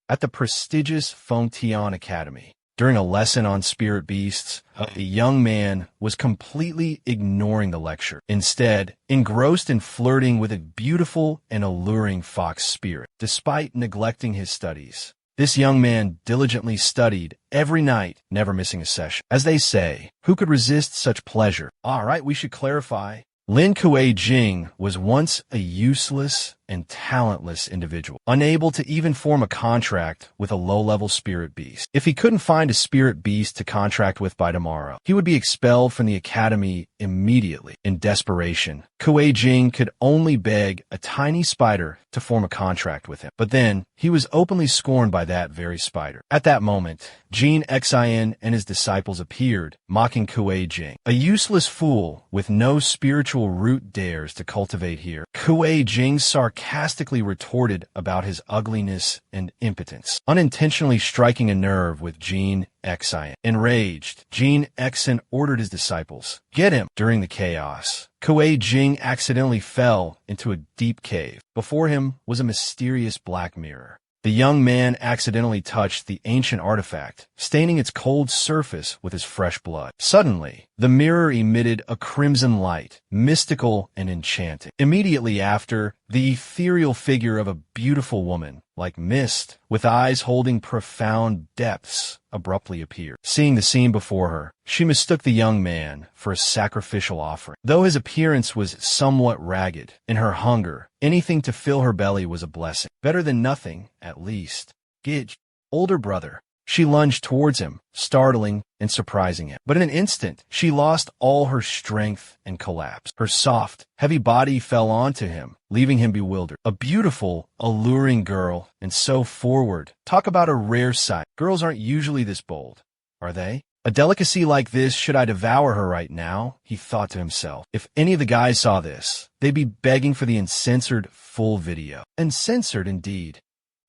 at the prestigious Fengtian Academy. During a lesson on spirit beasts, the young man was completely ignoring the lecture, instead engrossed in flirting with a beautiful and alluring fox spirit. Despite neglecting his studies, this young man diligently studied every night, never missing a session. As they say, who could resist such pleasure? All right, we should clarify. Lin Kuei-jing was once a useless and talentless individual, unable to even form a contract with a low-level spirit beast. If he couldn't find a spirit beast to contract with by tomorrow, he would be expelled from the academy immediately. In desperation, Kuei-jing could only beg a tiny spider to form a contract with him. But then, he was openly scorned by that very spider. At that moment, Jin Xian and his disciples appeared, mocking Kuei-jing. A useless fool with no spiritual root dares to cultivate here. Kuei-jing sarcastically retorted about his ugliness and impotence, unintentionally striking a nerve with Jin Xian. Enraged, Jin Xian ordered his disciples, "Get him!" During the chaos, Kuei-jing accidentally fell into a deep cave. Before him was a mysterious black mirror. The young man accidentally touched the ancient artifact, staining its cold surface with his fresh blood. Suddenly, the mirror emitted a crimson light, mystical and enchanting. Immediately after, the ethereal figure of a beautiful woman, like mist, with eyes holding profound depths, abruptly appeared. Seeing the scene before her, she mistook the young man for a sacrificial offering. Though his appearance was somewhat ragged, in her hunger, anything to fill her belly was a blessing. Better than nothing, at least. Gidge, older brother. She lunged towards him, startling and surprising him. But in an instant, she lost all her strength and collapsed. Her soft, heavy body fell onto him, leaving him bewildered. A beautiful, alluring girl, and so forward. Talk about a rare sight. Girls aren't usually this bold, are they? A delicacy like this, should I devour her right now? He thought to himself. If any of the guys saw this, they'd be begging for the uncensored full video. Uncensored indeed.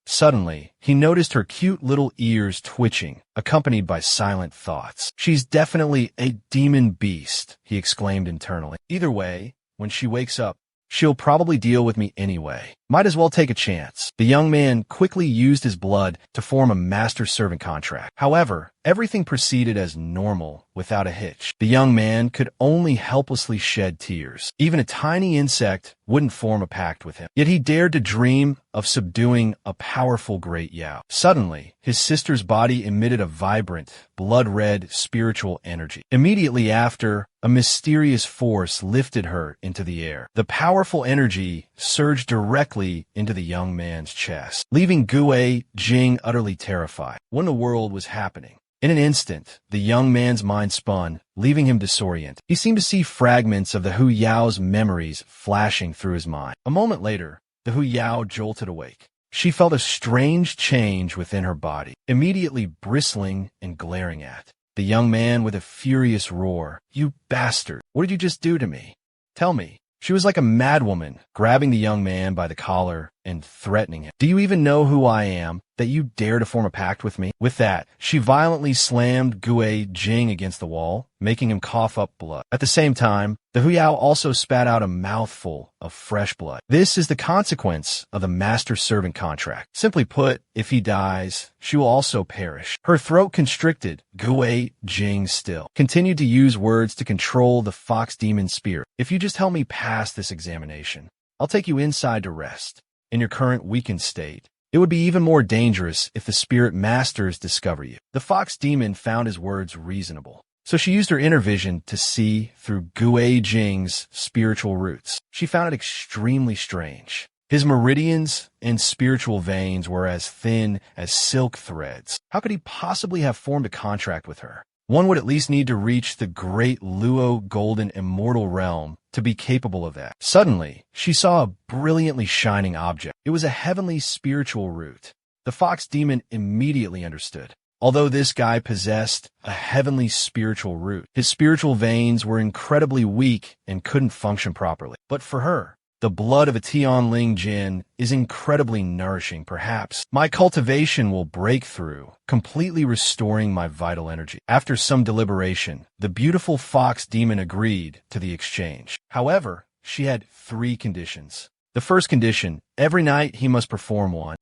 Suddenly, he noticed her cute little ears twitching, accompanied by silent thoughts. She's definitely a demon beast, he exclaimed internally. Either way, when she wakes up, she'll probably deal with me anyway. Might as well take a chance. The young man quickly used his blood to form a master-servant contract. However, everything proceeded as normal, without a hitch. The young man could only helplessly shed tears. Even a tiny insect wouldn't form a pact with him. Yet he dared to dream of subduing a powerful great Yao. Suddenly, his sister's body emitted a vibrant, blood-red spiritual energy. Immediately after, a mysterious force lifted her into the air. The powerful energy surged directly into the young man's chest, leaving Kuei-jing utterly terrified. What in the world was happening? In an instant, the young man's mind spun, leaving him disoriented. He seemed to see fragments of the Hu Yao's memories flashing through his mind. A moment later, the Hu Yao jolted awake. She felt a strange change within her body, immediately bristling and glaring at the young man with a furious roar. "You bastard! What did you just do to me? Tell me." She was like a madwoman, grabbing the young man by the collar and threatening him. "Do you even know who I am, that you dare to form a pact with me?" With that, she violently slammed Kuei-jing against the wall, making him cough up blood. At the same time, the Huyao also spat out a mouthful of fresh blood. This is the consequence of the master-servant contract. Simply put, if he dies, she will also perish. Her throat constricted. Kuei-jing still continued to use words to control the fox demon spirit. "If you just help me pass this examination, I'll take you inside to rest. In your current weakened state, it would be even more dangerous if the spirit masters discover you." The fox demon found his words reasonable, so she used her inner vision to see through Kuei-jing's spiritual roots. She found it extremely strange. His meridians and spiritual veins were as thin as silk threads. How could he possibly have formed a contract with her? One would at least need to reach the great Luo golden immortal realm to be capable of that. Suddenly, she saw a brilliantly shining object. It was a heavenly spiritual root. The fox demon immediately understood. Although this guy possessed a heavenly spiritual root, his spiritual veins were incredibly weak and couldn't function properly. But for her, the blood of a Tianling Jin is incredibly nourishing. Perhaps my cultivation will break through, completely restoring my vital energy. After some deliberation, the beautiful fox demon agreed to the exchange. However, she had 3 conditions. The first condition, every night he must perform one.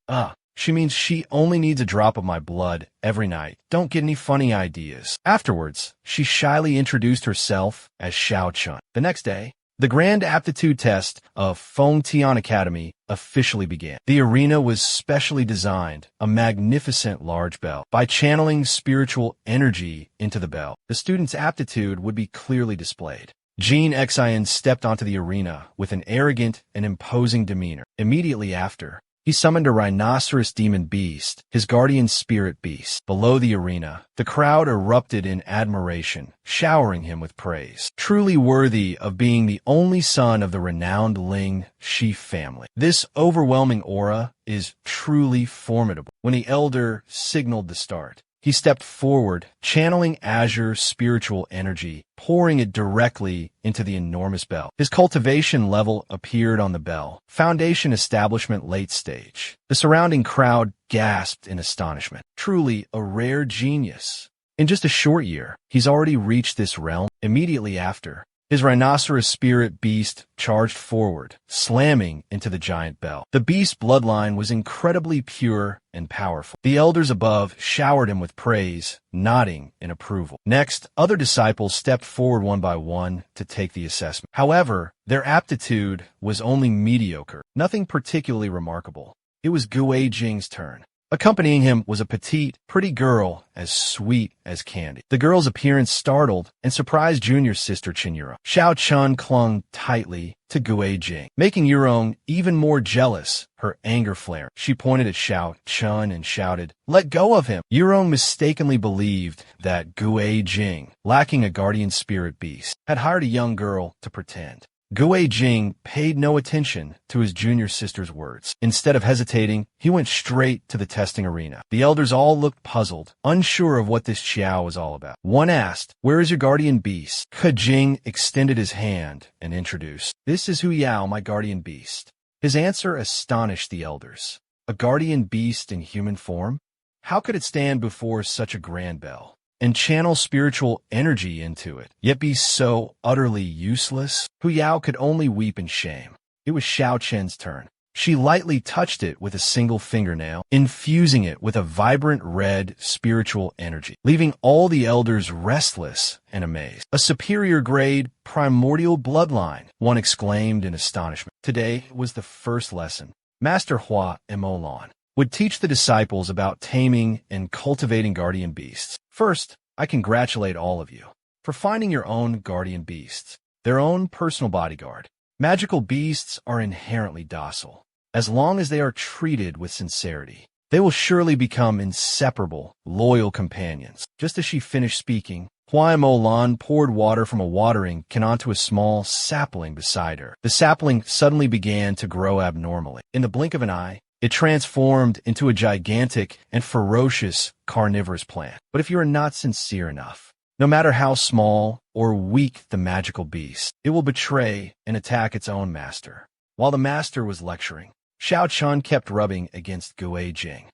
She means she only needs a drop of my blood every night. Don't get any funny ideas. Afterwards, she shyly introduced herself as Xiao Chun. The next day, the grand aptitude test of Feng Tian Academy officially began. The arena was specially designed, a magnificent large bell. By channeling spiritual energy into the bell, the student's aptitude would be clearly displayed. Jin Xian stepped onto the arena with an arrogant and imposing demeanor. Immediately after, he summoned a rhinoceros demon beast, his guardian spirit beast. Below the arena, the crowd erupted in admiration, showering him with praise. Truly worthy of being the only son of the renowned Ling Shi family. This overwhelming aura is truly formidable. When the elder signaled the start, he stepped forward, channeling azure spiritual energy, pouring it directly into the enormous bell. His cultivation level appeared on the bell. Foundation establishment late stage. The surrounding crowd gasped in astonishment. Truly a rare genius. In just a short year, he's already reached this realm. Immediately after, his rhinoceros spirit beast charged forward, slamming into the giant bell. The beast's bloodline was incredibly pure and powerful. The elders above showered him with praise, nodding in approval. Next, other disciples stepped forward one by one to take the assessment. However, their aptitude was only mediocre, nothing particularly remarkable. It was Gui Jing's turn. Accompanying him was a petite, pretty girl as sweet as candy. The girl's appearance startled and surprised junior sister Chinyura. Xiao Chun clung tightly to Gui Jing, making Yurong even more jealous, her anger flaring. She pointed at Xiao Chun and shouted, "Let go of him!" Yurong mistakenly believed that Gui Jing, lacking a guardian spirit beast, had hired a young girl to pretend. Gui Jing paid no attention to his junior sister's words. Instead of hesitating, he went straight to the testing arena. The elders all looked puzzled, unsure of what this Xiao was all about. One asked, "Where is your guardian beast?" Ke Jing extended his hand and introduced, "This is Hu Yao, my guardian beast." His answer astonished the elders. A guardian beast in human form? How could it stand before such a grand bell and channel spiritual energy into it, yet be so utterly useless? Hu Yao could only weep in shame. It was Xiao Chen's turn. She lightly touched it with a single fingernail, infusing it with a vibrant red spiritual energy, leaving all the elders restless and amazed. "A superior grade, primordial bloodline," one exclaimed in astonishment. Today was the first lesson. Master Hua and Molan would teach the disciples about taming and cultivating guardian beasts. First, I congratulate all of you for finding your own guardian beasts, their own personal bodyguard. Magical beasts are inherently docile. As long as they are treated with sincerity, they will surely become inseparable, loyal companions. Just as she finished speaking, Hua Molan poured water from a watering can onto a small sapling beside her. The sapling suddenly began to grow abnormally. In the blink of an eye, it transformed into a gigantic and ferocious carnivorous plant. But if you are not sincere enough, no matter how small or weak the magical beast, it will betray and attack its own master. While the master was lecturing, Xiao Chun kept rubbing against Gui Jing.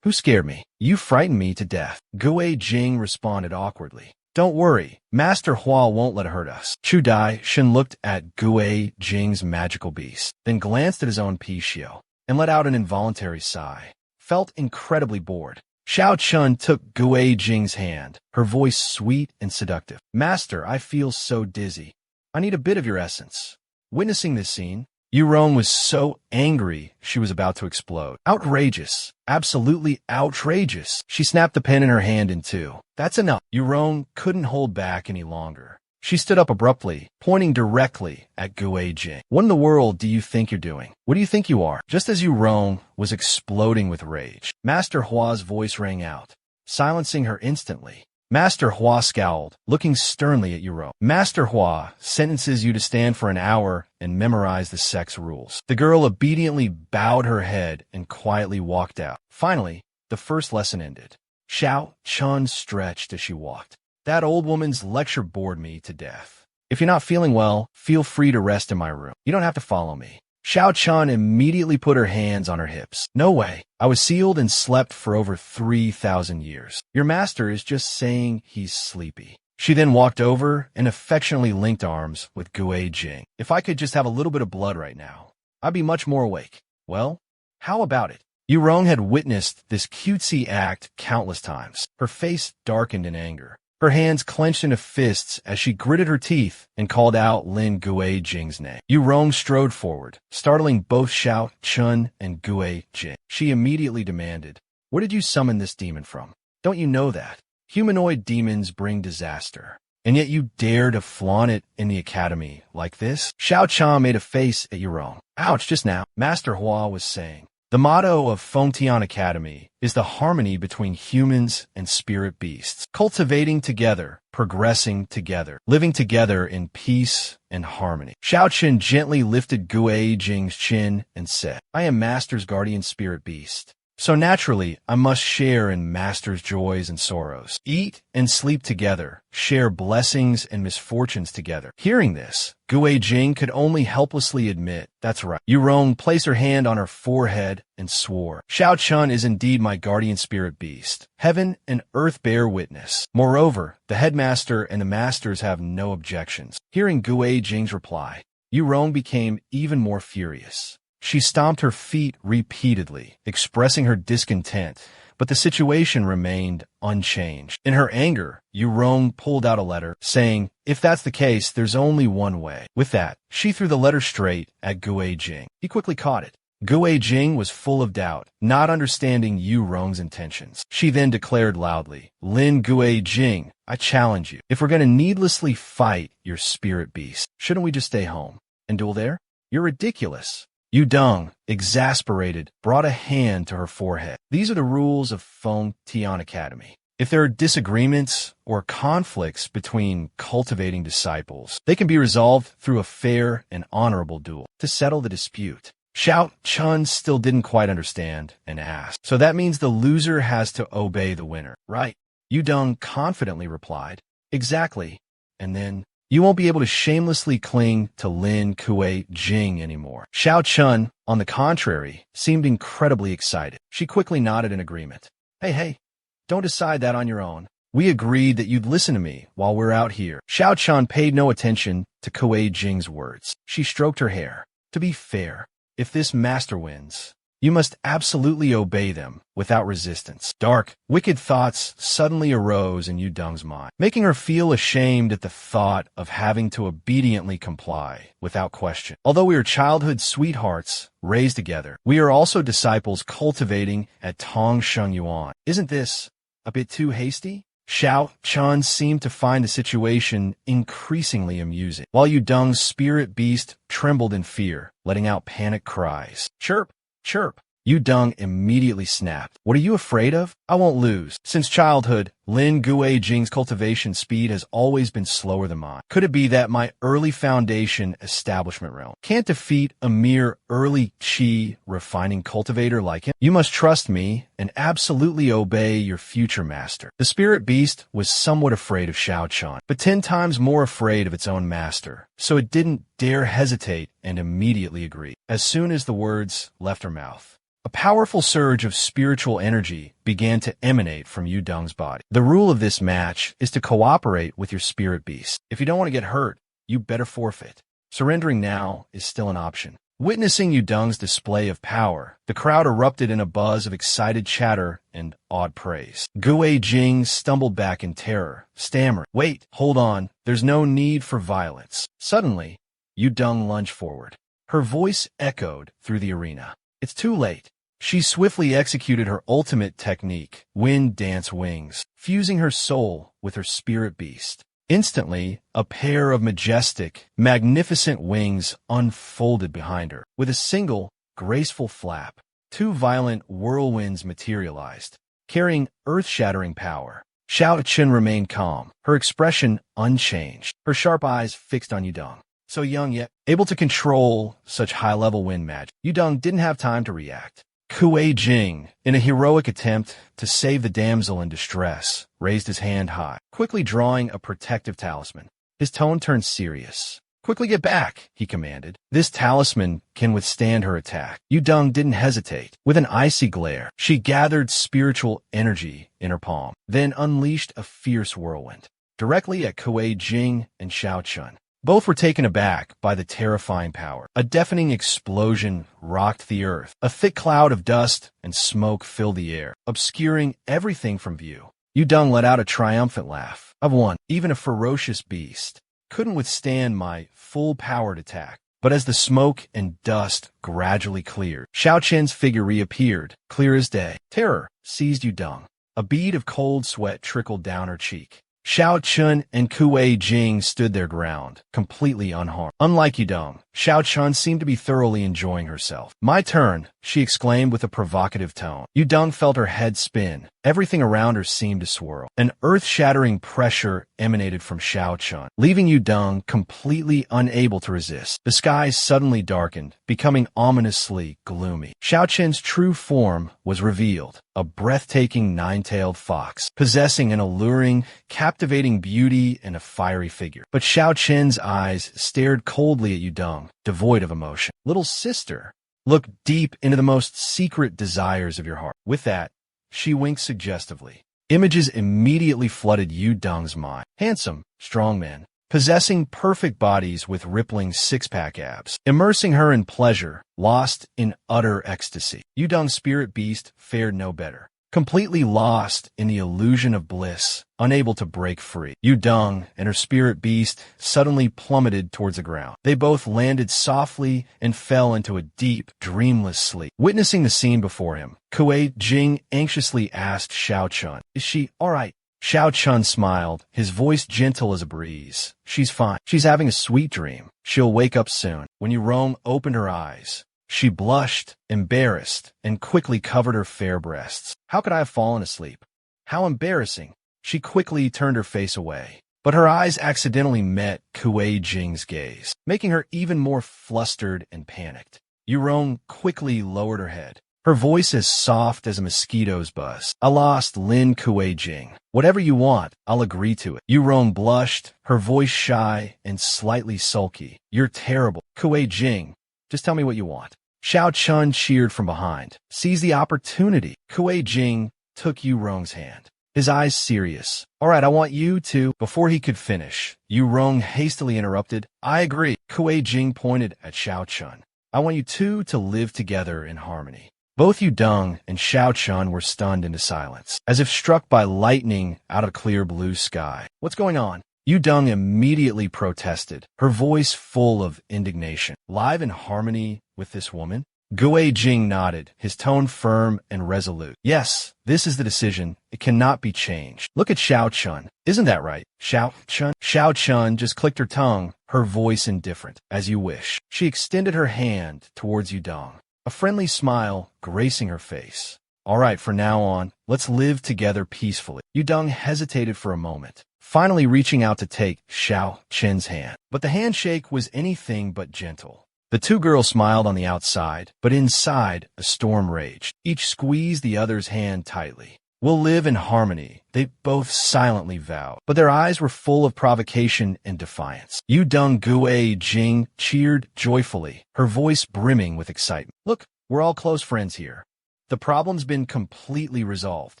Who scared me? You frightened me to death." Gui Jing responded awkwardly. "Don't worry, Master Hua won't let it hurt us." Chu Dai Shen looked at Gui Jing's magical beast, then glanced at his own Pishio and let out an involuntary sigh. Felt incredibly bored. Xiao Chun took Gui Jing's hand, her voice sweet and seductive. "Master, I feel so dizzy. I need a bit of your essence." Witnessing this scene, Yurong was so angry she was about to explode. Outrageous. Absolutely outrageous. She snapped the pen in her hand in two. "That's enough." Yurong couldn't hold back any longer. She stood up abruptly, pointing directly at Gui Jing. "What in the world do you think you're doing? What do you think you are?" Just as Yurong was exploding with rage, Master Hua's voice rang out, silencing her instantly. Master Hua scowled, looking sternly at Yurong. "Master Hua sentences you to stand for an hour and memorize the sex rules." The girl obediently bowed her head and quietly walked out. Finally, the first lesson ended. Xiao Chun stretched as she walked. "That old woman's lecture bored me to death. If you're not feeling well, feel free to rest in my room. You don't have to follow me." Xiao Chun immediately put her hands on her hips. "No way. I was sealed and slept for over 3,000 years. Your master is just saying he's sleepy." She then walked over and affectionately linked arms with Gui Jing. "If I could just have a little bit of blood right now, I'd be much more awake." "Well, how about it?" Yurong had witnessed this cutesy act countless times. Her face darkened in anger. Her hands clenched into fists as she gritted her teeth and called out Lin Gui Jing's name. Yurong strode forward, startling both Xiao Chun and Gui Jing. She immediately demanded, "Where did you summon this demon from? Don't you know that? Humanoid demons bring disaster. And yet you dare to flaunt it in the academy like this?" Xiao Chan made a face at Yurong. "Ouch, just now," Master Hua was saying. "The motto of Fengtian Academy is the harmony between humans and spirit beasts, cultivating together, progressing together, living together in peace and harmony." Xiao Qin gently lifted Gui Jing's chin and said, "I am Master's guardian spirit beast. So naturally, I must share in Master's joys and sorrows. Eat and sleep together, share blessings and misfortunes together." Hearing this, Gui Jing could only helplessly admit, "That's right." Yurong placed her hand on her forehead and swore, "Xiao Chun is indeed my guardian spirit beast. Heaven and earth bear witness. Moreover, the headmaster and the masters have no objections." Hearing Gui Jing's reply, Yurong became even more furious. She stomped her feet repeatedly, expressing her discontent, but the situation remained unchanged. In her anger, Yurong pulled out a letter, saying, "If that's the case, there's only one way." With that, she threw the letter straight at Gui Jing. He quickly caught it. Gui Jing was full of doubt, not understanding Yurong's intentions. She then declared loudly, "Lin Gui Jing, I challenge you. If we're going to needlessly fight your spirit beast, shouldn't we just stay home and duel there? You're ridiculous." Yudong, exasperated, brought a hand to her forehead. These are the rules of Fengtian Academy. If there are disagreements or conflicts between cultivating disciples, they can be resolved through a fair and honorable duel. To settle the dispute, Xiao Chun still didn't quite understand and asked, "So that means the loser has to obey the winner, right?" Yudong confidently replied, "Exactly." And then, "You won't be able to shamelessly cling to Lin Gui Jing anymore." Xiao Chun, on the contrary, seemed incredibly excited. She quickly nodded in agreement. Hey, don't decide that on your own. We agreed that you'd listen to me while we're out here." Xiao Chun paid no attention to Gui Jing's words. She stroked her hair. "To be fair, if this master wins, you must absolutely obey them without resistance." Dark, wicked thoughts suddenly arose in Yudong's mind, making her feel ashamed at the thought of having to obediently comply without question. Although we are childhood sweethearts raised together, we are also disciples cultivating at Tong Sheng Yuan. Isn't this a bit too hasty? Xiao Chun seemed to find the situation increasingly amusing, while Yudong's spirit beast trembled in fear, letting out panic cries. "Chirp! Chirp!" Yudong immediately snapped. "What are you afraid of? I won't lose. Since childhood, Lin Gui Jing's cultivation speed has always been slower than mine. Could it be that my early foundation establishment realm can't defeat a mere early chi refining cultivator like him? You must trust me and absolutely obey your future master." The spirit beast was somewhat afraid of Xiao Chun, but 10 times more afraid of its own master, so it didn't dare hesitate and immediately agreed. As soon as the words left her mouth, a powerful surge of spiritual energy began to emanate from Yudong's body. The rule of this match is to cooperate with your spirit beast. If you don't want to get hurt, you better forfeit. Surrendering now is still an option. Witnessing Yudong's display of power, the crowd erupted in a buzz of excited chatter and awed praise. Gui Jing stumbled back in terror, stammering, "Wait, hold on, there's no need for violence." Suddenly, Yudong lunged forward. Her voice echoed through the arena. "It's too late." She swiftly executed her ultimate technique, Wind Dance Wings, fusing her soul with her spirit beast. Instantly, a pair of majestic, magnificent wings unfolded behind her. With a single, graceful flap, 2 violent whirlwinds materialized, carrying earth-shattering power. Xiao Qin remained calm, her expression unchanged, her sharp eyes fixed on Yudong. So young yet able to control such high-level wind magic. Yudong didn't have time to react. Gui Jing, in a heroic attempt to save the damsel in distress, raised his hand high, quickly drawing a protective talisman. His tone turned serious. "Quickly get back," he commanded. "This talisman can withstand her attack." Yudong didn't hesitate. With an icy glare, she gathered spiritual energy in her palm, then unleashed a fierce whirlwind, directly at Gui Jing and Xiao Chun. Both were taken aback by the terrifying power. A deafening explosion rocked the earth. A thick cloud of dust and smoke filled the air, obscuring everything from view. Yudong let out a triumphant laugh. I've won. Even a ferocious beast couldn't withstand my full-powered attack. But as the smoke and dust gradually cleared, Xiao Chen's figure reappeared, clear as day. Terror seized Yudong. A bead of cold sweat trickled down her cheek. Xiao Chun and Kuei Jing stood their ground, completely unharmed. Unlike Yudong, Xiao Chun seemed to be thoroughly enjoying herself. My turn, she exclaimed with a provocative tone. Yudong felt her head spin. Everything around her seemed to swirl. An earth-shattering pressure emanated from Xiao Chun, leaving Yudong completely unable to resist. The sky suddenly darkened, becoming ominously gloomy. Xiao Chen's true form was revealed, a breathtaking nine-tailed fox, possessing an alluring, captivating beauty and a fiery figure. But Xiao Chen's eyes stared coldly at Yudong, devoid of emotion. Little sister, look deep into the most secret desires of your heart. With that, she winked suggestively. Images immediately flooded Yudong's mind. Handsome, strong men, possessing perfect bodies with rippling six-pack abs, immersing her in pleasure, lost in utter ecstasy. Yudong's spirit beast fared no better. Completely lost in the illusion of bliss, unable to break free. Yudong and her spirit beast suddenly plummeted towards the ground. They both landed softly and fell into a deep, dreamless sleep. Witnessing the scene before him, Kuei Jing anxiously asked Xiao Chun, "Is she all right?" Xiao Chun smiled, his voice gentle as a breeze. "She's fine. She's having a sweet dream. She'll wake up soon." When Yurong opened her eyes, she blushed, embarrassed, and quickly covered her fair breasts. How could I have fallen asleep? How embarrassing. She quickly turned her face away, but her eyes accidentally met Kuei Jing's gaze, making her even more flustered and panicked. Yurong quickly lowered her head, her voice as soft as a mosquito's buzz. "I lost Lin Kuei Jing. Whatever you want, I'll agree to it." Yurong blushed, her voice shy and slightly sulky. "You're terrible. Kuei Jing, just tell me what you want." Xiao Chun cheered from behind. "Seize the opportunity." Kuei Jing took Yurong's hand, his eyes serious. "All right, I want you to—" Before he could finish, Yurong hastily interrupted. "I agree." Kuei Jing pointed at Xiao Chun. "I want you two to live together in harmony." Both Yudong and Xiao Chun were stunned into silence, as if struck by lightning out of a clear blue sky. "What's going on?" Yudong immediately protested, her voice full of indignation. "Live in harmony with this woman?" Kuei Jing nodded, his tone firm and resolute. "Yes, this is the decision. It cannot be changed." "Look at Xiao Chun. Isn't that right?" Xiao Chun? Xiao Chun just clicked her tongue, her voice indifferent. "As you wish." She extended her hand towards Yudong, a friendly smile gracing her face. "All right, from now on, let's live together peacefully." Yudong hesitated for a moment, finally reaching out to take Xiao Chen's hand. But the handshake was anything but gentle. The two girls smiled on the outside, but inside a storm raged. Each squeezed the other's hand tightly. "We'll live in harmony," they both silently vowed, but their eyes were full of provocation and defiance. Yudong Kuei Jing cheered joyfully, her voice brimming with excitement. "Look, we're all close friends here. The problem's been completely resolved."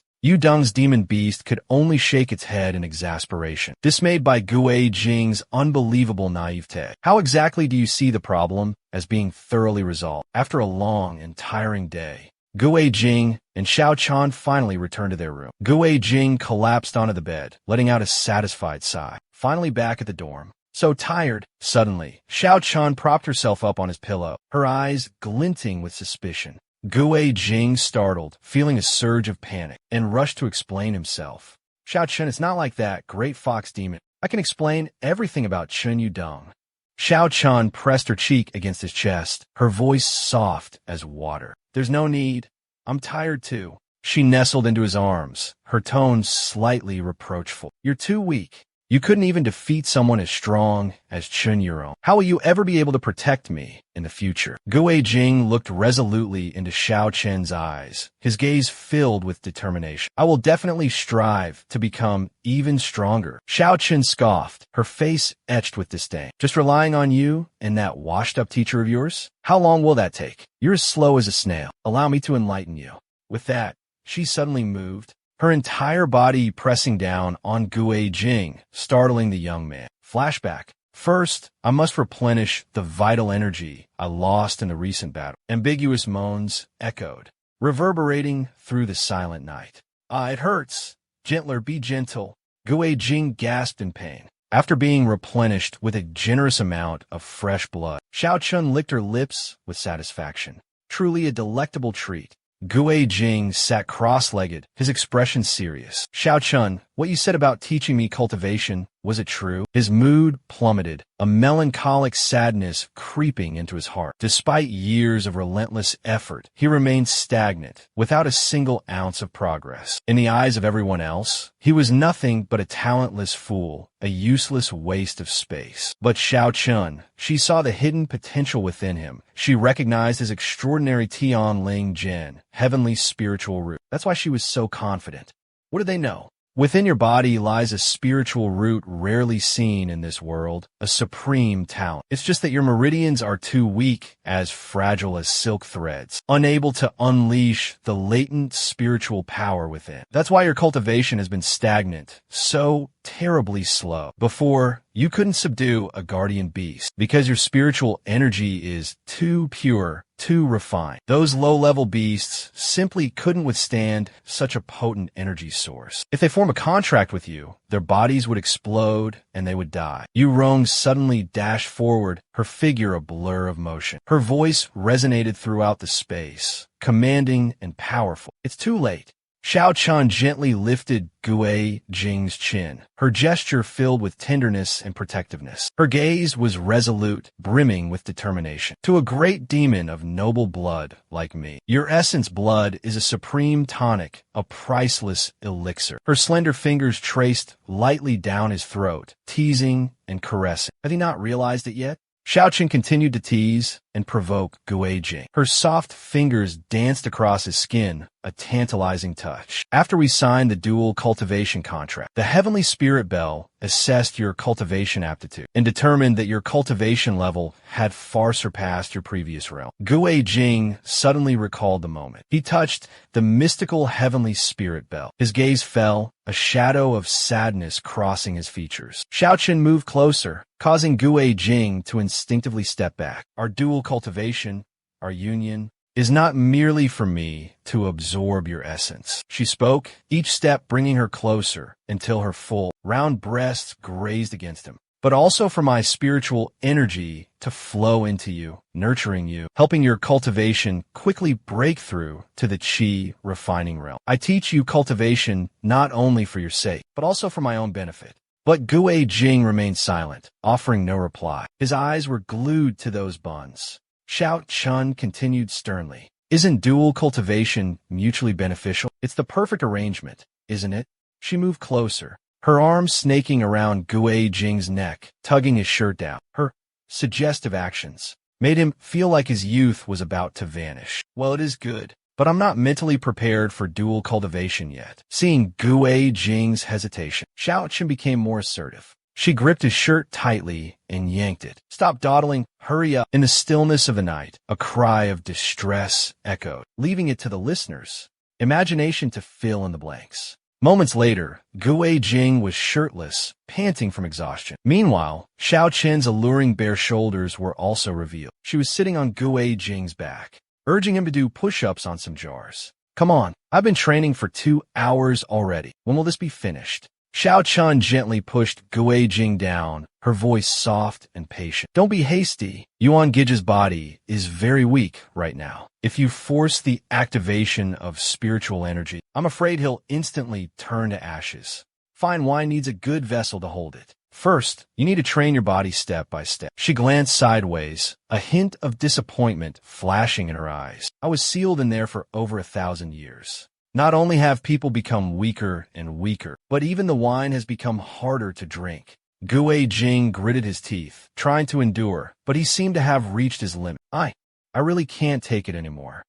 Yudong's demon beast could only shake its head in exasperation, dismayed by Kuei Jing's unbelievable naivete. "How exactly do you see the problem as being thoroughly resolved?" After a long and tiring day, Kuei Jing and Xiao Chun finally returned to their room. Kuei Jing collapsed onto the bed, letting out a satisfied sigh. Finally back at the dorm. So tired. Suddenly, Xiao Chun propped herself up on his pillow, her eyes glinting with suspicion. Kuei Jing startled, feeling a surge of panic, and rushed to explain himself. "Xiao Chun, it's not like that, great fox demon. I can explain everything about Chun Yudong." Xiao Chun pressed her cheek against his chest, her voice soft as water. "There's no need. I'm tired too." She nestled into his arms, her tone slightly reproachful. "You're too weak. You couldn't even defeat someone as strong as Chun Yurong. How will you ever be able to protect me in the future?" Kuei Jing looked resolutely into Xiao Chen's eyes, his gaze filled with determination. "I will definitely strive to become even stronger." Xiao Chen scoffed, her face etched with disdain. "Just relying on you and that washed-up teacher of yours? How long will that take? You're as slow as a snail. Allow me to enlighten you." With that, she suddenly moved, her entire body pressing down on Kuei Jing, startling the young man. Flashback. First, I must replenish the vital energy I lost in the recent battle. Ambiguous moans echoed, reverberating through the silent night. Ah, it hurts. Gentler, be gentle. Gue Jing gasped in pain. After being replenished with a generous amount of fresh blood, Xiao Chun licked her lips with satisfaction. Truly a delectable treat. Gue Jing sat cross-legged, his expression serious. Xiao Chun, what you said about teaching me cultivation, was it true? His mood plummeted, a melancholic sadness creeping into his heart. Despite years of relentless effort, he remained stagnant, without a single ounce of progress. In the eyes of everyone else, he was nothing but a talentless fool, a useless waste of space. But Xiao Chun, she saw the hidden potential within him. She recognized his extraordinary Tian Ling Jin, heavenly spiritual root. That's why she was so confident. What did they know? Within your body lies a spiritual root rarely seen in this world, a supreme talent. It's just that your meridians are too weak, as fragile as silk threads, unable to unleash the latent spiritual power within. That's why your cultivation has been stagnant, so terribly slow. Before, you couldn't subdue a guardian beast because your spiritual energy is too pure, too refined. Those low-level beasts simply couldn't withstand such a potent energy source. If they form a contract with you, their bodies would explode and they would die. Yu Rong suddenly dashed forward, her figure a blur of motion. Her voice resonated throughout the space, commanding and powerful. It's too late. Xiao Chun gently lifted Gue Jing's chin, her gesture filled with tenderness and protectiveness. Her gaze was resolute, brimming with determination. To a great demon of noble blood like me, your essence blood is a supreme tonic, a priceless elixir. Her slender fingers traced lightly down his throat, teasing and caressing. Had he not realized it yet? Xiao Chun continued to tease and provoke Gue Jing. Her soft fingers danced across his skin, a tantalizing touch. After we signed the dual cultivation contract, the Heavenly Spirit Bell assessed your cultivation aptitude and determined that your cultivation level had far surpassed your previous realm. Gue Jing suddenly recalled the moment. He touched the mystical Heavenly Spirit Bell. His gaze fell, a shadow of sadness crossing his features. Xiao Chun moved closer, causing Gue Jing to instinctively step back. Our dual cultivation, our union, is not merely for me to absorb your essence. She spoke, each step bringing her closer until her full, round breasts grazed against him, but also for my spiritual energy to flow into you, nurturing you, helping your cultivation quickly break through to the Qi refining realm. I teach you cultivation not only for your sake, but also for my own benefit. But Gue Jing remained silent, offering no reply. His eyes were glued to those buns. Xiao Chun continued sternly. Isn't dual cultivation mutually beneficial? It's the perfect arrangement, isn't it? She moved closer, her arms snaking around Gue Jing's neck, tugging his shirt down. Her suggestive actions made him feel like his youth was about to vanish. Well, it is good, but I'm not mentally prepared for dual cultivation yet. Seeing Gue Jing's hesitation, Xiao Chun became more assertive. She gripped his shirt tightly and yanked it. Stop dawdling, hurry up. In the stillness of the night, a cry of distress echoed, leaving it to the listeners' imagination to fill in the blanks. Moments later, Gue Jing was shirtless, panting from exhaustion. Meanwhile, Xiao Chen's alluring bare shoulders were also revealed. She was sitting on Gue Jing's back, urging him to do push-ups on some jars. Come on, I've been training for 2 hours already. When will this be finished? Xiao Chun gently pushed Gue Jing down, her voice soft and patient. Don't be hasty. Yuan Gige's body is very weak right now. If you force the activation of spiritual energy, I'm afraid he'll instantly turn to ashes. Fine wine needs a good vessel to hold it. First, you need to train your body step by step. She glanced sideways, a hint of disappointment flashing in her eyes. I was sealed in there for over 1,000 years. Not only have people become weaker and weaker, but even the wine has become harder to drink. Gue Jing gritted his teeth, trying to endure, but he seemed to have reached his limit. I really can't take it anymore.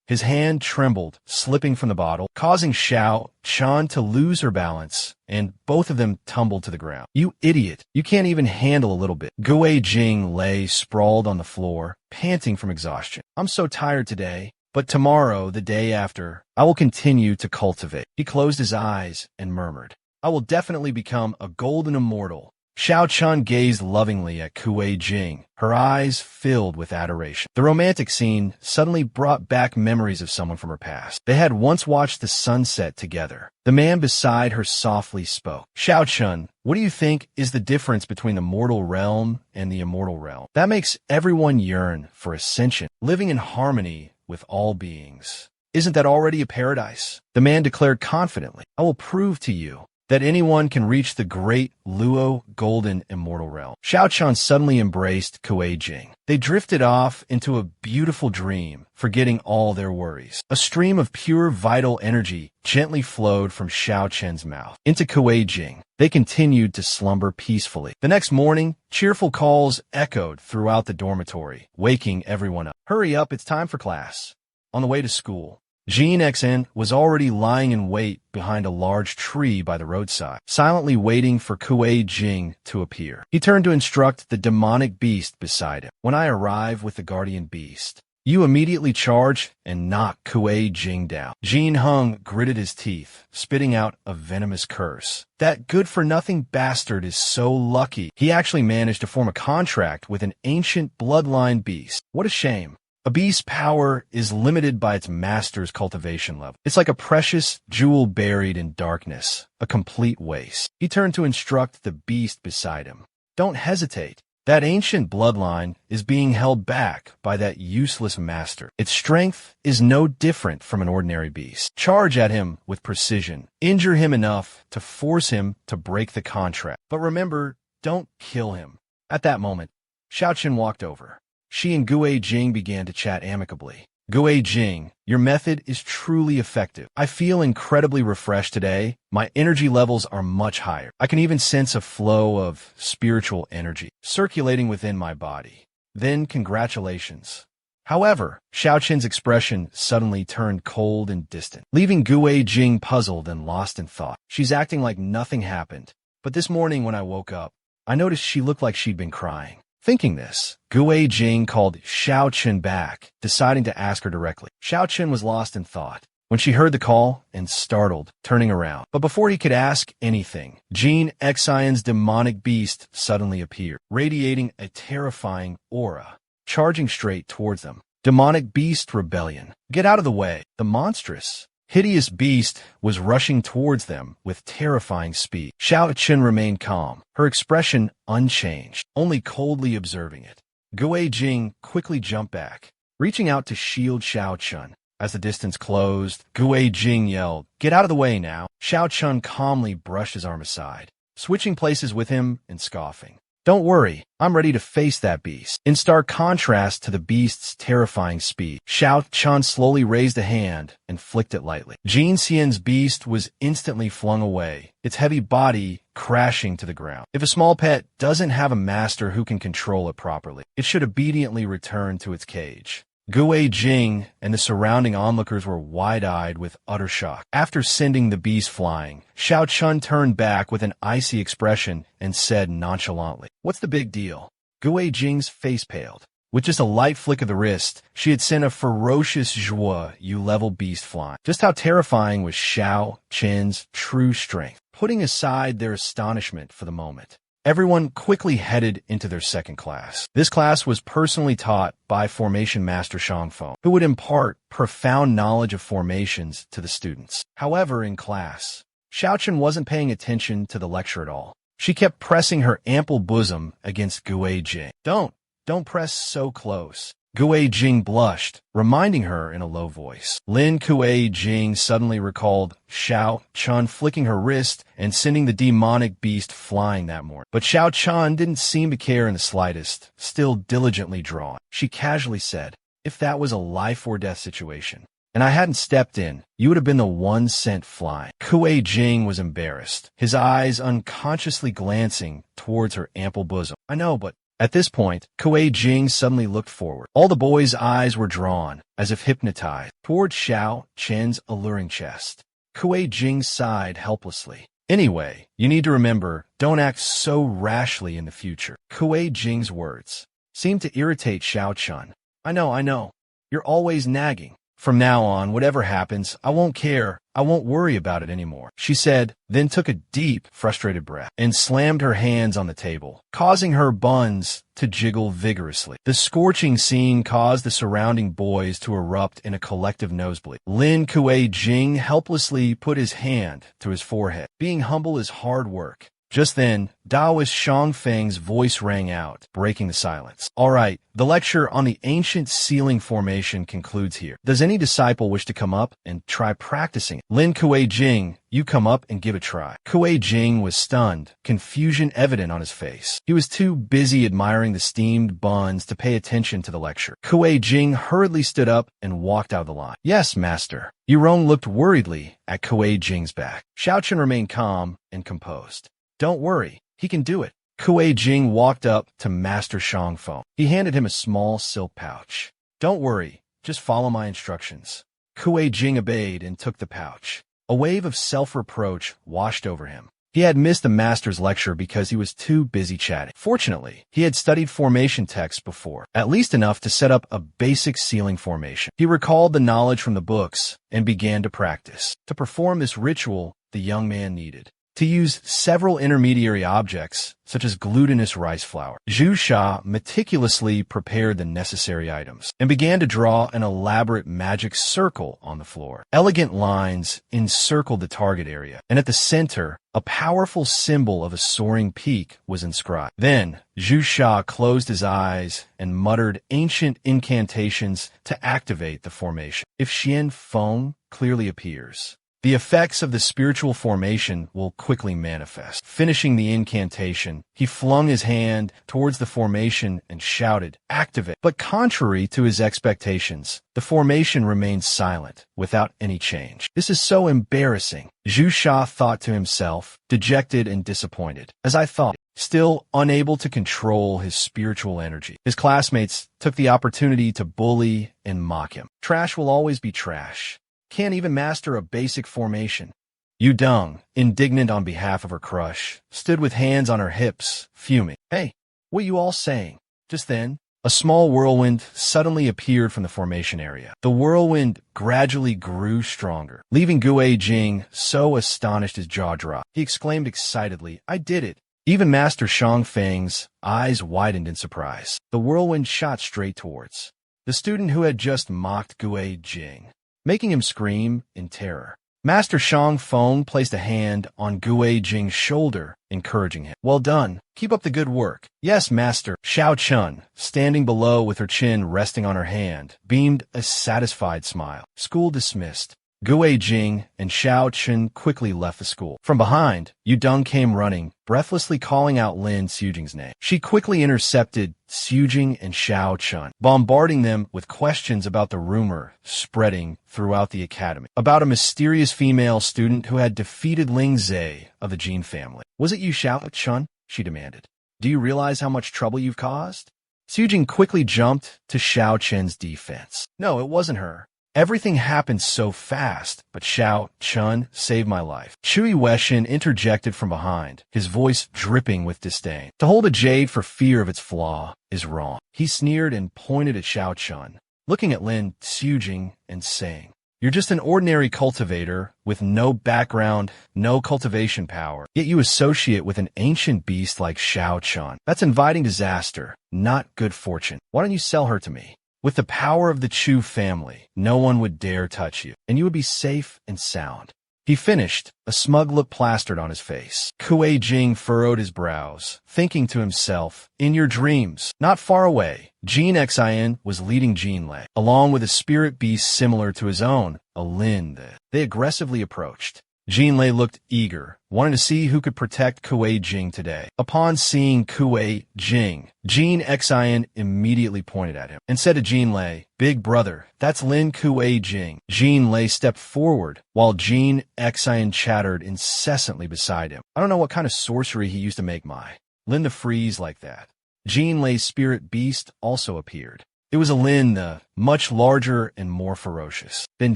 His hand trembled, slipping from the bottle, causing Xiao Chun to lose her balance, and both of them tumbled to the ground. You idiot! You can't even handle a little bit. Gue Jing lay sprawled on the floor, panting from exhaustion. I'm so tired today. But tomorrow, the day after, I will continue to cultivate. He closed his eyes and murmured, I will definitely become a golden immortal Xiao Chun gazed lovingly at Kuei Jing, her eyes filled with adoration. The romantic scene suddenly brought back memories of someone from her past. They had once watched the sunset together. The man beside her softly spoke. Xiao Chun, what do you think is the difference between the mortal realm and the immortal realm? That makes everyone yearn for ascension, living in harmony with all beings. Isn't that already a paradise? The man declared confidently. I will prove to you that anyone can reach the great Luo golden immortal realm. Xiao Chun suddenly embraced Kuei Jing. They drifted off into a beautiful dream, forgetting all their worries. A stream of pure vital energy gently flowed from Xiao Chen's mouth into Kuei Jing. They continued to slumber peacefully. The next morning, cheerful calls echoed throughout the dormitory, waking everyone up. Hurry up, it's time for class. On the way to school, Jean XN was already lying in wait behind a large tree by the roadside, silently waiting for Kuei Jing to appear. He turned to instruct the demonic beast beside him. When I arrive with the guardian beast, you immediately charge and knock Kuei Jing down. Jean Hung gritted his teeth, spitting out a venomous curse. That good-for-nothing bastard is so lucky. He actually managed to form a contract with an ancient bloodline beast. What a shame. A beast's power is limited by its master's cultivation level. It's like a precious jewel buried in darkness, a complete waste. He turned to instruct the beast beside him. Don't hesitate. That ancient bloodline is being held back by that useless master. Its strength is no different from an ordinary beast. Charge at him with precision. Injure him enough to force him to break the contract. But remember, don't kill him. At that moment, Xiao Chen walked over. She and Kuei Jing began to chat amicably. Kuei Jing, your method is truly effective. I feel incredibly refreshed today. My energy levels are much higher. I can even sense a flow of spiritual energy circulating within my body. Then congratulations. However, Xiao Chen's expression suddenly turned cold and distant, leaving Kuei Jing puzzled and lost in thought. She's acting like nothing happened. But this morning when I woke up, I noticed she looked like she'd been crying. Thinking this, Kuei Jing called Xiao Chen back, deciding to ask her directly. Xiao Chen was lost in thought when she heard the call and startled, turning around. But before he could ask anything, Jean Xion's demonic beast suddenly appeared, radiating a terrifying aura, charging straight towards them. Demonic beast rebellion. Get out of the way. The monstrous, hideous beast was rushing towards them with terrifying speed. Xiao Chen remained calm, her expression unchanged, only coldly observing it. Kuei Jing quickly jumped back, reaching out to shield Xiao Chen. As the distance closed, Kuei Jing yelled, "Get out of the way now." Xiao Chen calmly brushed his arm aside, switching places with him and scoffing. Don't worry, I'm ready to face that beast. In stark contrast to the beast's terrifying speed, Xiao Chen slowly raised a hand and flicked it lightly. Jin Xian's beast was instantly flung away, its heavy body crashing to the ground. If a small pet doesn't have a master who can control it properly, it should obediently return to its cage. Kuei Jing and the surrounding onlookers were wide-eyed with utter shock. After sending the beast flying, Xiao Chen turned back with an icy expression and said nonchalantly, "What's the big deal?" Kuei Jing's face paled. With just a light flick of the wrist, she had sent a ferocious Zhuo U-level beast flying. Just how terrifying was Xiao Chen's true strength? Putting aside their astonishment for the moment, everyone quickly headed into their second class. This class was personally taught by Formation Master Shangfeng, who would impart profound knowledge of formations to the students. However, in class, Xiao Chen wasn't paying attention to the lecture at all. She kept pressing her ample bosom against Kuei Jing. Don't press so close. Kuei Jing blushed, reminding her in a low voice. Lin Kuei Jing suddenly recalled Xiao Chen flicking her wrist and sending the demonic beast flying that morning. But Xiao Chen didn't seem to care in the slightest, still diligently drawn. She casually said, "If that was a life or death situation, and I hadn't stepped in, you would have been the one sent flying." Kuei Jing was embarrassed, his eyes unconsciously glancing towards her ample bosom. "I know, but..." At this point, Kuei Jing suddenly looked forward. All the boys' eyes were drawn, as if hypnotized, toward Xiao Chen's alluring chest. Kuei Jing sighed helplessly. "Anyway, you need to remember, don't act so rashly in the future." Kuei Jing's words seemed to irritate Xiao Chen. I know. You're always nagging. From now on, whatever happens, I won't care. I won't worry about it anymore, she said, then took a deep, frustrated breath and slammed her hands on the table, causing her buns to jiggle vigorously. The scorching scene caused the surrounding boys to erupt in a collective nosebleed. Lin Kuei-jing helplessly put his hand to his forehead. Being humble is hard work. Just then, Taoist Shangfeng's voice rang out, breaking the silence. All right, the lecture on the ancient ceiling formation concludes here. Does any disciple wish to come up and try practicing it? Lin Kuei-jing, you come up and give a try. Kuei-jing was stunned, confusion evident on his face. He was too busy admiring the steamed buns to pay attention to the lecture. Kuei-jing hurriedly stood up and walked out of the line. Yes, master. Yurong looked worriedly at Kuei-jing's back. Xiaochen remained calm and composed. Don't worry, he can do it. Kuei-jing walked up to Master Shangfeng. He handed him a small silk pouch. Don't worry, just follow my instructions. Kuei-jing obeyed and took the pouch. A wave of self-reproach washed over him. He had missed the master's lecture because he was too busy chatting. Fortunately, he had studied formation texts before, at least enough to set up a basic ceiling formation. He recalled the knowledge from the books and began to practice. To perform this ritual, the young man needed to use several intermediary objects, such as glutinous rice flour. Zhu Sha meticulously prepared the necessary items and began to draw an elaborate magic circle on the floor. Elegant lines encircled the target area, and at the center, a powerful symbol of a soaring peak was inscribed. Then, Zhu Sha closed his eyes and muttered ancient incantations to activate the formation. If Xian Feng clearly appears, the effects of the spiritual formation will quickly manifest. Finishing the incantation, he flung his hand towards the formation and shouted, "Activate!" But contrary to his expectations, the formation remained silent, without any change. This is so embarrassing, Zhu Sha thought to himself, dejected and disappointed. As I thought, still unable to control his spiritual energy. His classmates took the opportunity to bully and mock him. Trash will always be trash. Can't even master a basic formation. Yu Deng, indignant on behalf of her crush, stood with hands on her hips, fuming. Hey, what you all saying? Just then, a small whirlwind suddenly appeared from the formation area. The whirlwind gradually grew stronger, leaving Kuei-jing so astonished his jaw dropped. He exclaimed excitedly, I did it. Even Master Shangfeng's eyes widened in surprise. The whirlwind shot straight towards the student who had just mocked Kuei-jing, making him scream in terror. Master Shangfeng placed a hand on Kuei-jing's shoulder, encouraging him. Well done. Keep up the good work. Yes, master. Xiao Chun, standing below with her chin resting on her hand, beamed a satisfied smile. School dismissed. Kuei-jing and Xiao Chun quickly left the school. From behind, Yu Deng came running, breathlessly calling out Lin Xujing's name. She quickly intercepted Xujing and Xiao Chun, bombarding them with questions about the rumor spreading throughout the academy about a mysterious female student who had defeated Ling Zhe of the Jin family. Was it you, Xiao Chun? She demanded. Do you realize how much trouble you've caused? Xujing quickly jumped to Xiao Chun's defense. No, it wasn't her. Everything happened so fast, but Xiao Chun saved my life. Chui Weixin interjected from behind, his voice dripping with disdain. To hold a jade for fear of its flaw is wrong. He sneered and pointed at Xiao Chun, looking at Lin Xujing and saying, You're just an ordinary cultivator with no background, no cultivation power, yet you associate with an ancient beast like Xiao Chun. That's inviting disaster, not good fortune. Why don't you sell her to me? With the power of the Chu family, no one would dare touch you, and you would be safe and sound. He finished, a smug look plastered on his face. Kuei-jing furrowed his brows, thinking to himself, in your dreams, not far away, Jin Xian was leading Jin Lei, along with a spirit beast similar to his own, a Lin. They aggressively approached. Jin Lei looked eager, wanting to see who could protect Kuei-jing today. Upon seeing Kuei-jing, Jin Xian immediately pointed at him and said to Jin Lei, Big brother, that's Lin Kuei-jing. Jin Lei stepped forward, while Jin Xian chattered incessantly beside him. I don't know what kind of sorcery he used to make my Lin to freeze like that. Jin Lei's spirit beast also appeared. It was a Lin, much larger and more ferocious than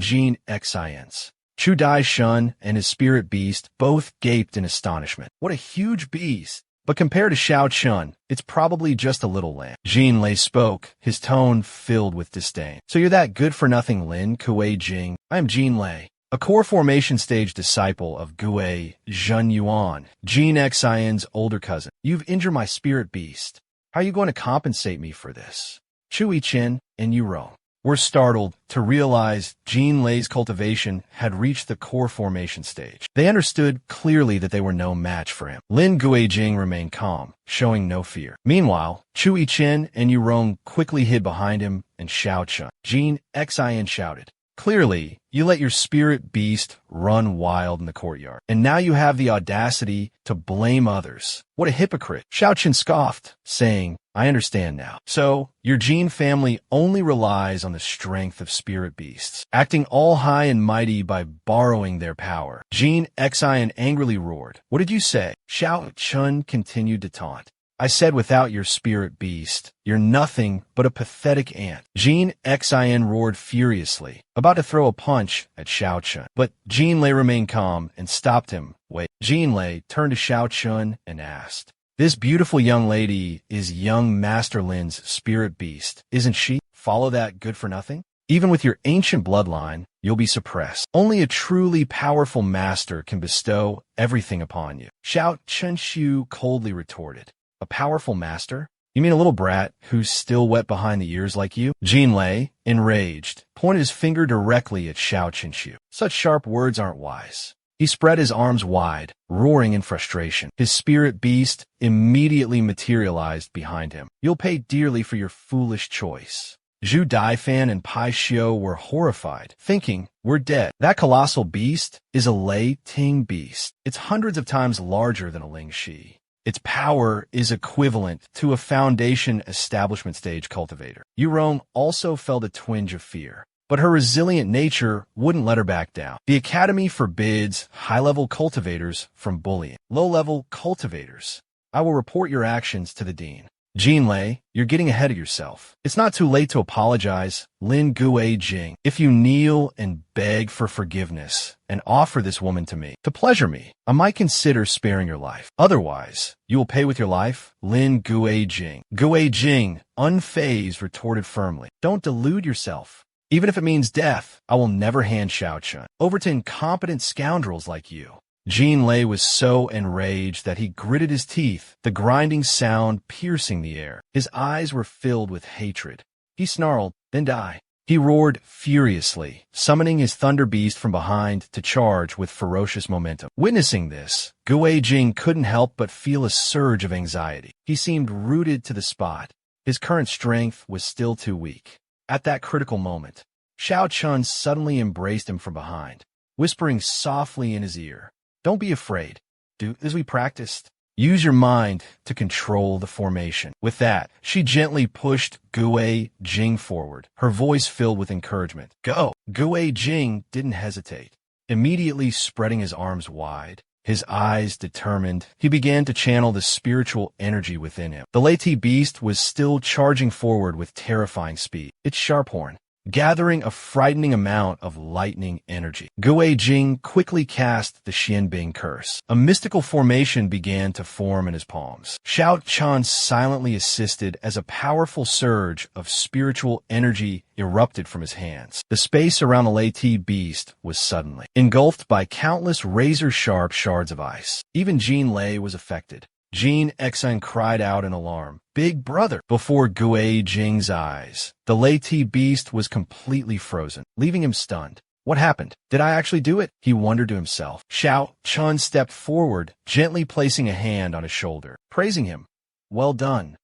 Jin Xian's. Chu Dai Shun and his spirit beast both gaped in astonishment. What a huge beast! But compared to Xiao Chun, it's probably just a little lamb. Jean Lei spoke, his tone filled with disdain. So you're that good-for-nothing Lin Kuei Jing? I am Jean Lei, a core formation stage disciple of Gue Zhen Yuan, Jean Xian's older cousin. You've injured my spirit beast. How are you going to compensate me for this? Chu Yiqin and Yu Rong were startled to realize Jean Lei's cultivation had reached the core formation stage. They understood clearly that they were no match for him. Lin Guijing remained calm, showing no fear. Meanwhile, Chu Yiqin and Yu Rong quickly hid behind him and Xiao Chun. Jean Xian shouted, "Clearly, you let your spirit beast run wild in the courtyard, and now you have the audacity to blame others. What a hypocrite." Xiao Chun scoffed, saying, "I understand now. So, your Jean family only relies on the strength of spirit beasts, acting all high and mighty by borrowing their power." Jean Xian angrily roared. "What did you say?" Xiao Chun continued to taunt. "I said without your spirit beast, you're nothing but a pathetic ant." Jean Xian roared furiously, about to throw a punch at Xiao Chun. But Jean Lei remained calm and stopped him. "Wait." Jean Lei turned to Xiao Chun and asked, "This beautiful young lady is young Master Lin's spirit beast, isn't she? Follow that good-for-nothing? Even with your ancient bloodline, you'll be suppressed. Only a truly powerful master can bestow everything upon you." Xiao Chunshu coldly retorted, "A powerful master? You mean a little brat who's still wet behind the ears like you?" Jean Lei, enraged, pointed his finger directly at Xiao Chunshu. "Such sharp words aren't wise." He spread his arms wide, roaring in frustration. His spirit beast immediately materialized behind him. "You'll pay dearly for your foolish choice." Zhu Daifan and Pai Xiu were horrified, thinking, "We're dead. That colossal beast is a Lei Ting beast. It's hundreds of times larger than a Ling Shi. Its power is equivalent to a foundation establishment stage cultivator." Yu Rong also felt a twinge of fear, but her resilient nature wouldn't let her back down. The Academy forbids high-level cultivators from bullying. Low-level cultivators, I will report your actions to the dean. Jean Lei, you're getting ahead of yourself. It's not too late to apologize. Lin Gue Jing, if you kneel and beg for forgiveness and offer this woman to me, to pleasure me, I might consider sparing your life. Otherwise, you will pay with your life. Lin Gue Jing. Gue Jing, unfazed, retorted firmly. Don't delude yourself. Even if it means death, I will never hand Xiao Chun over to incompetent scoundrels like you. Jean Lei was so enraged that he gritted his teeth, the grinding sound piercing the air. His eyes were filled with hatred. He snarled, "Then die." He roared furiously, summoning his thunder beast from behind to charge with ferocious momentum. Witnessing this, Gue Jing couldn't help but feel a surge of anxiety. He seemed rooted to the spot. His current strength was still too weak. At that critical moment, Xiao Chun suddenly embraced him from behind, whispering softly in his ear, "Don't be afraid. Do as we practiced. Use your mind to control the formation." With that, she gently pushed Gue Jing forward, her voice filled with encouragement. "Go!" Gue Jing didn't hesitate. Immediately spreading his arms wide, his eyes determined, he began to channel the spiritual energy within him. The Lei beast was still charging forward with terrifying speed, its sharp horn gathering a frightening amount of lightning energy. Gue Jing quickly cast the Xianbing curse. A mystical formation began to form in his palms. Xiao Chun silently assisted as a powerful surge of spiritual energy erupted from his hands. The space around the Lei beast was suddenly engulfed by countless razor-sharp shards of ice. Even Jean Lei was affected. Jean Xian cried out in alarm, "Big brother!" Before Gue Jing's eyes, the Lei beast was completely frozen, leaving him stunned. What happened? Did I actually do it? He wondered to himself. Xiao Chun stepped forward, gently placing a hand on his shoulder, praising him. "Well done.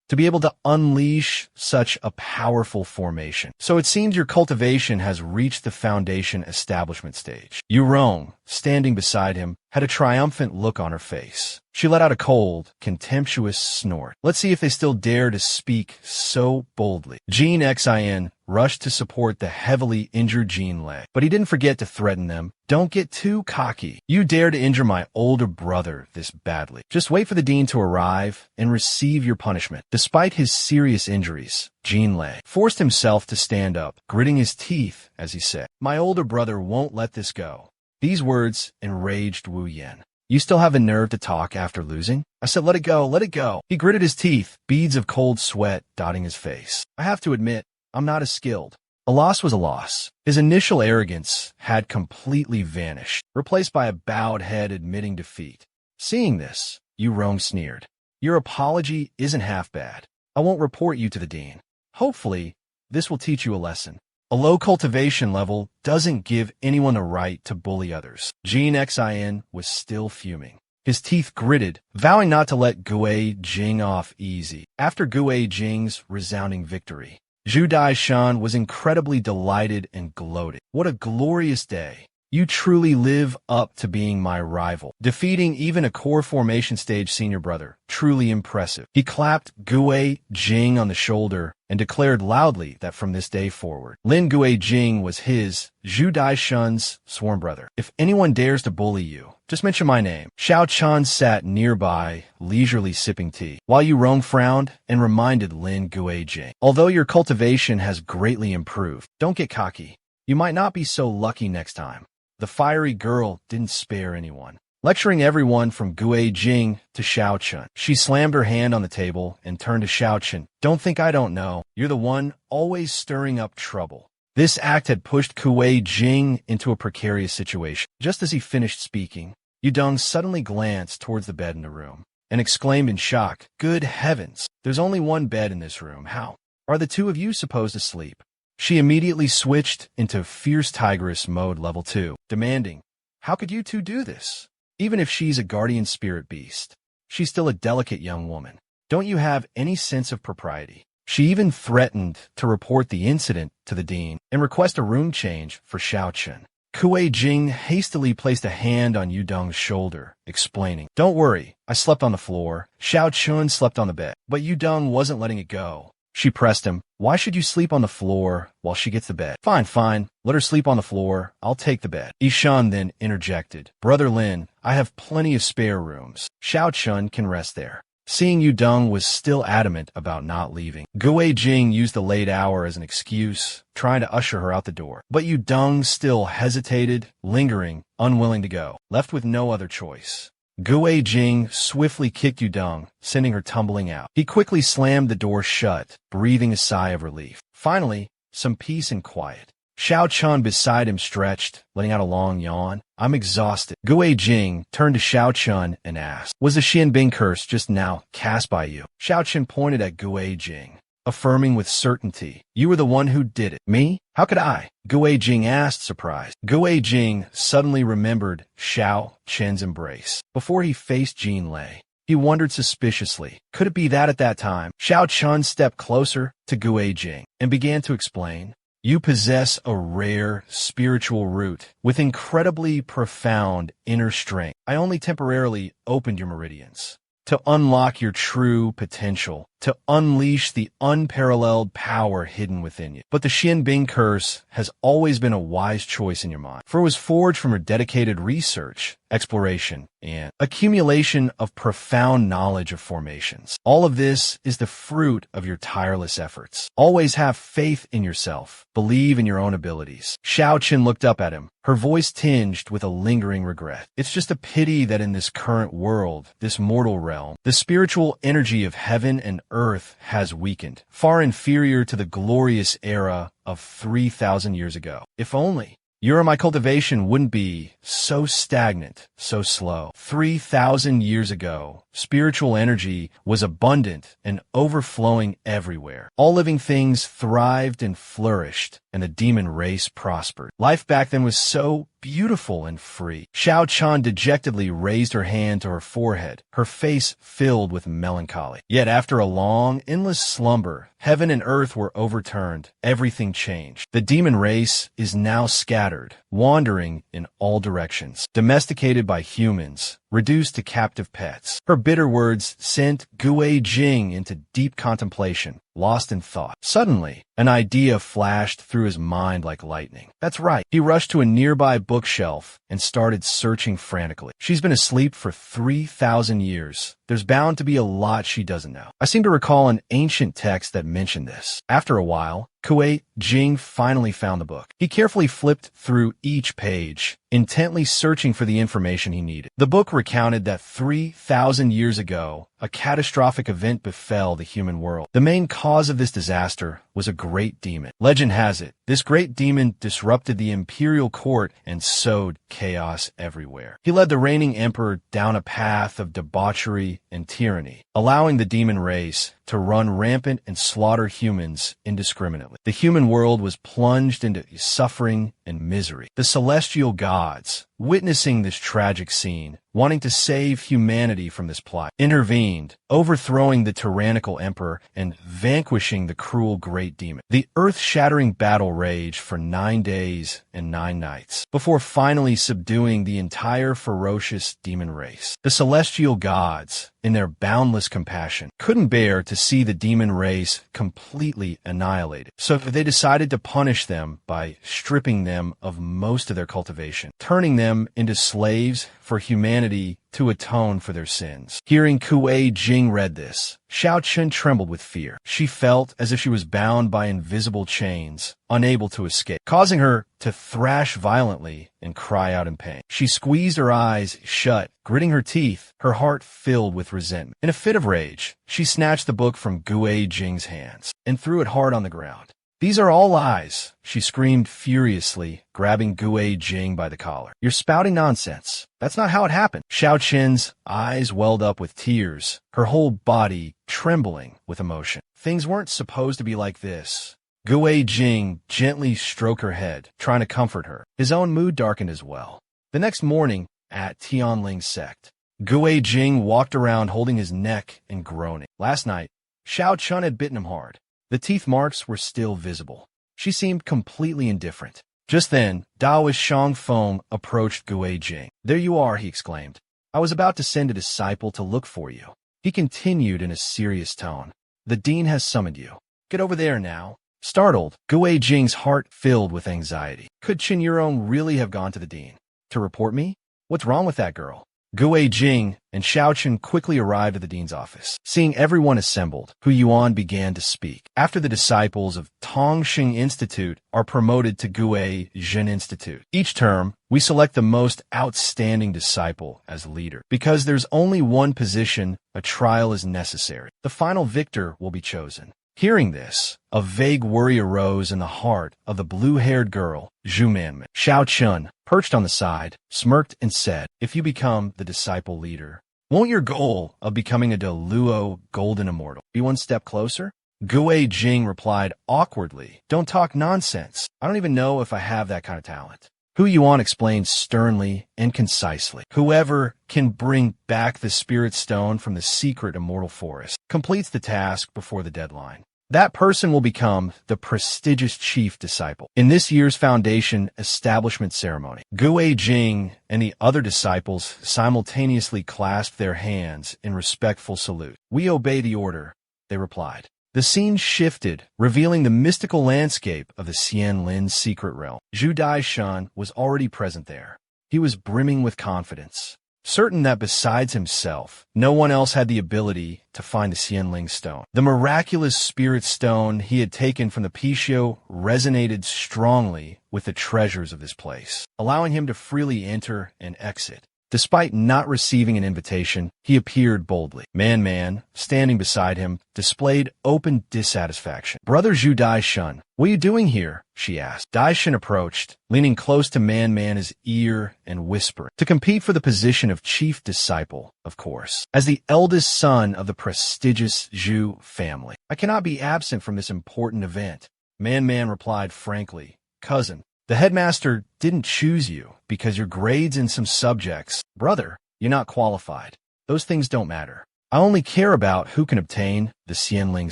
To be able to unleash such a powerful formation. So it seems your cultivation has reached the foundation establishment stage." Yu Rong, standing beside him, had a triumphant look on her face. She let out a cold, contemptuous snort. "Let's see if they still dare to speak so boldly." Jean Xian rushed to support the heavily injured Jean Lei, but he didn't forget to threaten them. "Don't get too cocky. You dare to injure my older brother this badly. Just wait for the dean to arrive and receive your punishment." Despite his serious injuries, Jean Lei forced himself to stand up, gritting his teeth as he said, "My older brother won't let this go." These words enraged Wu Yan. You still have the nerve to talk after losing? I said, let it go, let it go. He gritted his teeth, beads of cold sweat dotting his face. I have to admit, I'm not as skilled. A loss was a loss. His initial arrogance had completely vanished, replaced by a bowed head admitting defeat. Seeing this, Yu Rong sneered. Your apology isn't half bad. I won't report you to the dean. Hopefully, this will teach you a lesson. A low cultivation level doesn't give anyone the right to bully others. Jin Xin was still fuming. His teeth gritted, vowing not to let Gue Jing off easy. After Gue Jing's resounding victory, Zhu Daishan was incredibly delighted and gloated. What a glorious day. You truly live up to being my rival. Defeating even a core formation stage senior brother. Truly impressive. He clapped Gue Jing on the shoulder and declared loudly that from this day forward, Lin Gue Jing was his, Zhu Daishan's, sworn brother. If anyone dares to bully you, just mention my name. Xiao Chan sat nearby, leisurely sipping tea, while Yu Rong frowned and reminded Lin Gue Jing. Although your cultivation has greatly improved, don't get cocky. You might not be so lucky next time. The fiery girl didn't spare anyone, lecturing everyone from Gue Jing to Xiao Chun. She slammed her hand on the table and turned to Xiao Chun. Don't think I don't know. You're the one always stirring up trouble. This act had pushed Gue Jing into a precarious situation. Just as he finished speaking, Yudong suddenly glanced towards the bed in the room and exclaimed in shock, Good heavens, there's only one bed in this room. How are the two of you supposed to sleep? She immediately switched into fierce tigress mode level 2, demanding, How could you two do this? Even if she's a guardian spirit beast, she's still a delicate young woman. Don't you have any sense of propriety? She even threatened to report the incident to the dean and request a room change for Xiao Chun. Gue Jing hastily placed a hand on Yudong's shoulder, explaining, Don't worry, I slept on the floor. Xiao Chun slept on the bed. But Yudong wasn't letting it go. She pressed him. Why should you sleep on the floor while she gets the bed? Fine. Let her sleep on the floor. I'll take the bed. Ishan then interjected. Brother Lin, I have plenty of spare rooms. Xiao Chun can rest there. Seeing Yudong was still adamant about not leaving, Gue Jing used the late hour as an excuse, trying to usher her out the door. But Yudong still hesitated, lingering, unwilling to go, left with no other choice. Gue Jing swiftly kicked Yudong, sending her tumbling out. He quickly slammed the door shut, breathing a sigh of relief. Finally, some peace and quiet. Xiao Chun beside him stretched, letting out a long yawn. I'm exhausted. Gue Jing turned to Xiao Chun and asked, Was the Xianbing curse just now cast by you? Xiao Chun pointed at Gue Jing, affirming with certainty, You were the one who did it. Me? How could I? Gue Jing asked, surprised. Gue Jing suddenly remembered Xiao Chen's embrace. Before he faced Jin Lei, he wondered suspiciously, could it be that at that time? Xiao Chun stepped closer to Gue Jing and began to explain, You possess a rare spiritual root with incredibly profound inner strength. I only temporarily opened your meridians to unlock your true potential, to unleash the unparalleled power hidden within you. But the Xianbing curse has always been a wise choice in your mind, for it was forged from your dedicated research, exploration, and accumulation of profound knowledge of formations. All of this is the fruit of your tireless efforts. Always have faith in yourself. Believe in your own abilities. Xiao Qin looked up at him, her voice tinged with a lingering regret. It's just a pity that in this current world, this mortal realm, the spiritual energy of heaven and earth has weakened, far inferior to the glorious era of 3,000 years ago. If only my cultivation wouldn't be so stagnant, so slow. 3,000 years ago, spiritual energy was abundant and overflowing everywhere. All living things thrived and flourished, and the demon race prospered. Life back then was so beautiful and free. Xiao Chan dejectedly raised her hand to her forehead, her face filled with melancholy. Yet after a long, endless slumber, heaven and earth were overturned. Everything changed. The demon race is now scattered, wandering in all directions, domesticated by humans, reduced to captive pets. Her bitter words sent Gue Jing into deep contemplation, lost in thought. Suddenly, an idea flashed through his mind like lightning. That's right. He rushed to a nearby bookshelf and started searching frantically. She's been asleep for 3,000 years. There's bound to be a lot she doesn't know. I seem to recall an ancient text that mentioned this. After a while, Kuei Jing finally found the book. He carefully flipped through each page, intently searching for the information he needed. The book recounted that 3,000 years ago, a catastrophic event befell the human world. The main cause of this disaster was a great demon. Legend has it, this great demon disrupted the imperial court and sowed chaos everywhere. He led the reigning emperor down a path of debauchery and tyranny, allowing the demon race to run rampant and slaughter humans indiscriminately. The human world was plunged into suffering and misery. The celestial gods, witnessing this tragic scene, wanting to save humanity from this plight, intervened, overthrowing the tyrannical emperor and vanquishing the cruel great demon. The earth-shattering battle raged for 9 days and 9 nights, before finally subduing the entire ferocious demon race. The celestial gods, in their boundless compassion, couldn't bear to see the demon race completely annihilated, so they decided to punish them by stripping them of most of their cultivation, turning them into slaves for humanity to atone for their sins. Hearing Kuei Jing read this, Xiao Chen trembled with fear. She felt as if she was bound by invisible chains, unable to escape, causing her to thrash violently and cry out in pain. She squeezed her eyes shut, gritting her teeth, her heart filled with resentment. In a fit of rage, she snatched the book from Kuei Jing's hands and threw it hard on the ground. "These are all lies," she screamed furiously, grabbing Kuei Jing by the collar. "You're spouting nonsense. That's not how it happened." Xiao Qin's eyes welled up with tears, her whole body trembling with emotion. "Things weren't supposed to be like this." Kuei Jing gently stroked her head, trying to comfort her. His own mood darkened as well. The next morning, at Tianling's sect, Kuei Jing walked around holding his neck and groaning. Last night, Xiao Chun had bitten him hard. The teeth marks were still visible. She seemed completely indifferent. Just then, Taoist Shang Feng approached Kuei Jing. "There you are," he exclaimed. "I was about to send a disciple to look for you." He continued in a serious tone. "The dean has summoned you. Get over there now." Startled, Kuei Jing's heart filled with anxiety. Could Qin Yurong really have gone to the dean? To report me? What's wrong with that girl? Kuei Jing and Xiao Chen quickly arrived at the dean's office. Seeing everyone assembled, Hu Yuan began to speak. "After the disciples of Tongxing Institute are promoted to Kuei Jin Institute, each term, we select the most outstanding disciple as leader. Because there's only one position, a trial is necessary. The final victor will be chosen." Hearing this, a vague worry arose in the heart of the blue-haired girl, Zhu Manman. Xiao Chun, perched on the side, smirked and said, "If you become the disciple leader, won't your goal of becoming a Deluo golden immortal be one step closer?" Kuei Jing replied awkwardly, "Don't talk nonsense. I don't even know if I have that kind of talent." Hu Yuan explained sternly and concisely, "Whoever can bring back the spirit stone from the secret immortal forest completes the task before the deadline. That person will become the prestigious chief disciple. In this year's foundation establishment ceremony, Kuei Jing and the other disciples simultaneously clasped their hands in respectful salute. "We obey the order," they replied. The scene shifted, revealing the mystical landscape of the Xianlin's secret realm. Zhu Daishan was already present there. He was brimming with confidence, certain that besides himself, no one else had the ability to find the Xianling stone. The miraculous spirit stone he had taken from the Pishio resonated strongly with the treasures of this place, allowing him to freely enter and exit. Despite not receiving an invitation, he appeared boldly. Man, standing beside him, displayed open dissatisfaction. "Brother Zhu Daishan, what are you doing here?" she asked. Daishan approached, leaning close to Man's ear and whispered, "To compete for the position of chief disciple, of course. As the eldest son of the prestigious Zhu family, I cannot be absent from this important event." Man replied frankly, "Cousin, the headmaster didn't choose you because your grades in some subjects. Brother, you're not qualified. Those things don't matter. I only care about who can obtain the Xianling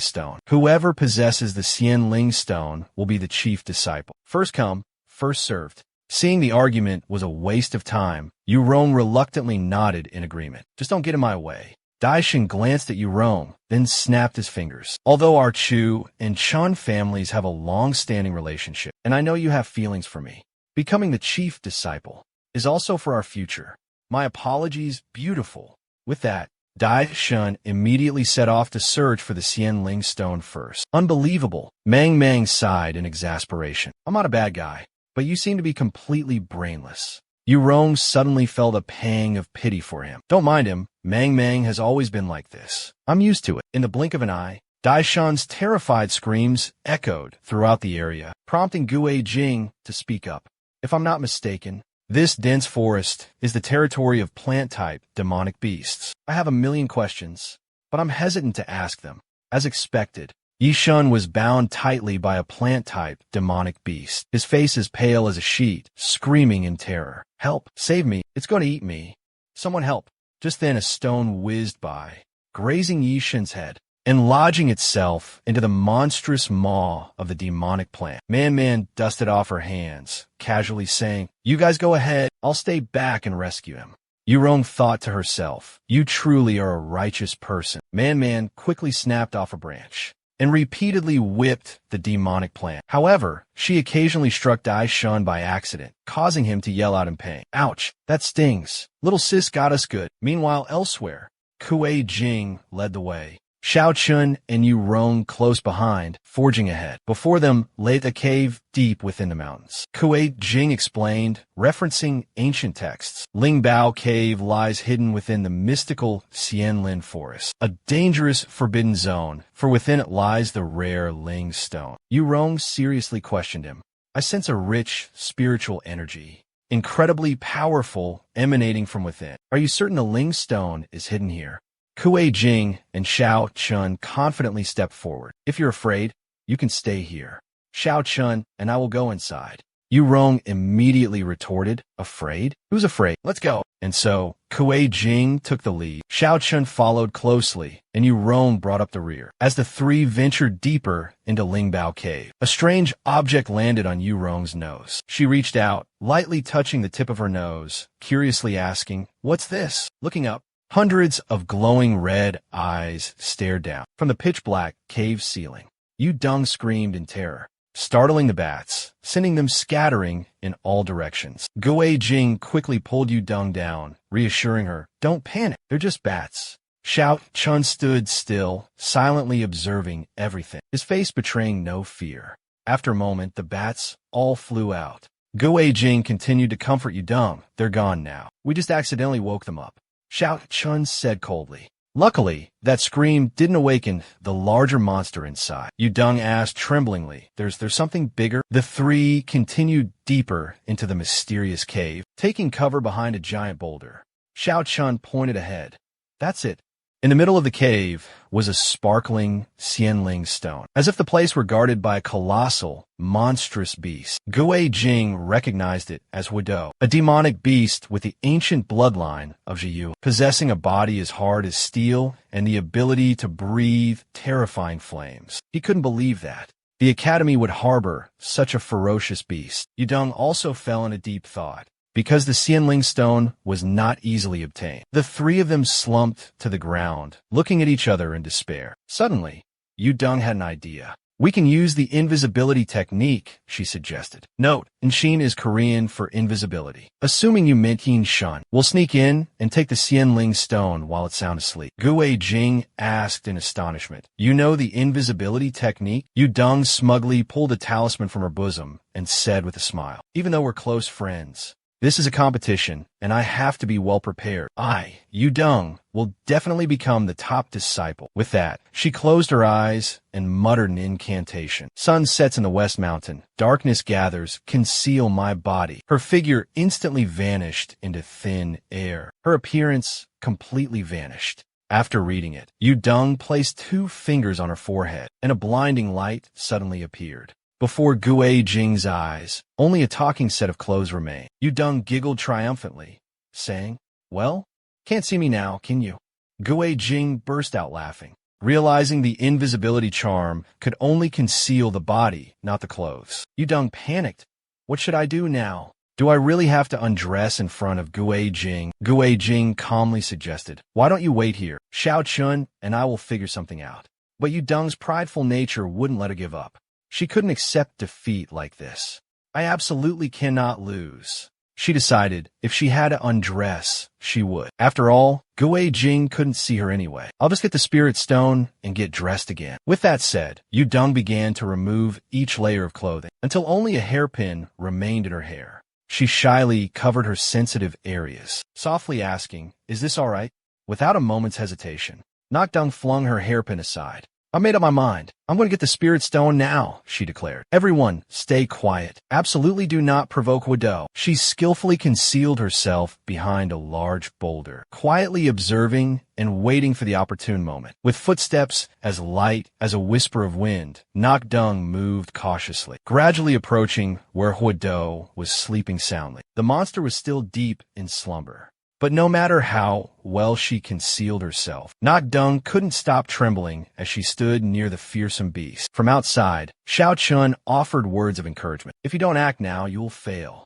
stone. Whoever possesses the Xianling stone will be the chief disciple. First come, first served." Seeing the argument was a waste of time, Yurong reluctantly nodded in agreement. "Just don't get in my way." Daishin glanced at Yurong, then snapped his fingers. "Although our Chu and Chun families have a long-standing relationship, and I know you have feelings for me, becoming the chief disciple is also for our future. My apologies, beautiful." With that, Dai Shun immediately set off to search for the Xianling stone first. Unbelievable. Mang Mang sighed in exasperation. I'm not a bad guy, but you seem to be completely brainless. Yu Rong suddenly felt a pang of pity for him. Don't mind him. Mang Mang has always been like this. I'm used to it. In the blink of an eye, Dai Shun's terrified screams echoed throughout the area, prompting Gue Jing to speak up. If I'm not mistaken, this dense forest is the territory of plant-type demonic beasts. I have a million questions, but I'm hesitant to ask them. As expected, Yi Shun was bound tightly by a plant-type demonic beast. His face as pale as a sheet, screaming in terror. Help! Save me! It's going to eat me! Someone help! Just then a stone whizzed by, grazing Yi Shun's head and lodging itself into the monstrous maw of the demonic plant. Man dusted off her hands, casually saying, "You guys go ahead, I'll stay back and rescue him." Yu Rong thought to herself, "You truly are a righteous person." Man quickly snapped off a branch and repeatedly whipped the demonic plant. However, she occasionally struck Dai Shun by accident, causing him to yell out in pain. Ouch, that stings. Little sis got us good. Meanwhile, elsewhere, Kue Jing led the way. Xiao Chun and Yu Rong close behind, forging ahead. Before them lay the cave deep within the mountains. Kue Jing explained, referencing ancient texts. Ling Bao Cave lies hidden within the mystical Xianlin Forest, a dangerous forbidden zone, for within it lies the rare Ling Stone. Yu Rong seriously questioned him. I sense a rich spiritual energy, incredibly powerful, emanating from within. Are you certain the Ling Stone is hidden here? Kue Jing and Xiao Chun confidently stepped forward. If you're afraid, you can stay here. Xiao Chun and I will go inside. Yu Rong immediately retorted, afraid? Who's afraid? Let's go. And so, Kue Jing took the lead. Xiao Chun followed closely, and Yu Rong brought up the rear. As the three ventured deeper into Ling Bao Cave, a strange object landed on Yu Rong's nose. She reached out, lightly touching the tip of her nose, curiously asking, "What's this?" Looking up, hundreds of glowing red eyes stared down from the pitch-black cave ceiling. Yu Dung screamed in terror, startling the bats, sending them scattering in all directions. Gue Jing quickly pulled Yu Dung down, reassuring her, "Don't panic, they're just bats." Xiao Chun stood still, silently observing everything, his face betraying no fear. After a moment, the bats all flew out. Gue Jing continued to comfort Yu Dung. "They're gone now. We just accidentally woke them up," Xiao Chun said coldly. Luckily, that scream didn't awaken the larger monster inside. Yu Dung asked tremblingly, There's something bigger?" The three continued deeper into the mysterious cave, taking cover behind a giant boulder. Xiao Chun pointed ahead. "That's it." In the middle of the cave was a sparkling Xianling stone, as if the place were guarded by a colossal, monstrous beast. Gue Jing recognized it as Huidou, a demonic beast with the ancient bloodline of Zhiyu, possessing a body as hard as steel and the ability to breathe terrifying flames. He couldn't believe that the Academy would harbor such a ferocious beast. Yudong also fell in a deep thought. Because the Xianling stone was not easily obtained, the three of them slumped to the ground, looking at each other in despair. Suddenly, Yu Dung had an idea. "We can use the invisibility technique," she suggested. Note, Inshin is Korean for invisibility. Assuming you meant Yin Shun, we'll sneak in and take the Xianling stone while it's sound asleep. Gue Jing asked in astonishment. "You know the invisibility technique?" Yu Dung smugly pulled a talisman from her bosom and said with a smile, "Even though we're close friends, this is a competition, and I have to be well prepared. I, Yu Dung, will definitely become the top disciple." With that, she closed her eyes and muttered an incantation. "Sun sets in the west mountain. Darkness gathers. Conceal my body." Her figure instantly vanished into thin air. Her appearance completely vanished. After reading it, Yu Dung placed 2 fingers on her forehead, and a blinding light suddenly appeared. Before Gue Jing's eyes, only a talking set of clothes remained. Yu Dung giggled triumphantly, saying, "Well, can't see me now, can you?" Gue Jing burst out laughing, realizing the invisibility charm could only conceal the body, not the clothes. Yu Dung panicked. "What should I do now? Do I really have to undress in front of Gue Jing?" Gue Jing calmly suggested, "Why don't you wait here? Xiao Chun and I will figure something out." But Yu Dung's prideful nature wouldn't let her give up. She couldn't accept defeat like this. "I absolutely cannot lose." She decided if she had to undress, she would. After all, Gue Jing couldn't see her anyway. I'll just get the spirit stone and get dressed again. With that said, Yu Dong began to remove each layer of clothing until only a hairpin remained in her hair. She shyly covered her sensitive areas, softly asking, "Is this all right?" Without a moment's hesitation, Nakdong flung her hairpin aside. "I made up my mind. I'm going to get the spirit stone now," she declared. "Everyone, stay quiet. Absolutely do not provoke Huado." She skillfully concealed herself behind a large boulder, quietly observing and waiting for the opportune moment. With footsteps as light as a whisper of wind, Nakdong moved cautiously, gradually approaching where Huado was sleeping soundly. The monster was still deep in slumber. But no matter how well she concealed herself, Nakdong couldn't stop trembling as she stood near the fearsome beast. From outside, Xiao Chun offered words of encouragement. "If you don't act now, you will fail."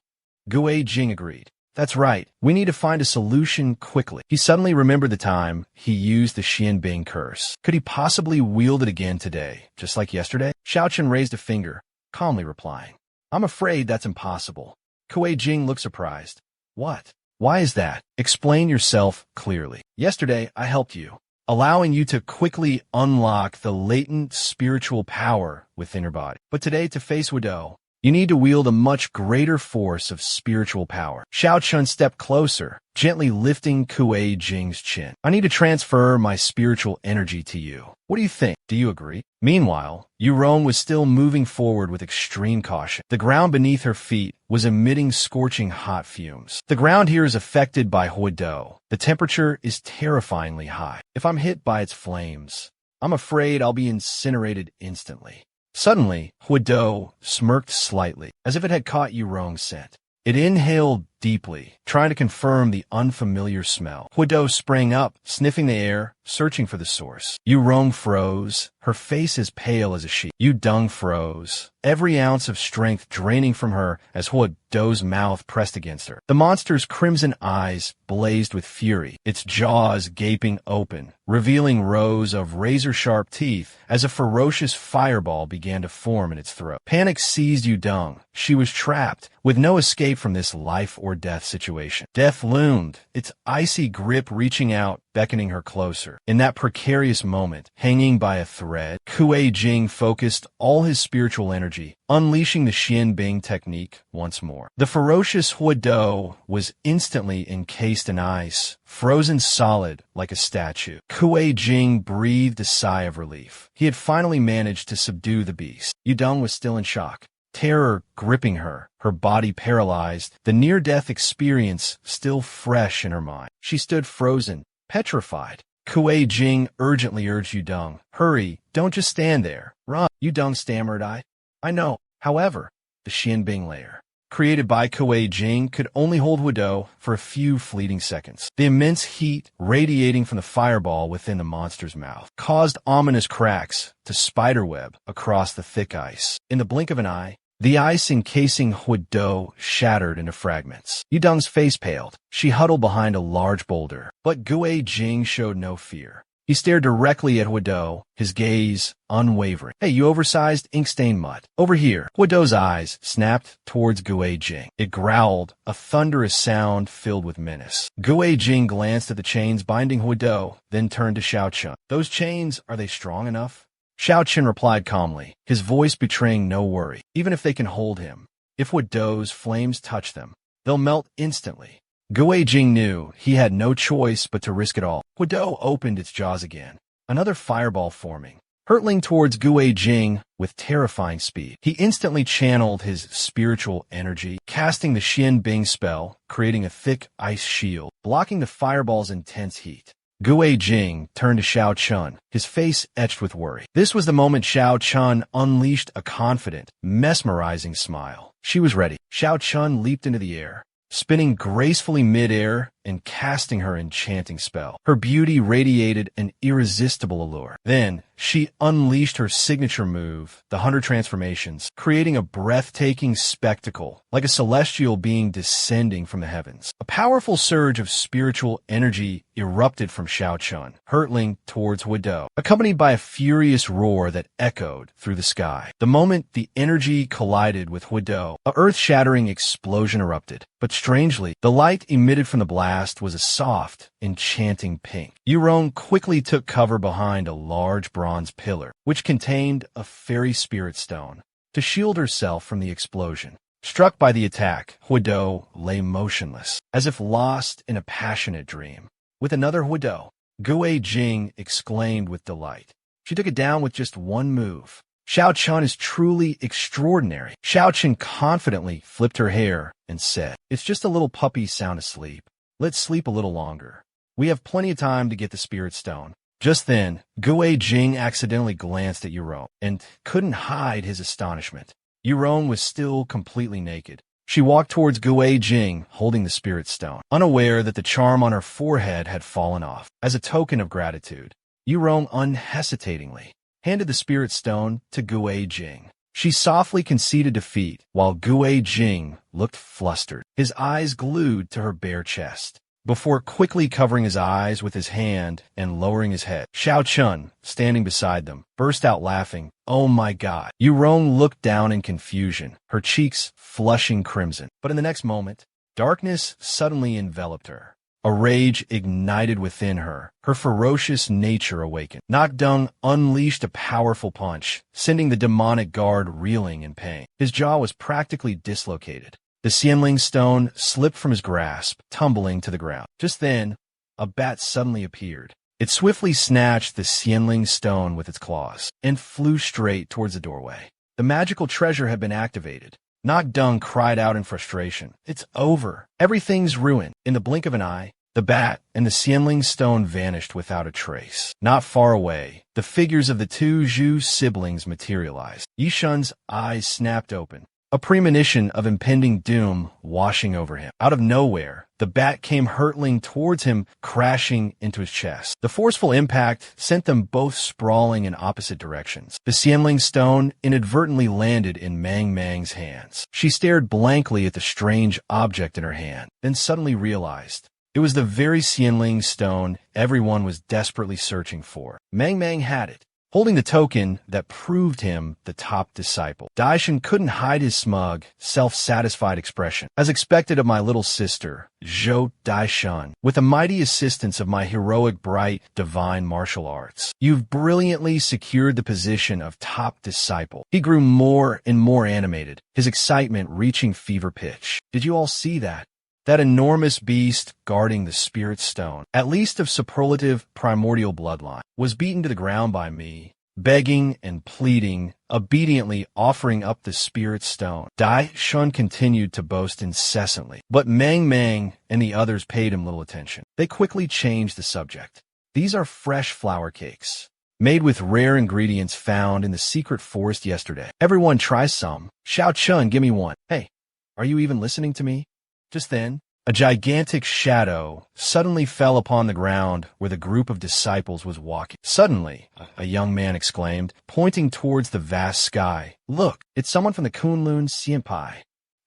Gue Jing agreed. "That's right. We need to find a solution quickly." He suddenly remembered the time he used the Xianbing curse. Could he possibly wield it again today, just like yesterday? Xiao Chun raised a finger, calmly replying, "I'm afraid that's impossible." Gue Jing looked surprised. "What? Why is that? Explain yourself clearly." "Yesterday, I helped you, allowing you to quickly unlock the latent spiritual power within your body. But today, to face Huado, you need to wield a much greater force of spiritual power." Xiao Chun stepped closer, gently lifting Gue Jing's chin. "I need to transfer my spiritual energy to you. What do you think? Do you agree?" Meanwhile, Yurong was still moving forward with extreme caution. The ground beneath her feet was emitting scorching hot fumes. "The ground here is affected by Huado. The temperature is terrifyingly high. If I'm hit by its flames, I'm afraid I'll be incinerated instantly." Suddenly, Huado smirked slightly, as if it had caught Yurong's scent. It inhaled deeply, trying to confirm the unfamiliar smell. Huado sprang up, sniffing the air, searching for the source. Yurong froze, her face as pale as a sheet. Yu Dong froze, every ounce of strength draining from her as Huado's mouth pressed against her. The monster's crimson eyes blazed with fury, its jaws gaping open, revealing rows of razor-sharp teeth as a ferocious fireball began to form in its throat. Panic seized Yu Dong. She was trapped, with no escape from this life-or-death situation. Death loomed, its icy grip reaching out, beckoning her closer. In that precarious moment, hanging by a thread, Gue Jing focused all his spiritual energy, unleashing the Xianbing technique once more. The ferocious Huado was instantly encased in ice, frozen solid like a statue. Gue Jing breathed a sigh of relief. He had finally managed to subdue the beast. Yu Dong was still in shock, terror gripping her, her body paralyzed, the near-death experience still fresh in her mind. She stood frozen, petrified. Gue Jing urgently urged Yu Dong, "Hurry, don't just stand there. Run." Yu Dong stammered, I know. However, the Xianbing layer, created by Gue Jing, could only hold Huado for a few fleeting seconds. The immense heat radiating from the fireball within the monster's mouth caused ominous cracks to spiderweb across the thick ice. In the blink of an eye, the ice encasing Huado shattered into fragments. Yu Dong's face paled. She huddled behind a large boulder. But Gue Jing showed no fear. He stared directly at Huado, his gaze unwavering. "Hey, you oversized ink-stained mutt. Over here." Huado's eyes snapped towards Gue Jing. It growled, a thunderous sound filled with menace. Gue Jing glanced at the chains binding Huado, then turned to Xiao Chun. "Those chains, are they strong enough?" Xiao Chun replied calmly, his voice betraying no worry. "Even if they can hold him, if Huado's flames touch them, they'll melt instantly." Gue Jing knew he had no choice but to risk it all. Huado opened its jaws again, another fireball forming, hurtling towards Gue Jing with terrifying speed. He instantly channeled his spiritual energy, casting the Xianbing spell, creating a thick ice shield, blocking the fireball's intense heat. Gue Jing turned to Xiao Chun, his face etched with worry. This was the moment Xiao Chun unleashed a confident, mesmerizing smile. She was ready. Xiao Chun leaped into the air, spinning gracefully mid-air and casting her enchanting spell. Her beauty radiated an irresistible allure. Then, she unleashed her signature move, the 100 transformations, creating a breathtaking spectacle, like a celestial being descending from the heavens. A powerful surge of spiritual energy erupted from Xiao Chun, hurtling towards Huado, accompanied by a furious roar that echoed through the sky. The moment the energy collided with Huado, a earth-shattering explosion erupted. But strangely, the light emitted from the blast last was a soft, enchanting pink. Yurong quickly took cover behind a large bronze pillar, which contained a fairy spirit stone, to shield herself from the explosion. Struck by the attack, Huido lay motionless, as if lost in a passionate dream. With another Huido, Gue Jing exclaimed with delight. She took it down with just one move. Xiao Chun is truly extraordinary. Xiao Chun confidently flipped her hair and said, "It's just a little puppy sound asleep. Let's sleep a little longer. We have plenty of time to get the spirit stone." Just then, Gue Jing accidentally glanced at Yurong and couldn't hide his astonishment. Yurong was still completely naked. She walked towards Gue Jing, holding the spirit stone, unaware that the charm on her forehead had fallen off. As a token of gratitude, Yurong unhesitatingly handed the spirit stone to Gue Jing. She softly conceded defeat, while Gue Jing looked flustered, his eyes glued to her bare chest. Before quickly covering his eyes with his hand and lowering his head, Xiao Chun, standing beside them, burst out laughing. "Oh my God." Yurong looked down in confusion, her cheeks flushing crimson. But in the next moment, darkness suddenly enveloped her. A rage ignited within her, her ferocious nature awakened. Nakdung unleashed a powerful punch, sending the demonic guard reeling in pain. His jaw was practically dislocated. The Xianling stone slipped from his grasp, tumbling to the ground. Just then, a bat suddenly appeared. It swiftly snatched the Xianling stone with its claws and flew straight towards the doorway. The magical treasure had been activated. Nakdung cried out in frustration. "It's over. Everything's ruined." In the blink of an eye, the bat and the Xianling stone vanished without a trace. Not far away, the figures of the two Zhu siblings materialized. Yishun's eyes snapped open, a premonition of impending doom washing over him. Out of nowhere, the bat came hurtling towards him, crashing into his chest. The forceful impact sent them both sprawling in opposite directions. The Xianling stone inadvertently landed in Mang Mang's hands. She stared blankly at the strange object in her hand, then suddenly realized it was the very Xianling stone everyone was desperately searching for. Mang Mang had it, holding the token that proved him the top disciple. Daishin couldn't hide his smug, self-satisfied expression. "As expected of my little sister, Zhou Daishan, with the mighty assistance of my heroic, bright, divine martial arts, you've brilliantly secured the position of top disciple." He grew more and more animated, his excitement reaching fever pitch. "Did you all see that? That enormous beast guarding the spirit stone, at least of superlative primordial bloodline, was beaten to the ground by me, begging and pleading, obediently offering up the spirit stone." Dai Shun continued to boast incessantly, but Mang Mang and the others paid him little attention. They quickly changed the subject. "These are fresh flower cakes, made with rare ingredients found in the secret forest yesterday. Everyone try some. Xiao Chun, give me one. Hey, are you even listening to me?" Just then, a gigantic shadow suddenly fell upon the ground where the group of disciples was walking. Suddenly, a young man exclaimed, pointing towards the vast sky, "Look, it's someone from the Kunlun Senpai.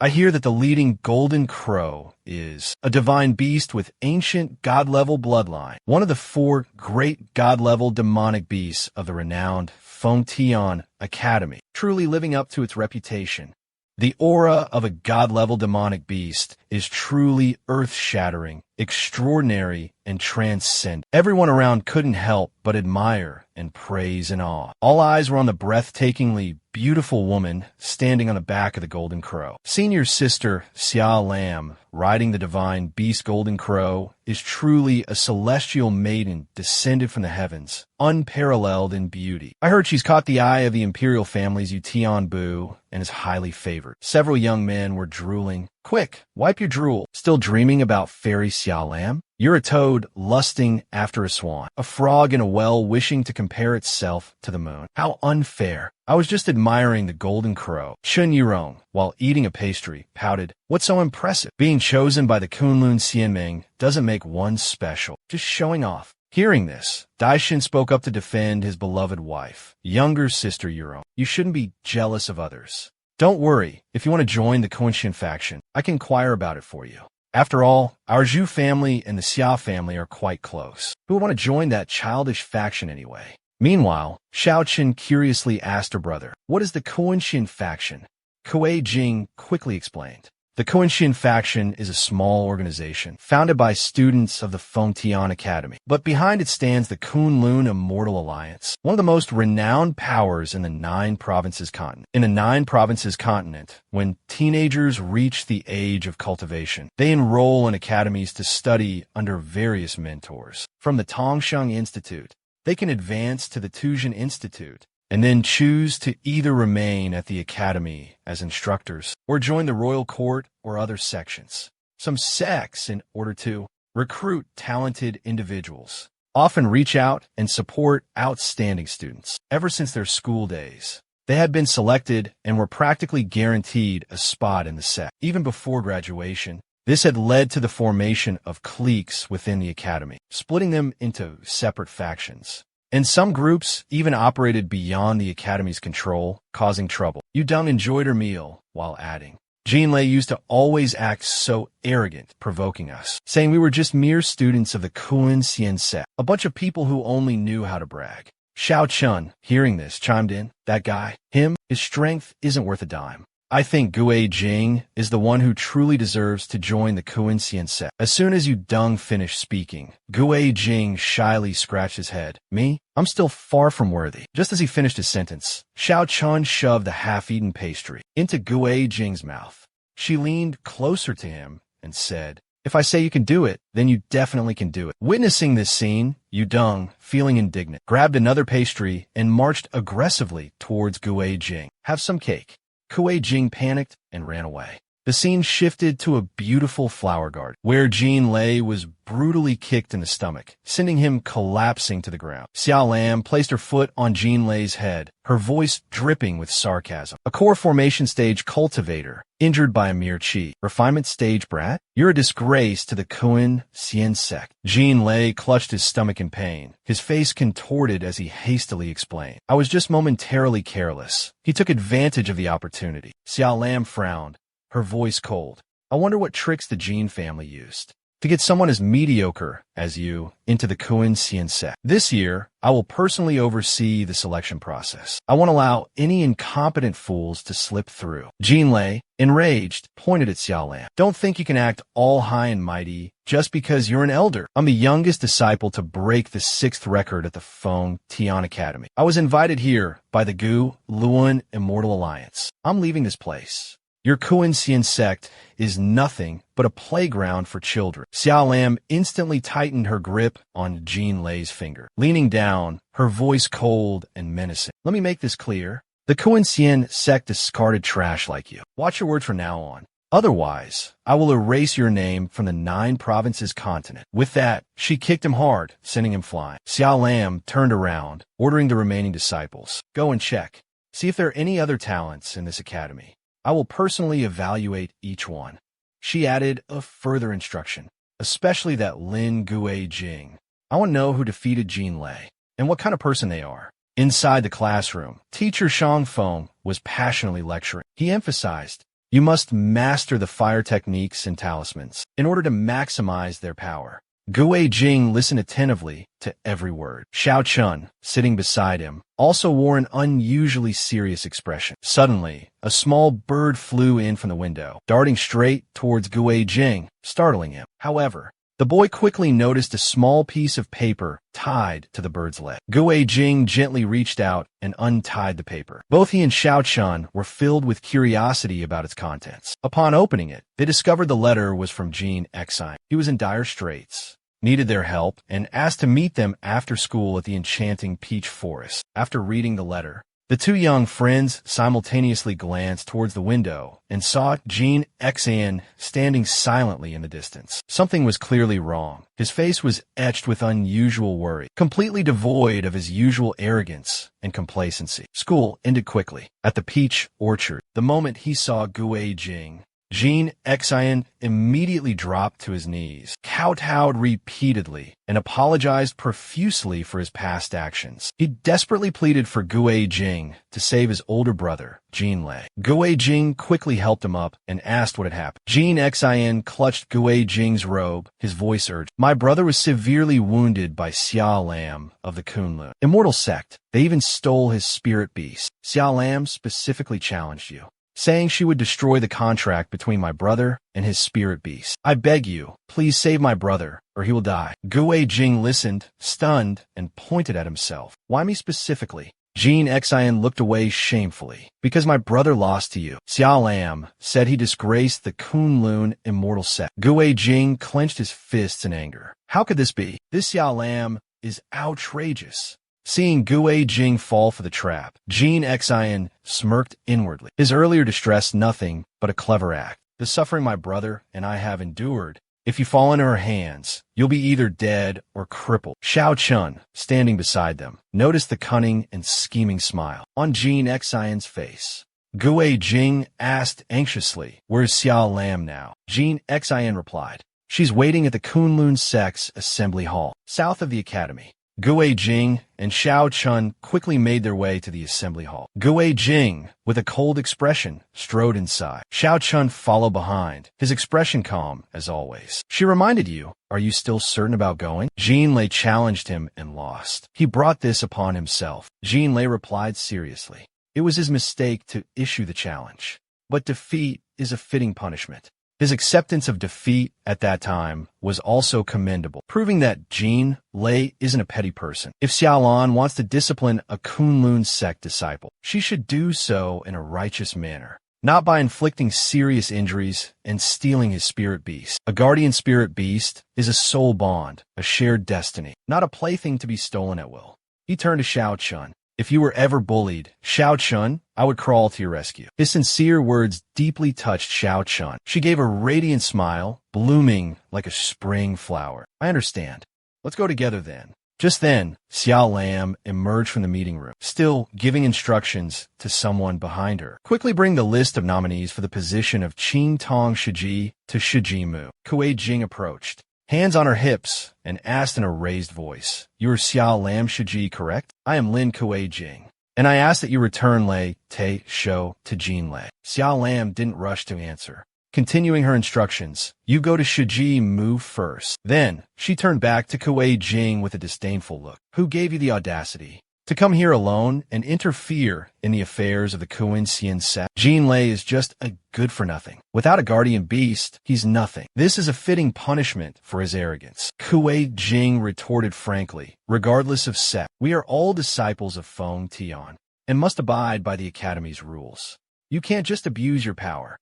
I hear that the leading golden crow is a divine beast with ancient god-level bloodline, one of the 4 great god-level demonic beasts of the renowned Fengtian Academy, truly living up to its reputation. The aura of a god-level demonic beast is truly earth-shattering, extraordinary, and transcendent." Everyone around couldn't help but admire and praise in awe. All eyes were on the breathtakingly beautiful woman standing on the back of the golden crow. Senior sister Xia Lam, riding the divine beast golden crow, is truly a celestial maiden descended from the heavens, unparalleled in beauty. I heard she's caught the eye of the imperial families Yutian Bu and is highly favored. Several young men were drooling. "Quick, wipe your drool. Still dreaming about fairy Xia Lam? You're a toad lusting after a swan, a frog in a well wishing to compare itself to the moon. How unfair. I was just admiring the golden crow." Chun Yurong, while eating a pastry, pouted, "What's so impressive? Being chosen by the Kunlun Xianming doesn't make one special. Just showing off." Hearing this, Daishin spoke up to defend his beloved wife. "Younger sister Yurong, you shouldn't be jealous of others. Don't worry, if you want to join the Kunshin faction, I can inquire about it for you. After all, our Zhu family and the Xia family are quite close. Who would want to join that childish faction anyway?" Meanwhile, Xiao Qin curiously asked her brother, "What is the Kunshin faction?" Kuei Jing quickly explained. The Koenshin faction is a small organization founded by students of the Fengtian Academy, but behind it stands the Kunlun Immortal Alliance, one of the most renowned powers in the Nine Provinces continent. In the Nine Provinces continent, when teenagers reach the age of cultivation, they enroll in academies to study under various mentors. From the Tongsheng Institute, they can advance to the Tuzhen Institute, and then choose to either remain at the academy as instructors or join the royal court or other sections. Some sects, in order to recruit talented individuals, often reach out and support outstanding students. Ever since their school days, they had been selected and were practically guaranteed a spot in the sect. Even before graduation, this had led to the formation of cliques within the academy, splitting them into separate factions. And some groups even operated beyond the academy's control, causing trouble. Yu Deng enjoyed her meal while adding, Jinlei used to always act so arrogant, provoking us, saying we were just mere students of the Koenshin sect, a bunch of people who only knew how to brag. Xiao Chun, hearing this, chimed in, that guy, his strength isn't worth a dime. I think Gue Jing is the one who truly deserves to join the Koenshin sect. As soon as Yu Deng finished speaking, Gue Jing shyly scratched his head. Me? I'm still far from worthy. Just as he finished his sentence, Xiao Chun shoved the half-eaten pastry into Gue Jing's mouth. She leaned closer to him and said, if I say you can do it, then you definitely can do it. Witnessing this scene, Yu Deng, feeling indignant, grabbed another pastry and marched aggressively towards Gue Jing. Have some cake. Gue Jing panicked and ran away. The scene shifted to a beautiful flower garden, where Jinlei was brutally kicked in the stomach, sending him collapsing to the ground. Xiao Lam placed her foot on Jinlei's head, her voice dripping with sarcasm. A core formation stage cultivator, injured by a mere chi. Refinement stage brat? You're a disgrace to the Koenshin sect. Jinlei clutched his stomach in pain, his face contorted as he hastily explained. I was just momentarily careless. He took advantage of the opportunity. Xiao Lam frowned, her voice cold. I wonder what tricks the Jin family used to get someone as mediocre as you into the Koenshin sect. This year, I will personally oversee the selection process. I won't allow any incompetent fools to slip through. Jinlei, enraged, pointed at Xiao Lam. Don't think you can act all high and mighty just because you're an elder. I'm the youngest disciple to break the 6th record at the Fengtian Academy. I was invited here by the Gu Luan Immortal Alliance. I'm leaving this place. Your Koenshin sect is nothing but a playground for children. Xiao Lam instantly tightened her grip on Jinlei's finger, leaning down, her voice cold and menacing. Let me make this clear. The Koenshin sect discarded trash like you. Watch your words from now on. Otherwise, I will erase your name from the 9 provinces continent. With that, she kicked him hard, sending him flying. Xiao Lam turned around, ordering the remaining disciples. Go and check. See if there are any other talents in this academy. I will personally evaluate each one. She added a further instruction, especially that Lin Gue Jing. I want to know who defeated Jinlei and what kind of person they are. Inside the classroom, teacher Shang Feng was passionately lecturing. He emphasized, you must master the fire techniques and talismans in order to maximize their power. Gue Jing listened attentively to every word. Xiao Chun, sitting beside him, also wore an unusually serious expression. Suddenly, a small bird flew in from the window, darting straight towards Gue Jing, startling him. However, the boy quickly noticed a small piece of paper tied to the bird's leg. Gue Jing gently reached out and untied the paper. Both he and Xiao Chun were filled with curiosity about its contents. Upon opening it, they discovered the letter was from Jin Exine. He was in dire straits, needed their help, and asked to meet them after school at the enchanting peach forest. After reading the letter, the two young friends simultaneously glanced towards the window and saw Jin Exine standing silently in the distance. Something was clearly wrong. His face was etched with unusual worry, completely devoid of his usual arrogance and complacency. School ended quickly. At the peach orchard, the moment he saw Gue Jing, Jin Exine immediately dropped to his knees, kowtowed repeatedly, and apologized profusely for his past actions. He desperately pleaded for Gue Jing to save his older brother, Jinlei. Gue Jing quickly helped him up and asked what had happened. Jin Exine clutched Gue Jing's robe, his voice urged, my brother was severely wounded by Xiao Lam of the Kunlun Immortal sect. They even stole his spirit beast. Xiao Lam specifically challenged you. saying she would destroy the contract between my brother and his spirit beast. I beg you, please save my brother, or he will die. Gue Jing listened, stunned, and pointed at himself. Why me specifically? Jean Xian looked away shamefully. Because my brother lost to you. Xiao Lam said he disgraced the Kunlun immortal sect. Gue Jing clenched his fists in anger. How could this be? This Xiao Lam is outrageous. Seeing Gue Jing fall for the trap, Jean Xian smirked inwardly. His earlier distress nothing but a clever act. The suffering my brother and I have endured. If you fall into her hands, you'll be either dead or crippled. Xiao Chun, standing beside them, noticed the cunning and scheming smile on Jean Xian's face. Gue Jing asked anxiously, "Where's Xiao Lam now?" Jean Xian replied, "She's waiting at the Kunlun Sect's assembly hall, south of the academy." Gue Jing and Xiao Chun quickly made their way to the assembly hall. Gue Jing, with a cold expression, strode inside. Xiao Chun followed behind, his expression calm as always. "She reminded you, are you still certain about going?" Jean Lei challenged him and lost. He brought this upon himself. Jean Lei replied seriously. It was his mistake to issue the challenge. But defeat is a fitting punishment. His acceptance of defeat at that time was also commendable, proving that Jean Lei isn't a petty person. If Xiaolan wants to discipline a Kunlun sect disciple, she should do so in a righteous manner, not by inflicting serious injuries and stealing his spirit beast. A guardian spirit beast is a soul bond, a shared destiny, not a plaything to be stolen at will. He turned to Xiao Chun. If you were ever bullied, Xiao Chun, I would crawl to your rescue. His sincere words deeply touched Xiao Chun. She gave a radiant smile, blooming like a spring flower. I understand. Let's go together then. Just then, Xiao Lam emerged from the meeting room, still giving instructions to someone behind her. Quickly bring the list of nominees for the position of Qing Tong Shiji to Shiji Mu. Gue Jing approached, hands on her hips, and asked in a raised voice, "You are Xiao Lam Shiji, correct? I am Lin Gue Jing, and I ask that you return Lei Te Shou to Jean Lei." Xiao Lam didn't rush to answer. Continuing her instructions, "You go to Shiji Mu first." Then, she turned back to Gue Jing with a disdainful look. "Who gave you the audacity to come here alone and interfere in the affairs of the Kuan Xian sect? Jean Lei is just a good-for-nothing. Without a guardian beast, he's nothing. This is a fitting punishment for his arrogance." Gue Jing retorted frankly, "Regardless of sect, we are all disciples of Feng Tian and must abide by the Academy's rules. You can't just abuse your power.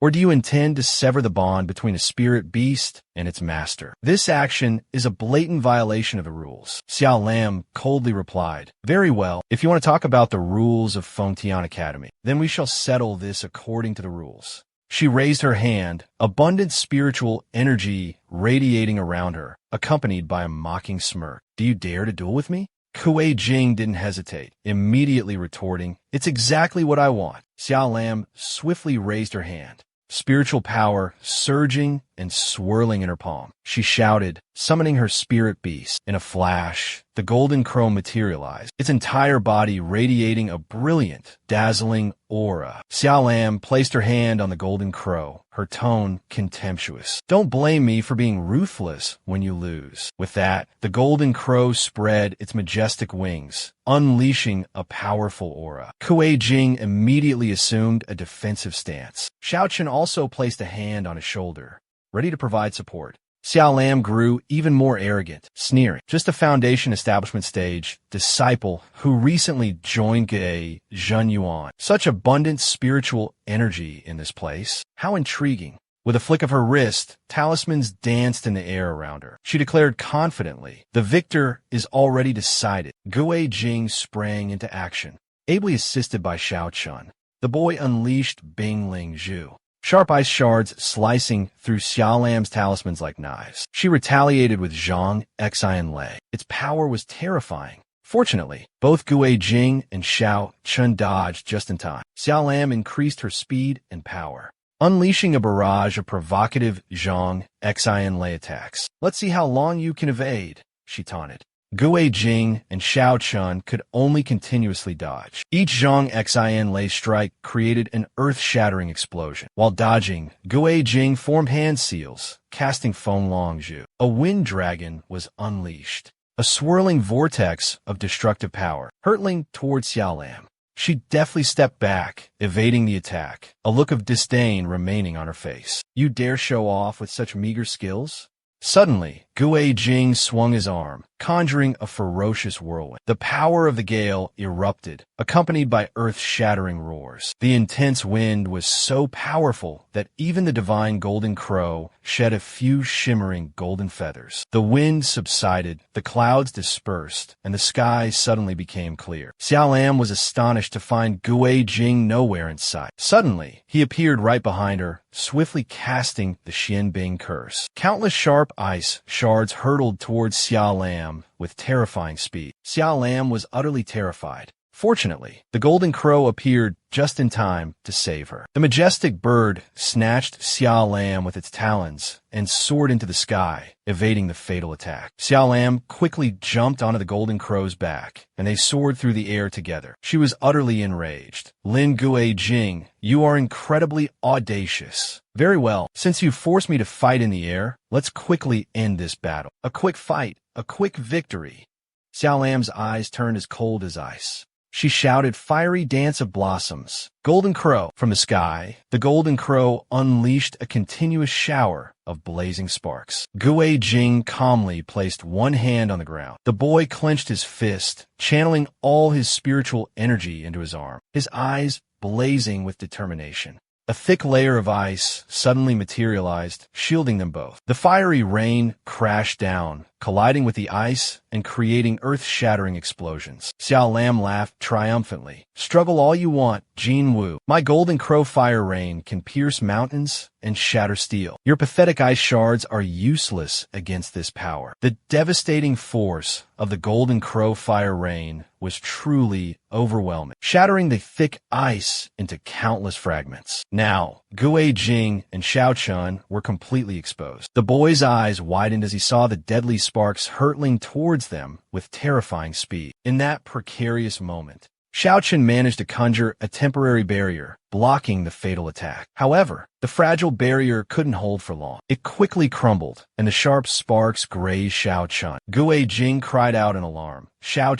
Or do you intend to sever the bond between a spirit beast and its master? This action is a blatant violation of the rules." Xiao Lam coldly replied, "Very well, if you want to talk about the rules of Feng Tian Academy, then we shall settle this according to the rules." She raised her hand, abundant spiritual energy radiating around her, accompanied by a mocking smirk. "Do you dare to duel with me?" Gue Jing didn't hesitate, immediately retorting, "It's exactly what I want." Xiao Lam swiftly raised her hand, spiritual power surging and swirling in her palm. She shouted, summoning her spirit beast. In a flash, the golden crow materialized, its entire body radiating a brilliant, dazzling aura. Xiao Lam placed her hand on the golden crow, her tone contemptuous. "Don't blame me for being ruthless when you lose." With that, the golden crow spread its majestic wings, unleashing a powerful aura. Gue Jing immediately assumed a defensive stance. Xiao Chen also placed a hand on his shoulder, ready to provide support. Xiao Lam grew even more arrogant, sneering. "Just a foundation establishment stage disciple who recently joined Ge Zhen Yuan. Such abundant spiritual energy in this place. How intriguing." With a flick of her wrist, talismans danced in the air around her. She declared confidently, "The victor is already decided." Gue Jing sprang into action, ably assisted by Xiao Chun. The boy unleashed Bing Ling Zhu, sharp ice shards slicing through Xiao Lam's talismans like knives. She retaliated with Zhang Xian Lei. Its power was terrifying. Fortunately, both Gue Jing and Xiao Chun dodged just in time. Xiao Lam increased her speed and power, unleashing a barrage of provocative Zhang Xian Lei attacks. "Let's see how long you can evade," she taunted. Gue Jing and Xiao Chun could only continuously dodge. Each Zhang Xian Lei strike created an earth-shattering explosion. While dodging, Gue Jing formed hand seals, casting Feng Long Zhu. A wind dragon was unleashed, a swirling vortex of destructive power, hurtling towards Xiao Lam. She deftly stepped back, evading the attack, a look of disdain remaining on her face. You dare show off with such meager skills? Suddenly, Gue Jing swung his arm, conjuring a ferocious whirlwind. The power of the gale erupted, accompanied by earth-shattering roars. The intense wind was so powerful that even the divine golden crow shed a few shimmering golden feathers. The wind subsided, the clouds dispersed, and the sky suddenly became clear. Xiao Lam was astonished to find Gue Jing nowhere in sight. Suddenly, he appeared right behind her, swiftly casting the Xianbing curse. Countless sharp ice shards hurtled towards Xiao Lam with terrifying speed. Xiao Lam was utterly terrified. Fortunately, the golden crow appeared just in time to save her. The majestic bird snatched Xiao Lam with its talons and soared into the sky, evading the fatal attack. Xiao Lam quickly jumped onto the golden crow's back, and they soared through the air together. She was utterly enraged. Lin Gue Jing, you are incredibly audacious. Very well, since you forced me to fight in the air, let's quickly end this battle. A quick fight, a quick victory. Xiao Lam's eyes turned as cold as ice. She shouted, fiery dance of blossoms. Golden crow. From the sky, the golden crow unleashed a continuous shower of blazing sparks. Gue Jing calmly placed one hand on the ground. The boy clenched his fist, channeling all his spiritual energy into his arm, his eyes blazing with determination. A thick layer of ice suddenly materialized, shielding them both. The fiery rain crashed down, colliding with the ice and creating earth-shattering explosions. Xiao Lam laughed triumphantly. Struggle all you want, Jin Wu. My golden crow fire rain can pierce mountains and shatter steel. Your pathetic ice shards are useless against this power. The devastating force of the golden crow fire rain was truly overwhelming, shattering the thick ice into countless fragments. Now, Gue Jing and Xiao Chun were completely exposed. The boy's eyes widened as he saw the deadly sparks hurtling towards them with terrifying speed. In that precarious moment, Xiao Chun managed to conjure a temporary barrier, blocking the fatal attack. However, the fragile barrier couldn't hold for long. It quickly crumbled, and the sharp sparks grazed Xiao Chun. Gue Jing cried out in alarm. Xiao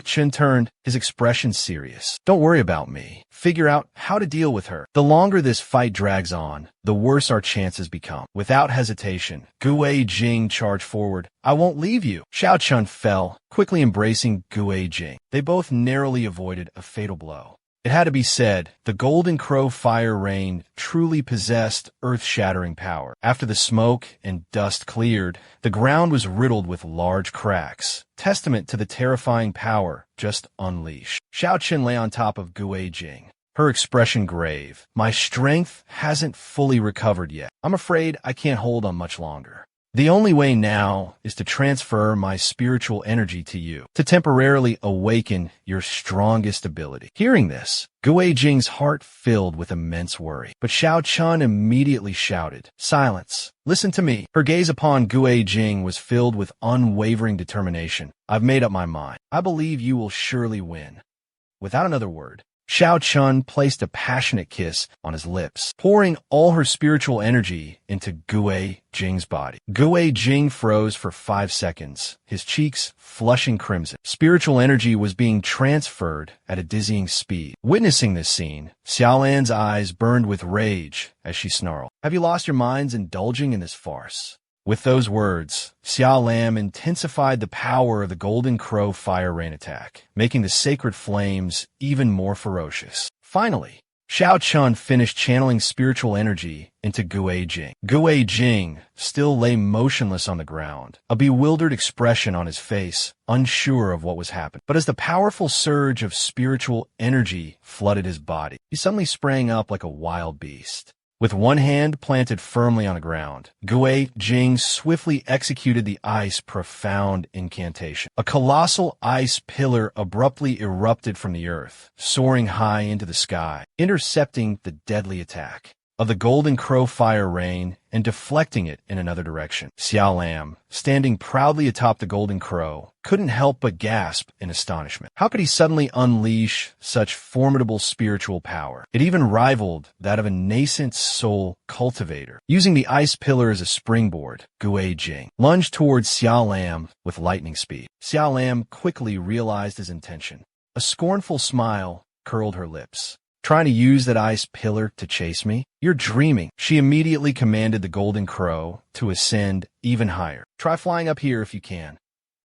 Chun turned, his expression serious. Don't worry about me. Figure out how to deal with her. The longer this fight drags on, the worse our chances become. Without hesitation, Gue Jing charged forward. I won't leave you. Xiao Chun fell, quickly embracing Gue Jing. They both narrowly avoided a fatal blow. It had to be said, the golden crow fire rain truly possessed earth-shattering power. After the smoke and dust cleared, the ground was riddled with large cracks, testament to the terrifying power just unleashed. Xiao Qin lay on top of Gue Jing, her expression grave. My strength hasn't fully recovered yet. I'm afraid I can't hold on much longer. The only way now is to transfer my spiritual energy to you, to temporarily awaken your strongest ability. Hearing this, Gue Jing's heart filled with immense worry. But Xiao Chun immediately shouted, Silence! Listen to me! Her gaze upon Gue Jing was filled with unwavering determination. I've made up my mind. I believe you will surely win. Without another word, Xiao Chun placed a passionate kiss on his lips, pouring all her spiritual energy into Gue Jing's body. Gue Jing froze for 5 seconds, his cheeks flushing crimson. Spiritual energy was being transferred at a dizzying speed. Witnessing this scene, Xiaolan's eyes burned with rage as she snarled, Have you lost your minds indulging in this farce? With those words, Xiao Lam intensified the power of the Golden Crow fire rain attack, making the sacred flames even more ferocious. Finally, Xiao Chun finished channeling spiritual energy into Gue Jing. Gue Jing still lay motionless on the ground, a bewildered expression on his face, unsure of what was happening. But as the powerful surge of spiritual energy flooded his body, he suddenly sprang up like a wild beast. With one hand planted firmly on the ground, Gue Jing swiftly executed the ice profound incantation. A colossal ice pillar abruptly erupted from the earth, soaring high into the sky, intercepting the deadly attack of the Golden Crow fire rain and deflecting it in another direction. Xiao Lam, standing proudly atop the Golden Crow, couldn't help but gasp in astonishment. How could he suddenly unleash such formidable spiritual power? It even rivaled that of a nascent soul cultivator. Using the ice pillar as a springboard, Gue Jing lunged towards Xiao Lam with lightning speed. Xiao Lam quickly realized his intention. A scornful smile curled her lips. Trying to use that ice pillar to chase me? You're dreaming. She immediately commanded the golden crow to ascend even higher. Try flying up here if you can.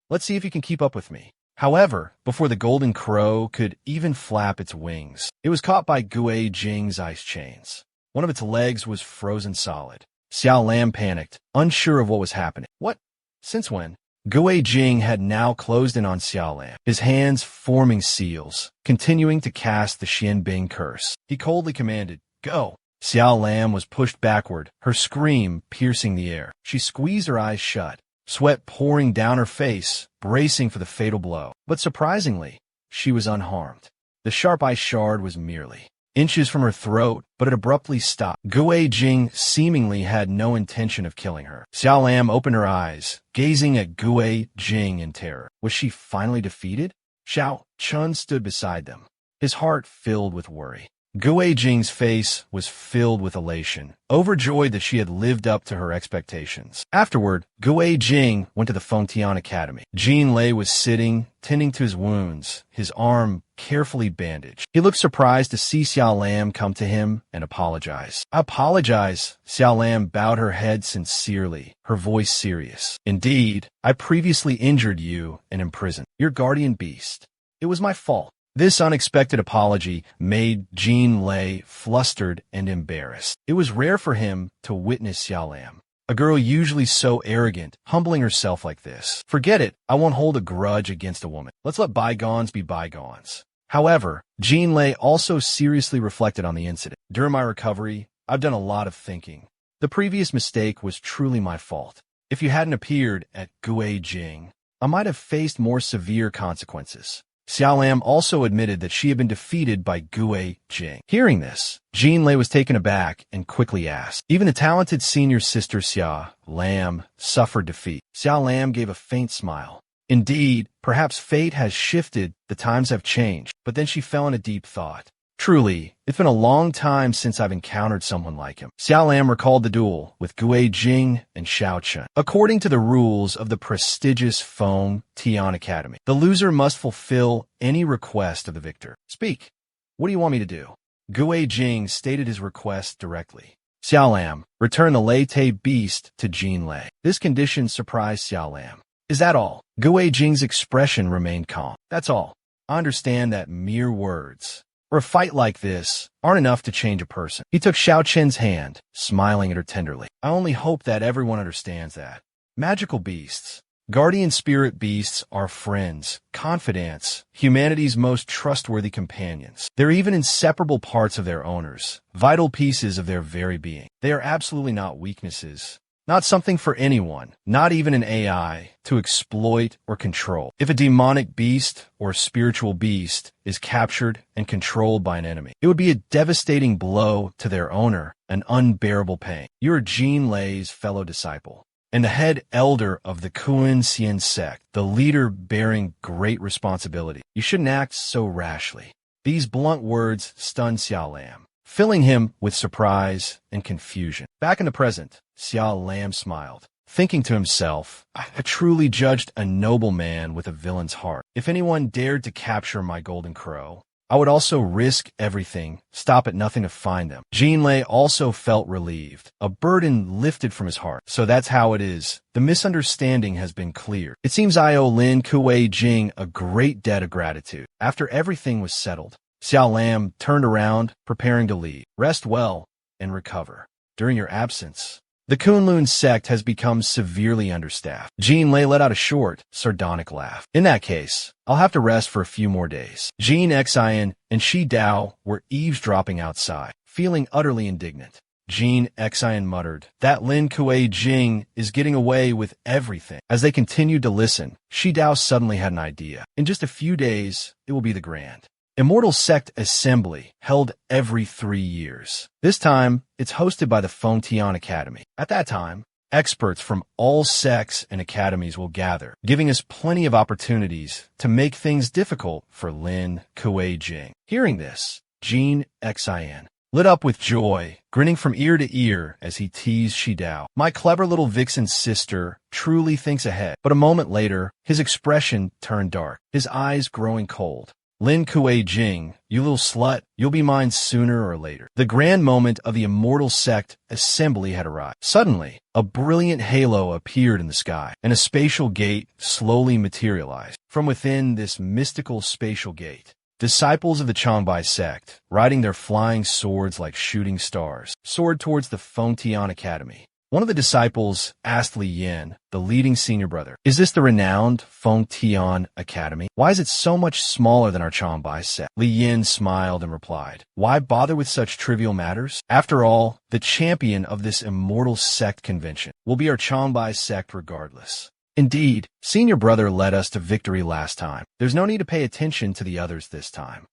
Let's see if you can keep up with me. However, before the golden crow could even flap its wings, it was caught by Gui Jing's ice chains. One of its legs was frozen solid. Xiao Lam panicked, unsure of what was happening. What? Since when? Gui Jing had now closed in on Xiao Lam, his hands forming seals, continuing to cast the Xianbing curse. He coldly commanded, "Go!" Xiao Lam was pushed backward, her scream piercing the air. She squeezed her eyes shut, sweat pouring down her face, bracing for the fatal blow. But surprisingly, she was unharmed. The sharp ice shard was merely inches from her throat, but it abruptly stopped. Gui Jing seemingly had no intention of killing her. Xiao Lam opened her eyes, gazing at Gui Jing in terror. Was she finally defeated? Xiao Chun stood beside them, his heart filled with worry. Gui Jing's face was filled with elation, overjoyed that she had lived up to her expectations. Afterward, Gui Jing went to the Fengtian Academy. Jean Lei was sitting, tending to his wounds, his arm carefully bandaged. He looked surprised to see Xiao Lam come to him and apologize. "I apologize." Xiao Lam bowed her head sincerely, her voice serious. "Indeed, I previously injured you and imprisoned your guardian beast. It was my fault." This unexpected apology made Jean Lei flustered and embarrassed. It was rare for him to witness Xiao Lam, a girl usually so arrogant, humbling herself like this. "Forget it. I won't hold a grudge against a woman. Let's let bygones be bygones." However, Jean Lei also seriously reflected on the incident. "During my recovery, I've done a lot of thinking. The previous mistake was truly my fault. If you hadn't appeared at Gui Jing, I might have faced more severe consequences." Xiao Lam also admitted that she had been defeated by Gui Jing. Hearing this, Jean Lei was taken aback and quickly asked. Even the talented senior sister Xiao Lam suffered defeat. Xiao Lam gave a faint smile. Indeed, perhaps fate has shifted, the times have changed. But then she fell in a deep thought. Truly, it's been a long time since I've encountered someone like him. Xiao Lam recalled the duel with Gui Jing and Xiao Chun. According to the rules of the prestigious Fengtian Academy, the loser must fulfill any request of the victor. "Speak. What do you want me to do?" Gui Jing stated his request directly. Xiao Lam, return the Lei beast to Jean Lei. This condition surprised Xiao Lam. "Is that all?" Gui Jing's expression remained calm. "That's all. I understand that mere words, or a fight like this, aren't enough to change a person." He took Xiao Chen's hand, smiling at her tenderly. "I only hope that everyone understands that. Magical beasts, guardian spirit beasts are friends, confidants, humanity's most trustworthy companions. They're even inseparable parts of their owners, vital pieces of their very being. They are absolutely not weaknesses. Not something for anyone, not even an AI, to exploit or control. If a demonic beast or spiritual beast is captured and controlled by an enemy, it would be a devastating blow to their owner, an unbearable pain. You're Jean Lei's fellow disciple, and the head elder of the Kuan Xian sect, the leader bearing great responsibility. You shouldn't act so rashly." These blunt words stunned Xiao Lam, filling him with surprise and confusion. Back in the present, Xiao Lam smiled, thinking to himself, "I truly judged a noble man with a villain's heart. If anyone dared to capture my golden crow, I would also risk everything, stop at nothing to find them." Jean Lei also felt relieved, a burden lifted from his heart. "So that's how it is. The misunderstanding has been cleared. It seems I owe Lin Gui Jing a great debt of gratitude." After everything was settled, Xiao Lam turned around, preparing to leave. "Rest well and recover. During your absence, the Kunlun sect has become severely understaffed." Jean Lei let out a short, sardonic laugh. "In that case, I'll have to rest for a few more days." Jean Xian and Shi Dao were eavesdropping outside, feeling utterly indignant. Jean Xian muttered, "That Lin Gui Jing is getting away with everything." As they continued to listen, Shi Dao suddenly had an idea. "In just a few days, it will be the Grand Immortal Sect Assembly, held every 3 years. This time, it's hosted by the Fengtian Academy. At that time, experts from all sects and academies will gather, giving us plenty of opportunities to make things difficult for Lin Gui Jing." Hearing this, Jean Xian lit up with joy, grinning from ear to ear as he teased Shi Dao. "My clever little vixen sister truly thinks ahead." But a moment later, his expression turned dark, his eyes growing cold. Lin Kuei Jing, you little slut, you'll be mine sooner or later. The grand moment of the immortal sect assembly had arrived. Suddenly, a brilliant halo appeared in the sky, and a spatial gate slowly materialized. From within this mystical spatial gate, disciples of the Changbai sect, riding their flying swords like shooting stars, soared towards the Fengtian Academy. One of the disciples asked Li Yin, the leading senior brother, "Is this the renowned Fengtian Academy? Why is it so much smaller than our Changbai sect?" Li Yin smiled and replied, "Why bother with such trivial matters? After all, the champion of this immortal sect convention will be our Changbai sect regardless. Indeed, senior brother led us to victory last time. There's no need to pay attention to the others this time."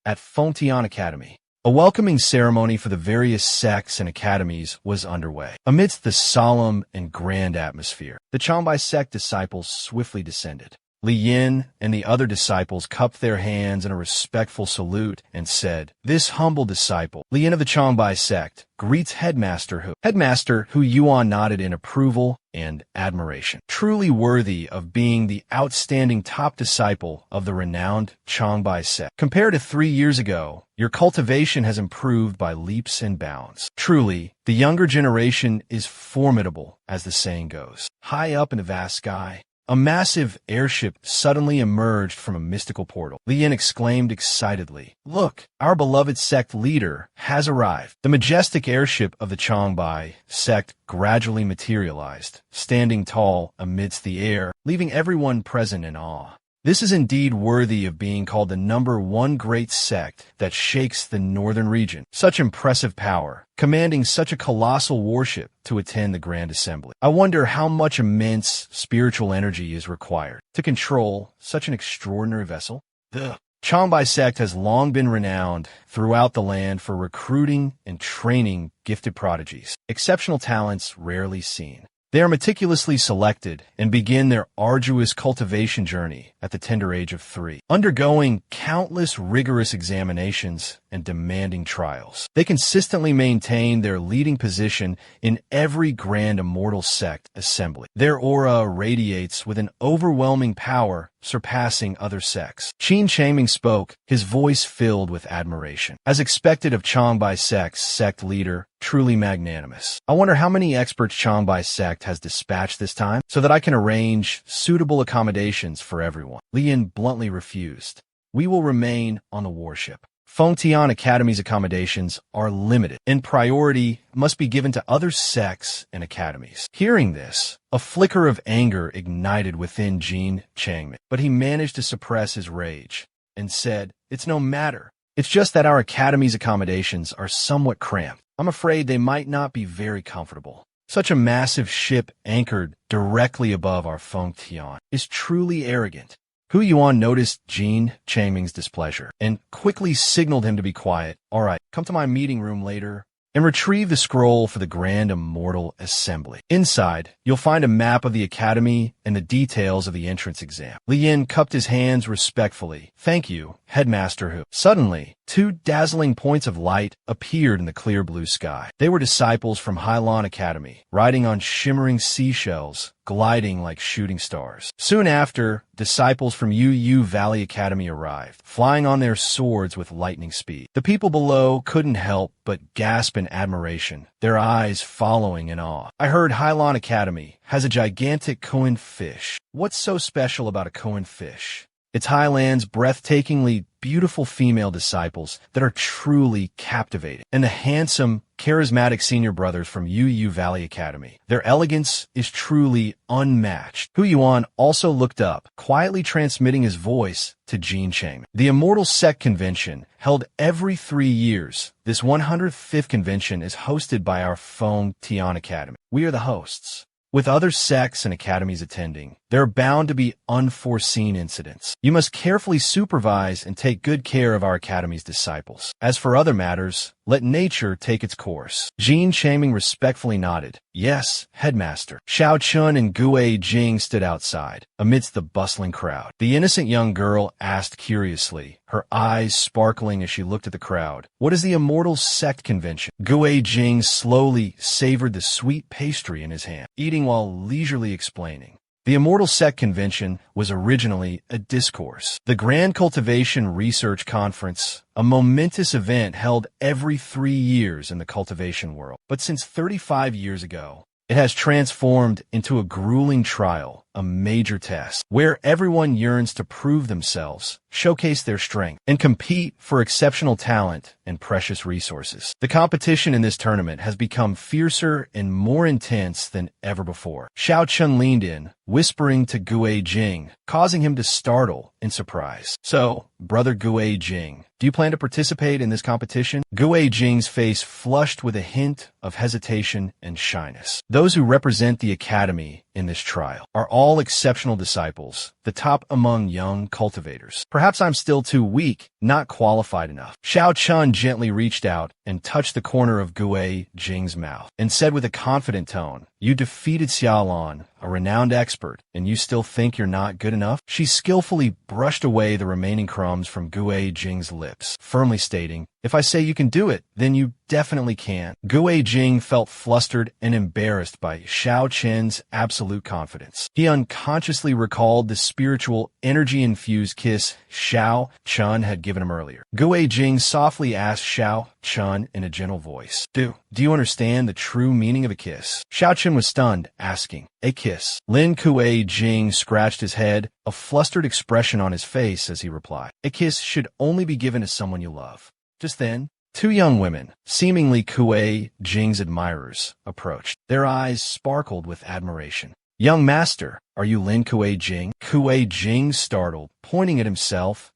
At Fengtian Academy, a welcoming ceremony for the various sects and academies was underway. Amidst the solemn and grand atmosphere, the Changbai sect disciples swiftly descended. Li Yin and the other disciples cupped their hands in a respectful salute and said, "This humble disciple, Li Yin of the Changbai sect, greets Headmaster Hu Yuan nodded in approval and admiration. Truly worthy of being the outstanding top disciple of the renowned Changbai sect. Compared to 3 years ago, your cultivation has improved by leaps and bounds. Truly, the younger generation is formidable, as the saying goes." High up in the vast sky, a massive airship suddenly emerged from a mystical portal. Li Yin exclaimed excitedly, "Look, our beloved sect leader has arrived." The majestic airship of the Changbai sect gradually materialized, standing tall amidst the air, leaving everyone present in awe. This is indeed worthy of being called the #1 great sect that shakes the northern region. Such impressive power, commanding such a colossal warship to attend the Grand Assembly. I wonder how much immense spiritual energy is required to control such an extraordinary vessel. The Changbai sect has long been renowned throughout the land for recruiting and training gifted prodigies, exceptional talents rarely seen. They are meticulously selected and begin their arduous cultivation journey at the tender age of 3, undergoing countless rigorous examinations and demanding trials. They consistently maintain their leading position in every grand immortal sect assembly. Their aura radiates with an overwhelming power surpassing other sects. Qin Shaming spoke, his voice filled with admiration. As expected of Changbai sect's sect leader, truly magnanimous. I wonder how many experts Changbai sect has dispatched this time, so that I can arrange suitable accommodations for everyone. Li Yin bluntly refused. We will remain on the warship. Fengtian Academy's accommodations are limited, and priority must be given to other sects and academies. Hearing this, a flicker of anger ignited within Jin Changmin, but he managed to suppress his rage and said, "It's no matter. It's just that our academy's accommodations are somewhat cramped. I'm afraid they might not be very comfortable. Such a massive ship anchored directly above our Fengtian is truly arrogant." Hu Yuan noticed Jin Changming's displeasure and quickly signaled him to be quiet. "All right, come to my meeting room later and retrieve the scroll for the Grand Immortal Assembly. Inside, you'll find a map of the academy and the details of the entrance exam." Li Yin cupped his hands respectfully. "Thank you, Headmaster Hu." Suddenly, 2 dazzling points of light appeared in the clear blue sky. They were disciples from Hailan Academy, riding on shimmering seashells, gliding like shooting stars. Soon after, disciples from Yu Valley Academy arrived, flying on their swords with lightning speed. The people below couldn't help but gasp in admiration, their eyes following in awe. I heard Hailan Academy has a gigantic koan fish. What's so special about a koan fish? It's Highland's breathtakingly beautiful female disciples that are truly captivating, and the handsome, charismatic senior brothers from Yu Valley Academy. Their elegance is truly unmatched. Hu Yuan also looked up, quietly transmitting his voice to Jin Changmin. The Immortal Sect Convention, held every 3 years. This 105th convention is hosted by our Fengtian Academy. We are the hosts. With other sects and academies attending, there are bound to be unforeseen incidents. You must carefully supervise and take good care of our academy's disciples. As for other matters, let nature take its course. Jin Shaming respectfully nodded. "Yes, Headmaster." Xiao Chun and Gue Jing stood outside, amidst the bustling crowd. The innocent young girl asked curiously, her eyes sparkling as she looked at the crowd, "What is the Immortal Sect Convention?" Gue Jing slowly savored the sweet pastry in his hand, eating while leisurely explaining. The Immortal Sect Convention was originally a discourse. The Grand Cultivation Research Conference, a momentous event held every 3 years in the cultivation world. But since 35 years ago, it has transformed into a grueling trial, a major test, where everyone yearns to prove themselves, showcase their strength, and compete for exceptional talent and precious resources. The competition in this tournament has become fiercer and more intense than ever before. Xiao Chun leaned in, whispering to Gue Jing, causing him to startle in surprise. "So, brother Gue Jing, do you plan to participate in this competition?" Gue Jing's face flushed with a hint of hesitation and shyness. Those who represent the academy in this trial are all exceptional disciples, the top among young cultivators. "Perhaps I'm still too weak, not qualified enough." Xiao Chun gently reached out and touched the corner of Gue Jing's mouth and said with a confident tone, "You defeated Xiaolan, a renowned expert, and you still think you're not good enough?" She skillfully brushed away the remaining crumbs from Gue Jing's lips, firmly stating, "If I say you can do it, then you definitely can." Gue Jing felt flustered and embarrassed by Xiao Chen's absolute confidence. He unconsciously recalled the spiritual, energy-infused kiss Xiao Chun had given him earlier. Gue Jing softly asked Xiao Chun in a gentle voice, Do you understand the true meaning of a kiss?" Xiao Chun was stunned, asking, "A kiss?" Lin Gue Jing scratched his head, a flustered expression on his face as he replied, "A kiss should only be given to someone you love." Just then, 2 young women, seemingly Gue Jing's admirers, approached. Their eyes sparkled with admiration. "Young master, are you Lin Gue Jing?" Gue Jing startled, pointing at himself.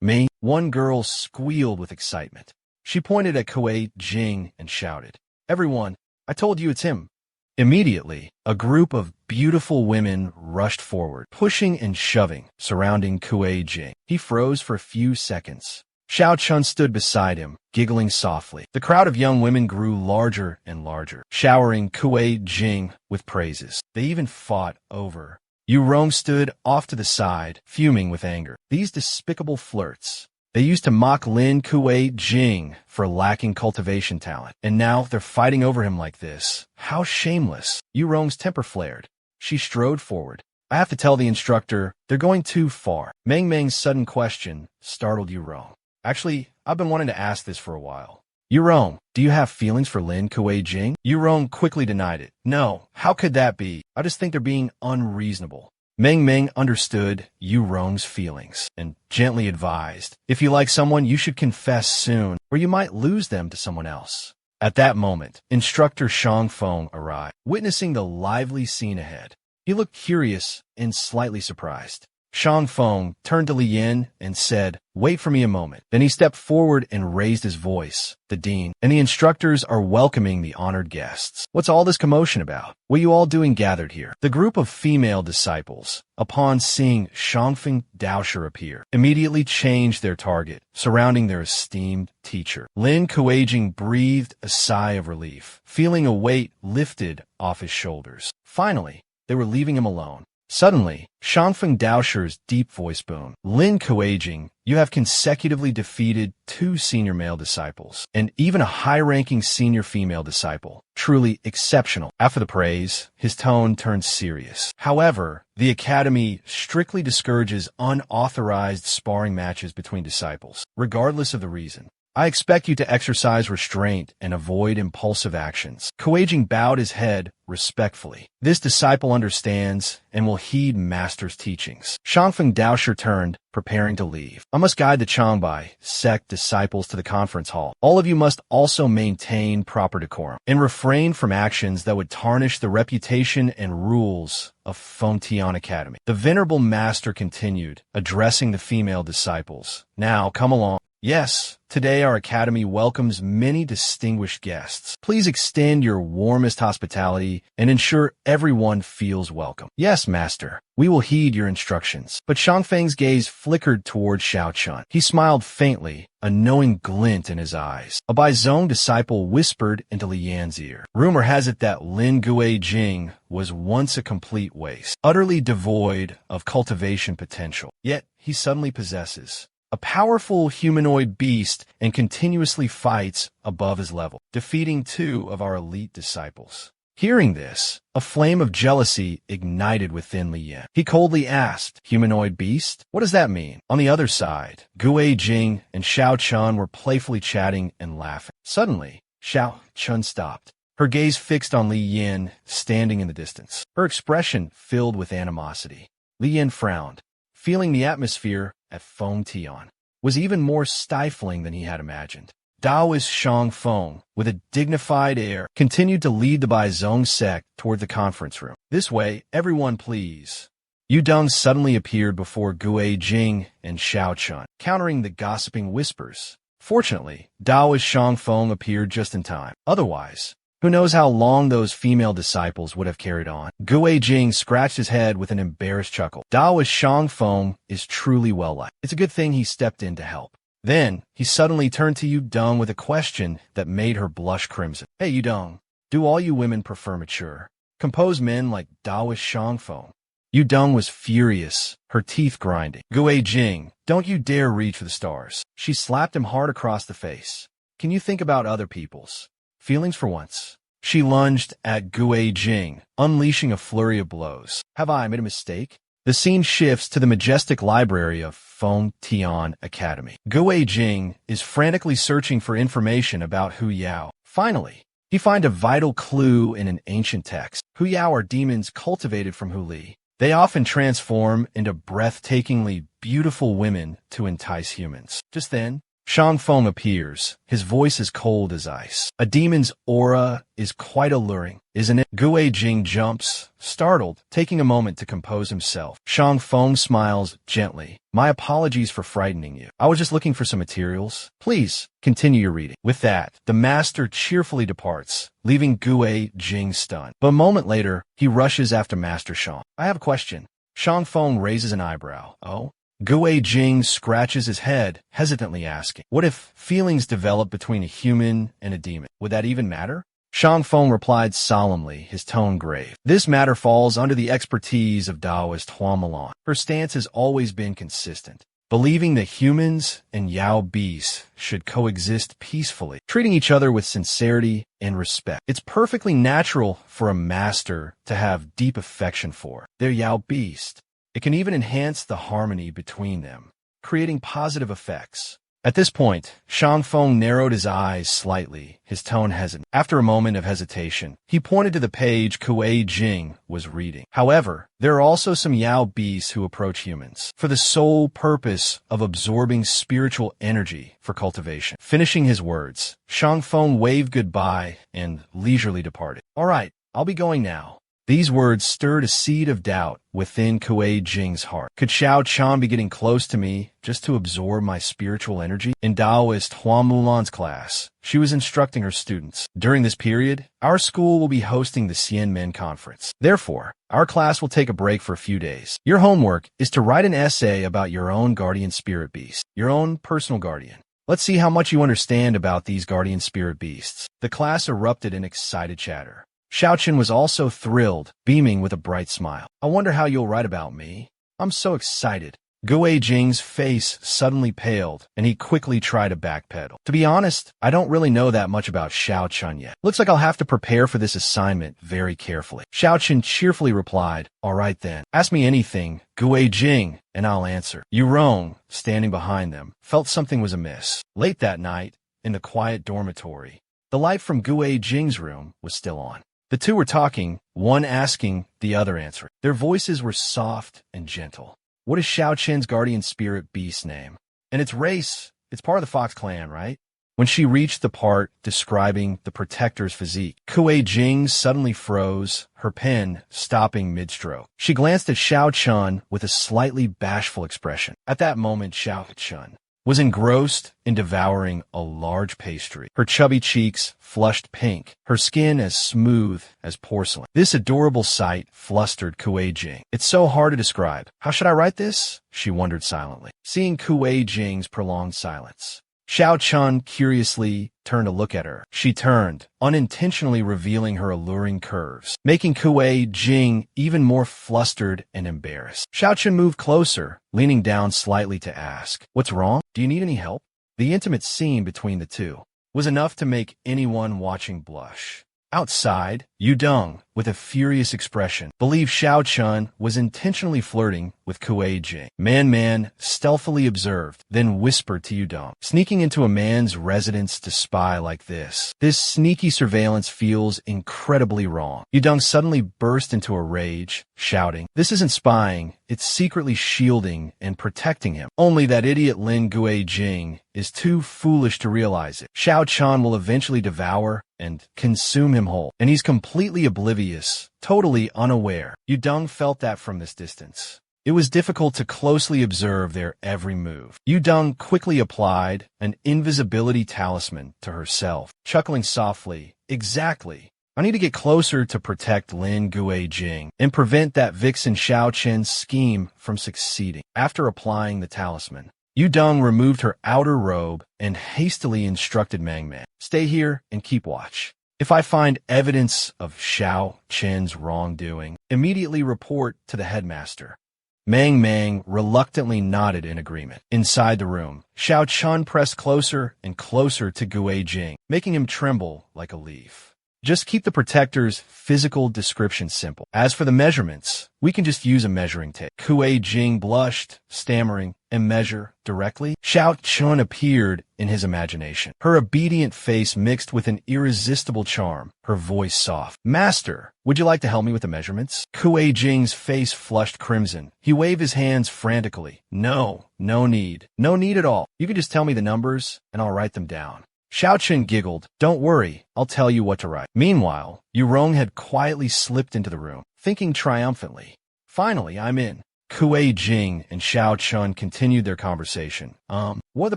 Me?" One girl squealed with excitement. She pointed at Gue Jing and shouted, "Everyone, I told you it's him." Immediately, a group of beautiful women rushed forward, pushing and shoving, surrounding Gue Jing. He froze for a few seconds. Xiao Chun stood beside him, giggling softly. The crowd of young women grew larger and larger, showering Gue Jing with praises. They even fought over. Yu Rong stood off to the side, fuming with anger. These despicable flirts. They used to mock Lin Gue Jing for lacking cultivation talent, and now they're fighting over him like this. How shameless. Yu Rong's temper flared. She strode forward. "I have to tell the instructor, they're going too far." Meng Meng's sudden question startled Yu Rong. "Actually, I've been wanting to ask this for a while. Yu Rong, do you have feelings for Lin Gue Jing?" Yu Rong quickly denied it. "No, how could that be? I just think they're being unreasonable." Meng Meng understood Yu Rong's feelings and gently advised, "If you like someone, you should confess soon, or you might lose them to someone else." At that moment, Instructor Shang Feng arrived, witnessing the lively scene ahead. He looked curious and slightly surprised. Shang Feng turned to Li Yin and said, "Wait for me a moment." Then he stepped forward and raised his voice. "The dean and the instructors are welcoming the honored guests. What's all this commotion about? What are you all doing gathered here?" The group of female disciples, upon seeing Shangfeng Daosher appear, immediately changed their target, surrounding their esteemed teacher. Lin Kuei-jing breathed a sigh of relief, feeling a weight lifted off his shoulders. Finally, they were leaving him alone. Suddenly, Shangfeng Daosher's deep voice boomed. "Lin Kuei-jing, you have consecutively defeated 2 senior male disciples, and even a high-ranking senior female disciple. Truly exceptional." After the praise, his tone turned serious. "However, the Academy strictly discourages unauthorized sparring matches between disciples, regardless of the reason. I expect you to exercise restraint and avoid impulsive actions." Kuei-jing bowed his head respectfully. This disciple understands and will heed master's teachings. Shangfeng Daosher turned, preparing to leave. "I must guide the Changbai sect disciples to the conference hall. All of you must also maintain proper decorum and refrain from actions that would tarnish the reputation and rules of Fengtian Academy." The venerable master continued, addressing the female disciples. "Now, come along. Yes, today our academy welcomes many distinguished guests. Please extend your warmest hospitality and ensure everyone feels welcome." "Yes, master. We will heed your instructions." But Shangfeng's gaze flickered toward Xiao Chun. He smiled faintly, a knowing glint in his eyes. A Baizong disciple whispered into Li Yan's ear. "Rumor has it that Lin Gue-jing was once a complete waste, utterly devoid of cultivation potential. Yet he suddenly possesses a powerful humanoid beast and continuously fights above his level, defeating 2 of our elite disciples." Hearing this, a flame of jealousy ignited within Li Yin. He coldly asked, "Humanoid beast? What does that mean?" On the other side, Gu Jing and Xiao Chun were playfully chatting and laughing. Suddenly, Xiao Chun stopped, her gaze fixed on Li Yin, standing in the distance. Her expression filled with animosity. Li Yin frowned, feeling the atmosphere at Feng Tian was even more stifling than he had imagined. Taoist Shang Feng, with a dignified air, continued to lead the Baizhong sect toward the conference room. "This way, everyone please." Yu Deng suddenly appeared before Gu Jing and Xiao Chun, countering the gossiping whispers. Fortunately, Taoist Shang Feng appeared just in time. Otherwise, who knows how long those female disciples would have carried on. Gu Jing scratched his head with an embarrassed chuckle. Taoist Shang Feng is truly well-liked. It's a good thing he stepped in to help. Then, he suddenly turned to Yu Deng with a question that made her blush crimson. "Hey, Yu Deng, do all you women prefer mature, composed men like Taoist Shang Feng?" Yu Deng was furious, her teeth grinding. "Gu Jing, don't you dare reach for the stars." She slapped him hard across the face. "Can you think about other people's feelings for once?" She lunged at Gu Jing, unleashing a flurry of blows. "Have I made a mistake?" The scene shifts to the majestic library of Feng Tian Academy. Gu Jing is frantically searching for information about Hu Yao. Finally, he finds a vital clue in an ancient text. Hu Yao are demons cultivated from Hu Li. They often transform into breathtakingly beautiful women to entice humans. Just then, Shang Feng appears, his voice as cold as ice. "A demon's aura is quite alluring, isn't it?" Gu Jing jumps, startled, taking a moment to compose himself. Shang Feng smiles gently. "My apologies for frightening you. I was just looking for some materials. Please, continue your reading." With that, the master cheerfully departs, leaving Gu Jing stunned. But a moment later, he rushes after Master Shang. "I have a question." Shang Feng raises an eyebrow. "Oh?" Gu Jing scratches his head, hesitantly asking, "What if feelings develop between a human and a demon? Would that even matter?" Shang Feng replied solemnly, his tone grave. "This matter falls under the expertise of Taoist Hua Milan. Her stance has always been consistent, believing that humans and Yao beasts should coexist peacefully, treating each other with sincerity and respect. It's perfectly natural for a master to have deep affection for their Yao beast. It can even enhance the harmony between them, creating positive effects." At this point, Shang Feng narrowed his eyes slightly, his tone hesitant. After a moment of hesitation, he pointed to the page Gu Jing was reading. "However, there are also some Yao beasts who approach humans for the sole purpose of absorbing spiritual energy for cultivation." Finishing his words, Shang Feng waved goodbye and leisurely departed. "All right, I'll be going now." These words stirred a seed of doubt within Gu Jing's heart. Could Xiao Chan be getting close to me just to absorb my spiritual energy? In Taoist Hua Mulan's class, she was instructing her students. "During this period, our school will be hosting the Xian Men Conference. Therefore, our class will take a break for a few days. Your homework is to write an essay about your own guardian spirit beast, your own personal guardian. Let's see how much you understand about these guardian spirit beasts." The class erupted in excited chatter. Xiaochen was also thrilled, beaming with a bright smile. "I wonder how you'll write about me. I'm so excited." Gu Jing's face suddenly paled, and he quickly tried to backpedal. "To be honest, I don't really know that much about Xiao Chun yet. Looks like I'll have to prepare for this assignment very carefully." Xiao Chun cheerfully replied, "All right then. Ask me anything, Gu Jing, and I'll answer." Yu Rong, standing behind them, felt something was amiss. Late that night, in the quiet dormitory, the light from Gu Jing's room was still on. The two were talking, one asking, the other answering. Their voices were soft and gentle. "What is Xiao Chen's guardian spirit beast's name? And its race? It's part of the Fox clan, right?" When she reached the part describing the protector's physique, Gu Jing suddenly froze, her pen stopping mid-stroke. She glanced at Xiao Chun with a slightly bashful expression. At that moment, Xiao Chun was engrossed in devouring a large pastry. Her chubby cheeks flushed pink, her skin as smooth as porcelain. This adorable sight flustered Gu Jing. "It's so hard to describe. How should I write this?" she wondered silently. Seeing Gu Jing's prolonged silence, Xiao Chun curiously turned to look at her. She turned, unintentionally revealing her alluring curves, making Gu Jing even more flustered and embarrassed. Xiao Chun moved closer, leaning down slightly to ask, "What's wrong? Do you need any help?" The intimate scene between the two was enough to make anyone watching blush. Outside, Yudong, with a furious expression, believed Xiao Chun was intentionally flirting with Kuei Jing. Man stealthily observed, then whispered to Yudong. Sneaking into a man's residence to spy like this sneaky surveillance feels incredibly wrong. Yudong suddenly burst into a rage, shouting, "This isn't spying, it's secretly shielding and protecting him. Only that idiot Lin Kuei Jing is too foolish to realize it. Xiao Chun will eventually devour and consume him whole, and he's completely oblivious, totally unaware." Yudong felt that from this distance. It was difficult to closely observe their every move. Yudong quickly applied an invisibility talisman to herself, chuckling softly, "Exactly. I need to get closer to protect Lin Kuei Jing and prevent that vixen Xiao Chen's scheme from succeeding." After applying the talisman, Yudong removed her outer robe and hastily instructed Mangman, "Stay here and keep watch. If I find evidence of Xiao Chen's wrongdoing, immediately report to the headmaster." Mang reluctantly nodded in agreement. Inside the room, Xiao Chun pressed closer and closer to Kuei Jing, making him tremble like a leaf. "Just keep the protector's physical description simple. As for the measurements, we can just use a measuring tape." Kuei Jing blushed, stammering, "And measure directly?" Xiao Chun appeared in his imagination, her obedient face mixed with an irresistible charm, her voice soft. "Master, would you like to help me with the measurements?" Kuei Jing's face flushed crimson. He waved his hands frantically. No need. No need at all. You can just tell me the numbers, and I'll write them down." Xiao Chun giggled. "Don't worry, I'll tell you what to write." Meanwhile, Yurong had quietly slipped into the room, thinking triumphantly, "Finally, I'm in." Kuei Jing and Xiao Chun continued their conversation. What are the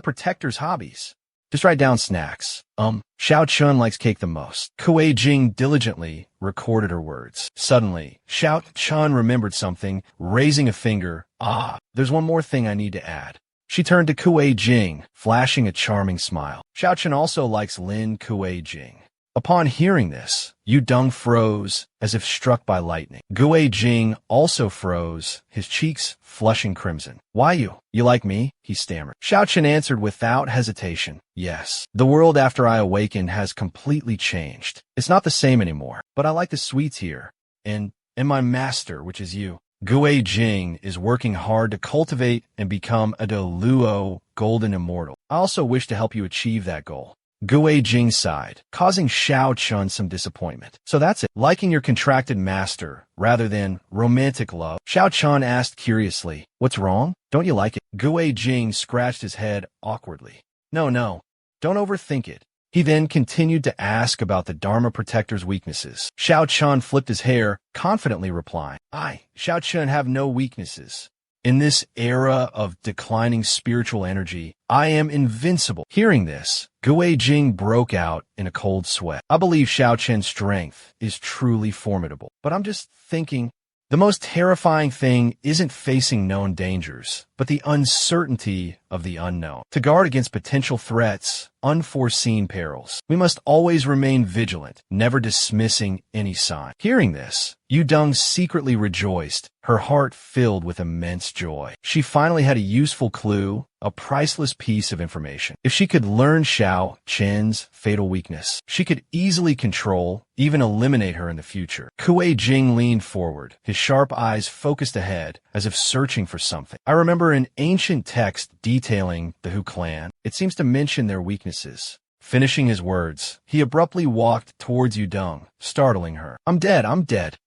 protector's hobbies?" "Just write down snacks." Xiao Chun likes cake the most." Kuei Jing diligently recorded her words. Suddenly, Xiao Chun remembered something, raising a finger. There's one more thing I need to add." She turned to Kuei Jing, flashing a charming smile. "Xiao Chun also likes Lin Kuei Jing." Upon hearing this, Yudong froze as if struck by lightning. Kuei Jing also froze, his cheeks flushing crimson. "Why you like me?" he stammered. Xiao Chun answered without hesitation, "Yes. The world after I awakened has completely changed. It's not the same anymore, but I like the sweets here, and my master, which is you. Kuei Jing is working hard to cultivate and become a Deluo golden immortal. I also wish to help you achieve that goal." Kuei Jing sighed, causing Xiao Chun some disappointment. "So that's it, liking your contracted master rather than romantic love?" Xiao Chun asked curiously. "What's wrong? Don't you like it?" Kuei Jing scratched his head awkwardly. No, don't overthink it." He then continued to ask about the Dharma Protector's weaknesses. Xiao Chun flipped his hair, confidently replying, Xiao Chun have no weaknesses. In this era of declining spiritual energy, I am invincible." Hearing this, Kuei Jing broke out in a cold sweat. "I believe Xiao Chen's strength is truly formidable, but I'm just thinking, the most terrifying thing isn't facing known dangers, but the uncertainty of the unknown. To guard against potential threats, unforeseen perils, we must always remain vigilant, never dismissing any sign." Hearing this, Yudong secretly rejoiced, her heart filled with immense joy. She finally had a useful clue, a priceless piece of information. If she could learn Xiao Chen's fatal weakness, she could easily control, even eliminate her in the future. Kuei Jing leaned forward, his sharp eyes focused ahead, as if searching for something. "I remember an ancient text detailing the Hu clan. It seems to mention their weaknesses." Finishing his words, he abruptly walked towards Yudong, startling her. I'm dead.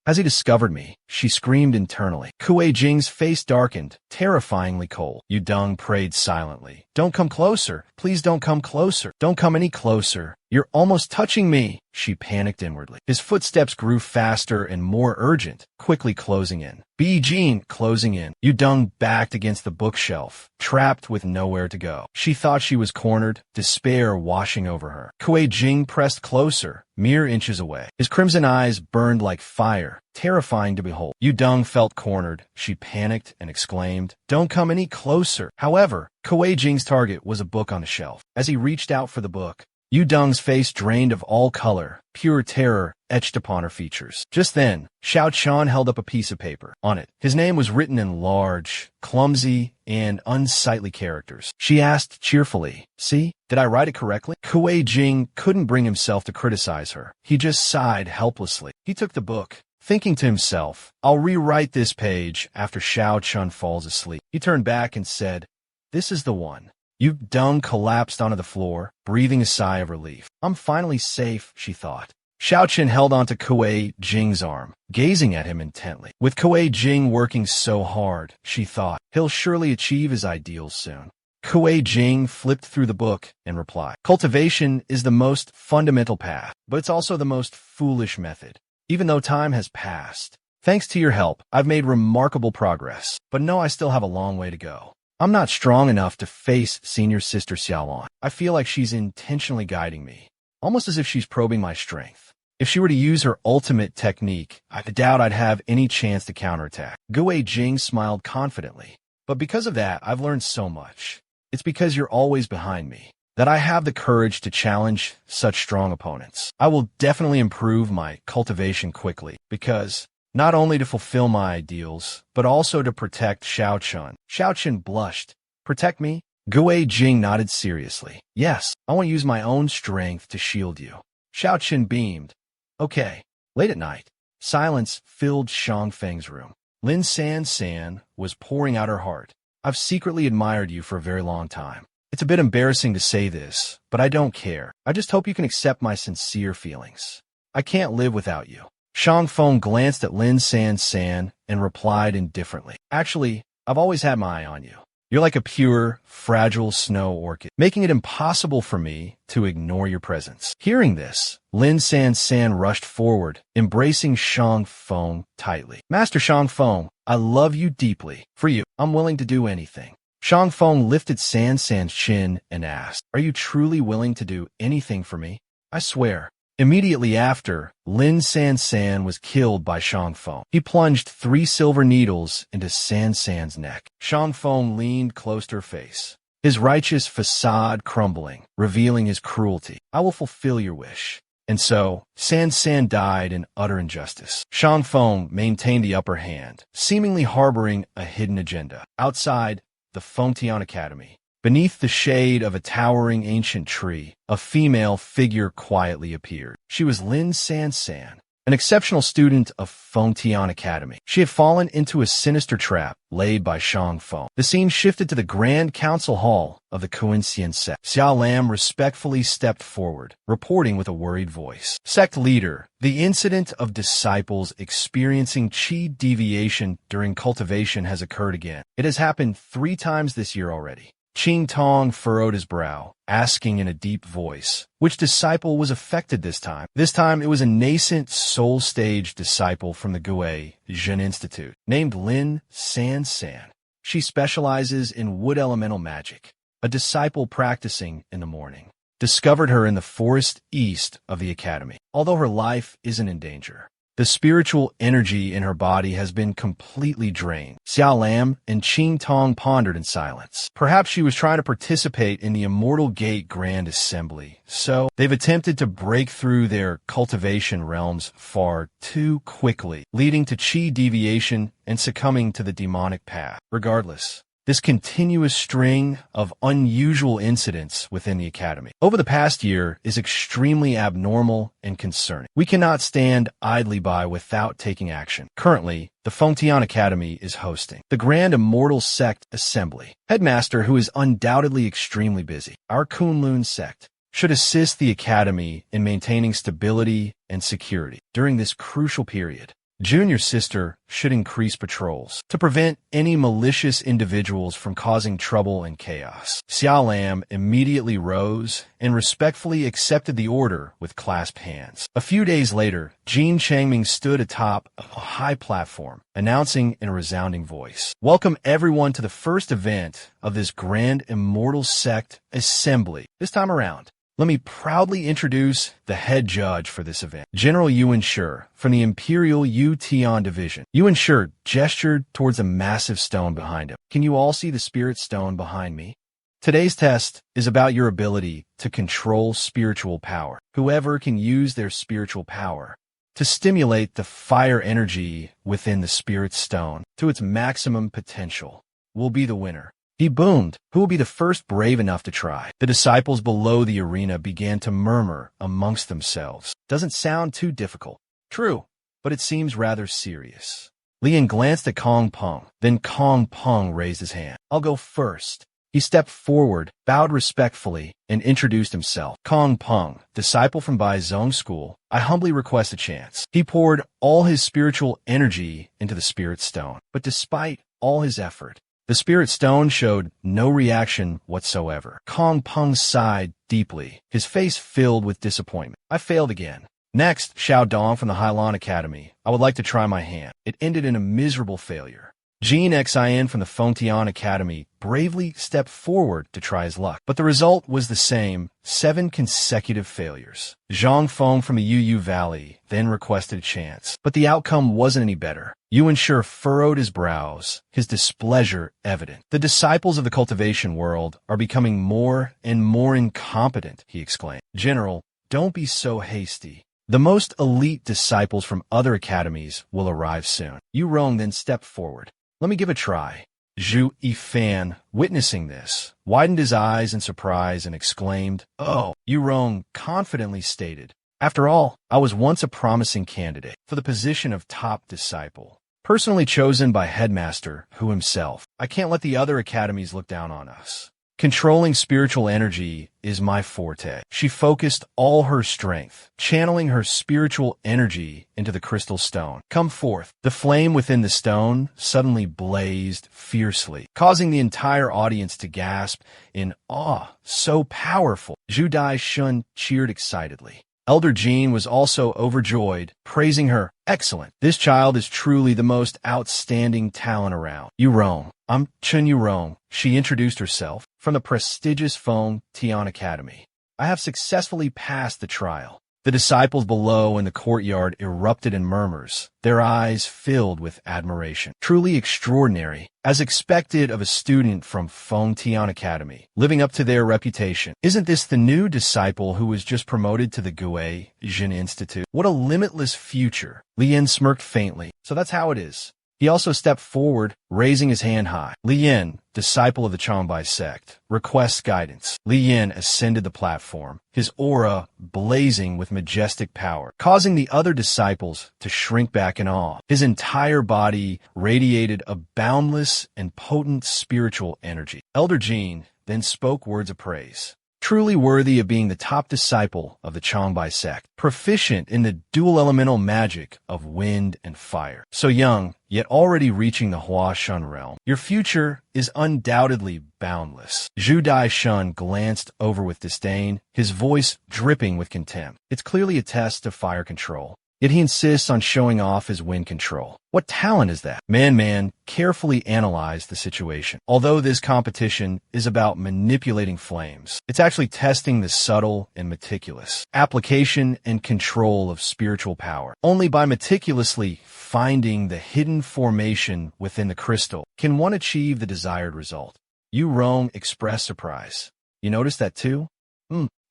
Has he discovered me?" she screamed internally. Kuei Jing's face darkened, terrifyingly cold. Yudong prayed silently. "Don't come closer. Please don't come closer. Don't come any closer. You're almost touching me." She panicked inwardly. His footsteps grew faster and more urgent, quickly closing in. Bijin closing in. Yudong backed against the bookshelf, trapped with nowhere to go. She thought she was cornered, despair washing over her. Kuei Jing pressed closer, mere inches away. His crimson eyes burned like fire, terrifying to behold. Yudong felt cornered. She panicked and exclaimed, "Don't come any closer." However, Kuei Jing's target was a book on the shelf. As he reached out for the book, Yu Dong's face drained of all color, pure terror etched upon her features. Just then, Xiao Chan held up a piece of paper. On it, his name was written in large, clumsy, and unsightly characters. She asked cheerfully, "See, did I write it correctly?" Kuei Jing couldn't bring himself to criticize her. He just sighed helplessly. He took the book, thinking to himself, "I'll rewrite this page after Xiao Chun falls asleep." He turned back and said, "This is the one." Yu Dong collapsed onto the floor, breathing a sigh of relief. "I'm finally safe," she thought. Xiao Chen held onto Kuei Jing's arm, gazing at him intently. With Kuei Jing working so hard, she thought, he'll surely achieve his ideals soon. Kuei Jing flipped through the book and replied, "Cultivation is the most fundamental path, but it's also the most foolish method. Even though time has passed, thanks to your help, I've made remarkable progress, but no, I still have a long way to go. I'm not strong enough to face senior sister Xiaolan. I feel like she's intentionally guiding me, almost as if she's probing my strength. If she were to use her ultimate technique, I doubt I'd have any chance to counterattack." Kuei Jing smiled confidently. "But because of that, I've learned so much. It's because you're always behind me that I have the courage to challenge such strong opponents. I will definitely improve my cultivation quickly, because not only to fulfill my ideals, but also to protect Xiao Chun." Xiao Chun blushed. "Protect me?" Kuei Jing nodded seriously. "Yes, I want to use my own strength to shield you." Xiao Chun beamed. "Okay." Late at night, silence filled Shang Feng's room. Lin San San was pouring out her heart. "I've secretly admired you for a very long time. It's a bit embarrassing to say this, but I don't care. I just hope you can accept my sincere feelings. I can't live without you." Shang Feng glanced at Lin San San and replied indifferently, "Actually, I've always had my eye on you. You're like a pure, fragile snow orchid, making it impossible for me to ignore your presence." Hearing this, Lin San San rushed forward, embracing Shang Feng tightly. "Master Shang Feng, I love you deeply. For you, I'm willing to do anything." Shang Feng lifted San San's chin and asked, "Are you truly willing to do anything for me?" "I swear." Immediately after, Lin San San was killed by Shang Feng. He plunged 3 silver needles into San San's neck. Shang Feng leaned close to her face, his righteous facade crumbling, revealing his cruelty. "I will fulfill your wish." And so, San San died in utter injustice. Shang Feng maintained the upper hand, seemingly harboring a hidden agenda. Outside the Fengtian Academy, beneath the shade of a towering ancient tree, a female figure quietly appeared. She was Lin San San, an exceptional student of Fengtian Academy. She had fallen into a sinister trap laid by Shang Feng. The scene shifted to the Grand Council Hall of the Kuinxian sect. Xiao Lam respectfully stepped forward, reporting with a worried voice. "Sect leader, the incident of disciples experiencing qi deviation during cultivation has occurred again. It has happened 3 times this year already." Qing Tong furrowed his brow, asking in a deep voice, which disciple was affected this time? This time it was a nascent soul-stage disciple from the Gue Zhen Institute, named Lin San San. She specializes in wood elemental magic. A disciple practicing in the morning discovered her in the forest east of the academy. Although her life isn't in danger, the spiritual energy in her body has been completely drained. Xiao Lam and Qing Tong pondered in silence. Perhaps she was trying to participate in the Immortal Gate Grand Assembly, so they've attempted to break through their cultivation realms far too quickly, leading to qi deviation and succumbing to the demonic path. Regardless, this continuous string of unusual incidents within the academy over the past year is extremely abnormal and concerning. We cannot stand idly by without taking action. Currently, the Fengtian Academy is hosting the Grand Immortal Sect Assembly. Headmaster, who is undoubtedly extremely busy, our Kunlun sect, should assist the academy in maintaining stability and security during this crucial period. Junior sister should increase patrols to prevent any malicious individuals from causing trouble and chaos. Xiao Lam immediately rose and respectfully accepted the order with clasped hands. A few days later, Jin Changming stood atop a high platform, announcing in a resounding voice, "Welcome everyone to the first event of this Grand Immortal Sect Assembly. This time around, let me proudly introduce the head judge for this event, General Yuan Shi from the Imperial Yu Tian Division." Yuan Shi gestured towards a massive stone behind him. "Can you all see the spirit stone behind me?" Today's test is about your ability to control spiritual power. Whoever can use their spiritual power to stimulate the fire energy within the spirit stone to its maximum potential will be the winner. He boomed. Who will be the first brave enough to try? The disciples below the arena began to murmur amongst themselves. Doesn't sound too difficult. True, but it seems rather serious. Lian glanced at Kong Peng. Then Kong Peng raised his hand. I'll go first. He stepped forward, bowed respectfully, and introduced himself. Kong Peng, disciple from Bai Zhong School, I humbly request a chance. He poured all his spiritual energy into the spirit stone. But despite all his effort, the spirit stone showed no reaction whatsoever. Kong Peng sighed deeply, his face filled with disappointment. I failed again. Next, Xiao Dong from the Hailan Academy. I would like to try my hand. It ended in a miserable failure. Jean Xin from the Fengtian Academy bravely stepped forward to try his luck, but the result was the same, 7 consecutive failures. Zhang Feng from the Yu Valley then requested a chance, but the outcome wasn't any better. Yuan Shi furrowed his brows, his displeasure evident. The disciples of the cultivation world are becoming more and more incompetent, he exclaimed. General, don't be so hasty. The most elite disciples from other academies will arrive soon. Yu Rong then stepped forward. Let me give a try. Zhu Yifan, witnessing this, widened his eyes in surprise and exclaimed, Oh! Yu Rong confidently stated, After all, I was once a promising candidate for the position of top disciple, personally chosen by Headmaster Hu himself. I can't let the other academies look down on us. Controlling spiritual energy is my forte. She focused all her strength, channeling her spiritual energy into the crystal stone. Come forth. The flame within the stone suddenly blazed fiercely, causing the entire audience to gasp in awe. So powerful. Zhu Daishun cheered excitedly. Elder Jean was also overjoyed, praising her. Excellent. This child is truly the most outstanding talent around. Yu Rong. I'm Chen Yu Rong. She introduced herself from the prestigious Fengtian Academy. I have successfully passed the trial. The disciples below in the courtyard erupted in murmurs, their eyes filled with admiration. Truly extraordinary, as expected of a student from Fengtian Academy, living up to their reputation. Isn't this the new disciple who was just promoted to the Gue Jin Institute? What a limitless future. Lian smirked faintly. So that's how it is. He also stepped forward, raising his hand high. Li Yin, disciple of the Changbai sect, requests guidance. Li Yin ascended the platform, his aura blazing with majestic power, causing the other disciples to shrink back in awe. His entire body radiated a boundless and potent spiritual energy. Elder Jean then spoke words of praise. Truly worthy of being the top disciple of the Changbai sect, proficient in the dual elemental magic of wind and fire. So young, yet already reaching the Hua Shun realm. Your future is undoubtedly boundless. Zhu Daishun glanced over with disdain, his voice dripping with contempt. It's clearly a test of fire control. Yet he insists on showing off his wind control. What talent is that? Man carefully analyzed the situation. Although this competition is about manipulating flames, it's actually testing the subtle and meticulous application and control of spiritual power. Only by meticulously finding the hidden formation within the crystal can one achieve the desired result. Yu Rong expressed surprise. You notice that too?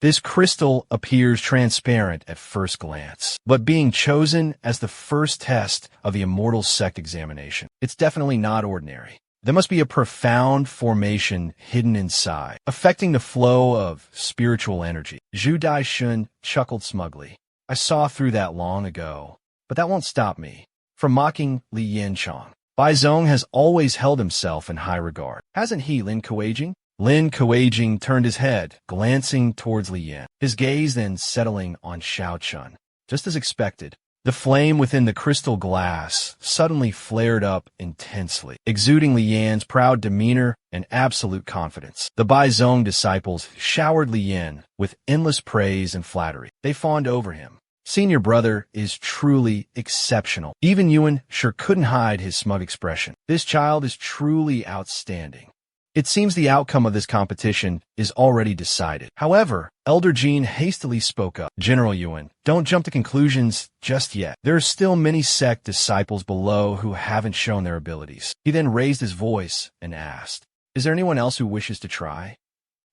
This crystal appears transparent at first glance, but being chosen as the first test of the Immortal Sect examination, it's definitely not ordinary. There must be a profound formation hidden inside, affecting the flow of spiritual energy. Zhu Daishun chuckled smugly. I saw through that long ago, but that won't stop me from mocking Li Yanchang. Bai Zong has always held himself in high regard. Hasn't he, Lin Kuei-jing? Lin Kuei-jing turned his head, glancing towards Li Yan, his gaze then settling on Xiao Chun. Just as expected, the flame within the crystal glass suddenly flared up intensely, exuding Li Yan's proud demeanor and absolute confidence. The Bai Zong disciples showered Li Yan with endless praise and flattery. They fawned over him. Senior brother is truly exceptional. Even Yuan sure couldn't hide his smug expression. This child is truly outstanding. It seems the outcome of this competition is already decided. However, Elder Jean hastily spoke up. General Yuan, don't jump to conclusions just yet. There are still many sect disciples below who haven't shown their abilities. He then raised his voice and asked, Is there anyone else who wishes to try?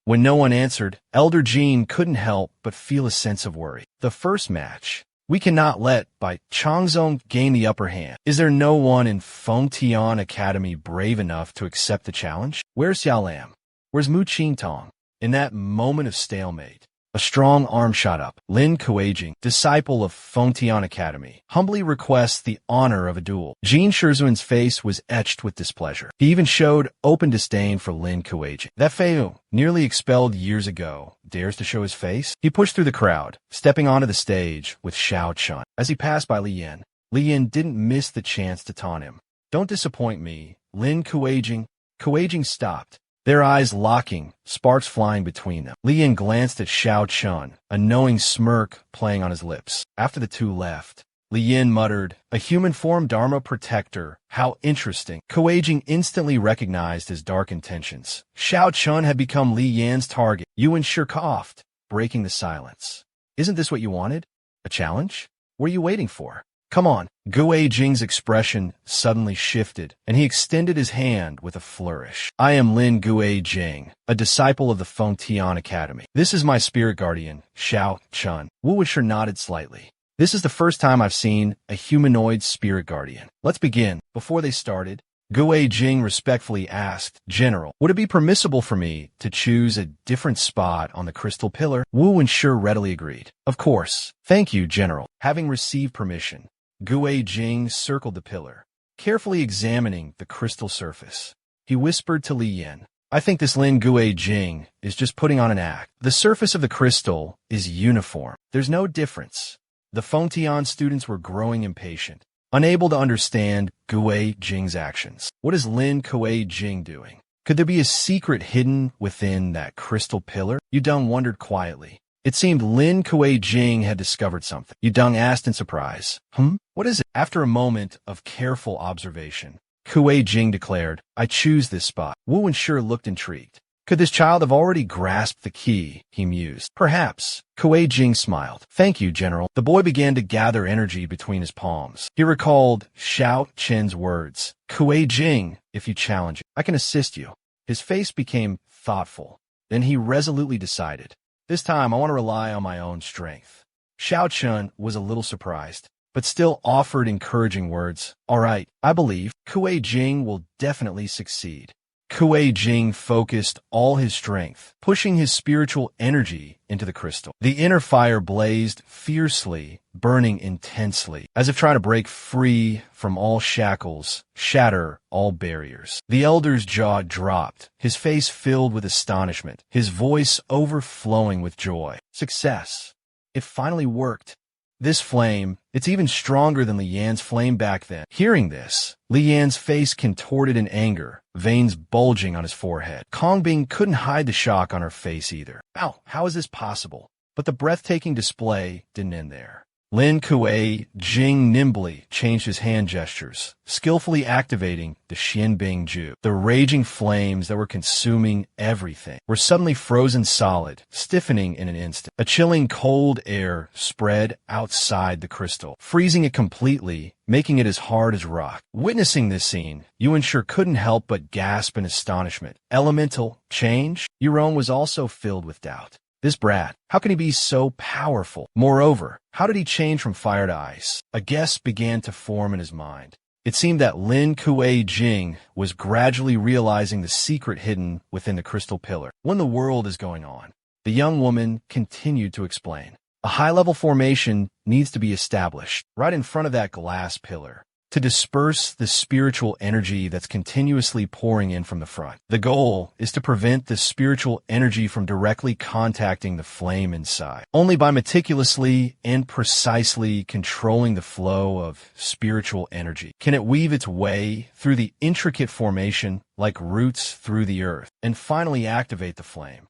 When no one answered, Elder Jean couldn't help but feel a sense of worry. The first match, "We Cannot Let" by Changzong, gained the upper hand. Is there no one in Fengtian Academy brave enough to accept the challenge? Where's Xiao Lam? Where's Mu Qingtong? In that moment of stalemate, a strong arm shot up. Lin Kueijing, disciple of Fengtian Academy, humbly requests the honor of a duel. Jin Shizun's face was etched with displeasure. He even showed open disdain for Lin Kueijing. That Feiyu, nearly expelled years ago, dares to show his face? He pushed through the crowd, stepping onto the stage with Xiao Chun. As he passed by Li Yan didn't miss the chance to taunt him. "Don't disappoint me, Lin Kueijing." Kueijing stopped, their eyes locking, sparks flying between them. Li Yan glanced at Xiao Chun, a knowing smirk playing on his lips. After the two left, Li Yan muttered, "A human form Dharma protector. How interesting." Kueijing instantly recognized his dark intentions. Xiao Chun had become Li Yan's target. Yuan Shi coughed, breaking the silence. "Isn't this what you wanted? A challenge? What are you waiting for? Come on." Gue Jing's expression suddenly shifted, and he extended his hand with a flourish. "I am Lin Gue Jing, a disciple of the Fengtian Academy. This is my spirit guardian, Xiao Chun." Wu Wushi nodded slightly. "This is the first time I've seen a humanoid spirit guardian. Let's begin." Before they started, Gue Jing respectfully asked, "General, would it be permissible for me to choose a different spot on the crystal pillar?" Wu Wushi readily agreed. "Of course. Thank you, General." Having received permission, Gue Jing circled the pillar, carefully examining the crystal surface. He whispered to Li Yan, "I think this Lin Gue Jing is just putting on an act. The surface of the crystal is uniform. There's no difference." The Fengtian students were growing impatient, unable to understand Gue Jing's actions. What is Lin Gue Jing doing? Could there be a secret hidden within that crystal pillar? Yudong wondered quietly. It seemed Lin Gue Jing had discovered something. Yudong asked in surprise, What is it?" After a moment of careful observation, Gue Jing declared, "I choose this spot." Wu Wushi looked intrigued. Could this child have already grasped the key? He mused. Perhaps. Gue Jing smiled. "Thank you, General." The boy began to gather energy between his palms. He recalled Xiao Chen's words. "Gue Jing, if you challenge it, I can assist you." His face became thoughtful. Then he resolutely decided, "This time I want to rely on my own strength." Xiao Chun was a little surprised, but still offered encouraging words. "All right, I believe Gue Jing will definitely succeed." Gue Jing focused all his strength, pushing his spiritual energy into the crystal. The inner fire blazed fiercely, burning intensely, as if trying to break free from all shackles, shatter all barriers. The elder's jaw dropped, his face filled with astonishment, his voice overflowing with joy. Success. It finally worked. This flame, it's even stronger than Li Yan's flame back then. Hearing this, Li Yan's face contorted in anger, veins bulging on his forehead. Kongbing couldn't hide the shock on her face either. Ow, how is this possible? But the breathtaking display didn't end there. Lin Gue Jing nimbly changed his hand gestures, skillfully activating the Xianbing Ju. The raging flames that were consuming everything were suddenly frozen solid, stiffening in an instant. A chilling cold air spread outside the crystal, freezing it completely, making it as hard as rock. Witnessing this scene, Yuan Shi couldn't help but gasp in astonishment. Elemental change? Yuron was also filled with doubt. This brat, how can he be so powerful? Moreover, how did he change from fire to ice? A guess began to form in his mind. It seemed that Lin Gue Jing was gradually realizing the secret hidden within the crystal pillar. When the world is going on, the young woman continued to explain. A high-level formation needs to be established right in front of that glass pillar to disperse the spiritual energy that's continuously pouring in from the front. The goal is to prevent the spiritual energy from directly contacting the flame inside. Only by meticulously and precisely controlling the flow of spiritual energy can it weave its way through the intricate formation like roots through the earth and finally activate the flame.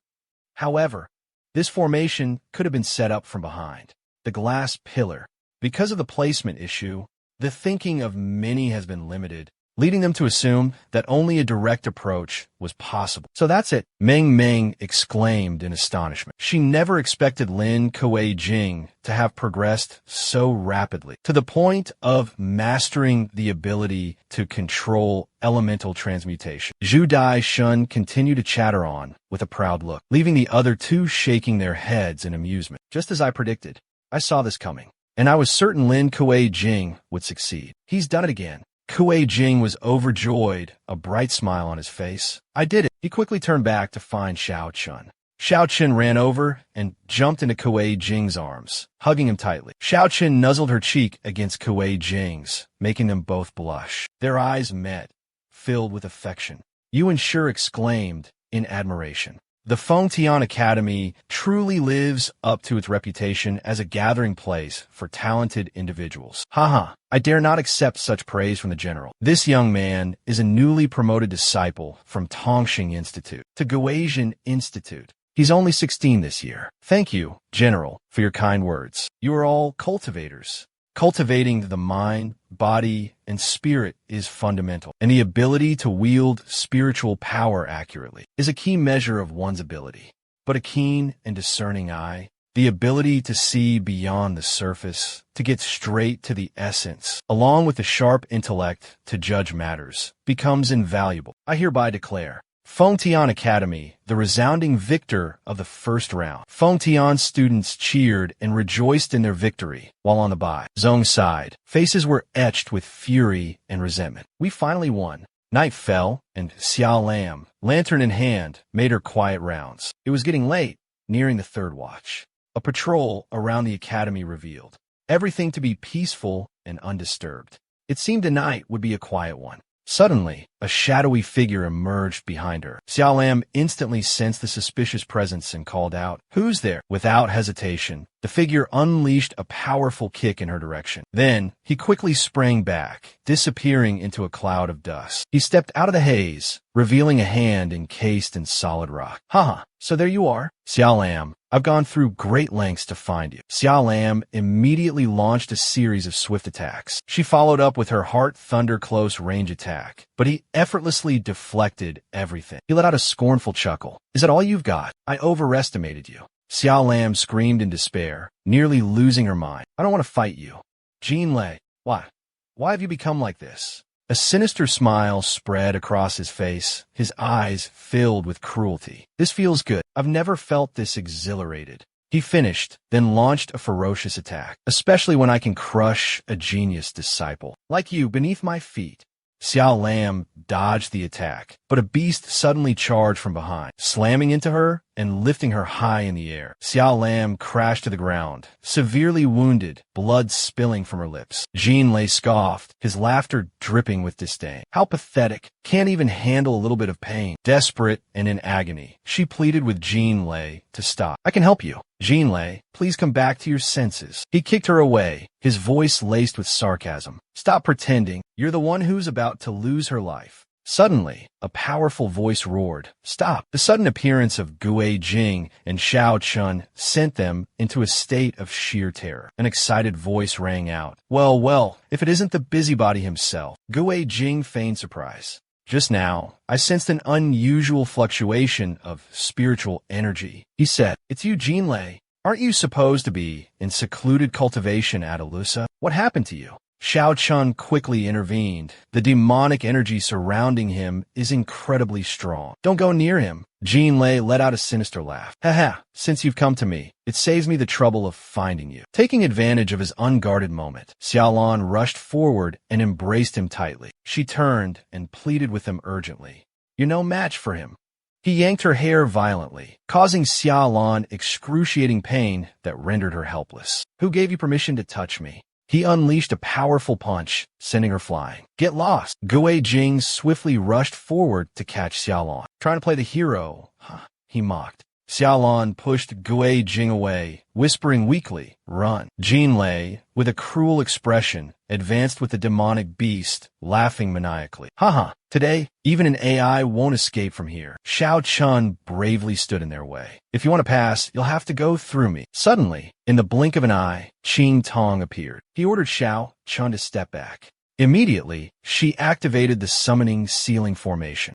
However, this formation could have been set up from behind the glass pillar. Because of the placement issue, the thinking of many has been limited leading them to assume that only a direct approach was possible. So that's it, Meng Meng exclaimed in astonishment. She never expected Lin Kuei-jing to have progressed so rapidly, to the point of mastering the ability to control elemental transmutation. Zhu Dai Shun continued to chatter on with a proud look, leaving the other two shaking their heads in amusement. Just as I predicted, I saw this coming, and I was certain Lin Kuei-jing would succeed. He's done it again. Kuei-jing was overjoyed, a bright smile on his face. I did it. He quickly turned back to find Xiao Chun. Xiao Chun ran over and jumped into Kuei-jing's arms, hugging him tightly. Xiao Chun nuzzled her cheek against Kuei-jing's, making them both blush. Their eyes met, filled with affection. Yuan Shi exclaimed in admiration. The Fengtian Academy truly lives up to its reputation as a gathering place for talented individuals. Haha, I dare not accept such praise from the general. This young man is a newly promoted disciple from Tongxing Institute to Guasian Institute. He's only 16 this year. Thank you, General, for your kind words. You are all cultivators. Cultivating the mind, body, and spirit is fundamental, and the ability to wield spiritual power accurately is a key measure of one's ability. But a keen and discerning eye, the ability to see beyond the surface, to get straight to the essence, along with the sharp intellect to judge matters, becomes invaluable. I hereby declare Fengtian Academy the resounding victor of the first round. Fengtian students cheered and rejoiced in their victory, while on the bye, Zhong sighed. Faces were etched with fury and resentment. We finally won. Night fell, and Xiao Lam, lantern in hand, made her quiet rounds. It was getting late, nearing the third watch. A patrol around the academy revealed everything to be peaceful and undisturbed. It seemed tonight would be a quiet one. Suddenly, a shadowy figure emerged behind her. Xiao Lam instantly sensed the suspicious presence and called out, "Who's there?" Without hesitation, the figure unleashed a powerful kick in her direction. Then, he quickly sprang back, disappearing into a cloud of dust. He stepped out of the haze, revealing a hand encased in solid rock. Haha, so there you are. Xiao Lam, I've gone through great lengths to find you. Xiao Lam immediately launched a series of swift attacks. She followed up with her Heart Thunder close range attack, but he effortlessly deflected everything. He let out a scornful chuckle. Is that all you've got? I overestimated you. Xiao Lam screamed in despair, nearly losing her mind. I don't want to fight you. Jean Lei, why? Why have you become like this? A sinister smile spread across his face, his eyes filled with cruelty. This feels good. I've never felt this exhilarated. He finished, then launched a ferocious attack, especially when I can crush a genius disciple like you beneath my feet. Xiao Lam dodged the attack, but a beast suddenly charged from behind, slamming into her and lifting her high in the air. Xiao Lam crashed to the ground, severely wounded, blood spilling from her lips. Jean Lei scoffed, his laughter dripping with disdain. How pathetic. Can't even handle a little bit of pain. Desperate and in agony, she pleaded with Jean Lei to stop. I can help you. Jean Lei, please come back to your senses. He kicked her away, his voice laced with sarcasm. Stop pretending. You're the one who's about to lose her life. Suddenly, a powerful voice roared, "Stop!" The sudden appearance of Gui Jing and Xiao Chun sent them into a state of sheer terror. An excited voice rang out. Well, well, if it isn't the busybody himself. Gui Jing feigned surprise. Just now, I sensed an unusual fluctuation of spiritual energy. He said, "It's you, Jean Lei. Aren't you supposed to be in secluded cultivation at Alusa? What happened to you?" Xiao Chun quickly intervened. The demonic energy surrounding him is incredibly strong. Don't go near him. Jean Lei let out a sinister laugh. Haha, since you've come to me, it saves me the trouble of finding you. Taking advantage of his unguarded moment, Xiaolan rushed forward and embraced him tightly. She turned and pleaded with him urgently. You're no match for him. He yanked her hair violently, causing Xiaolan excruciating pain that rendered her helpless. Who gave you permission to touch me? He unleashed a powerful punch, sending her flying. Get lost! Gui Jing swiftly rushed forward to catch Xiaolan. Trying to play the hero, huh? He mocked. Xiaolan pushed Gui Jing away, whispering weakly, Run. Jean Lei, with a cruel expression, advanced with the demonic beast, laughing maniacally. Haha, today, even an AI won't escape from here. Xiao Chun bravely stood in their way. If you want to pass, you'll have to go through me. Suddenly, in the blink of an eye, Qing Tong appeared. He ordered Xiao Chun to step back. Immediately, she activated the summoning sealing formation.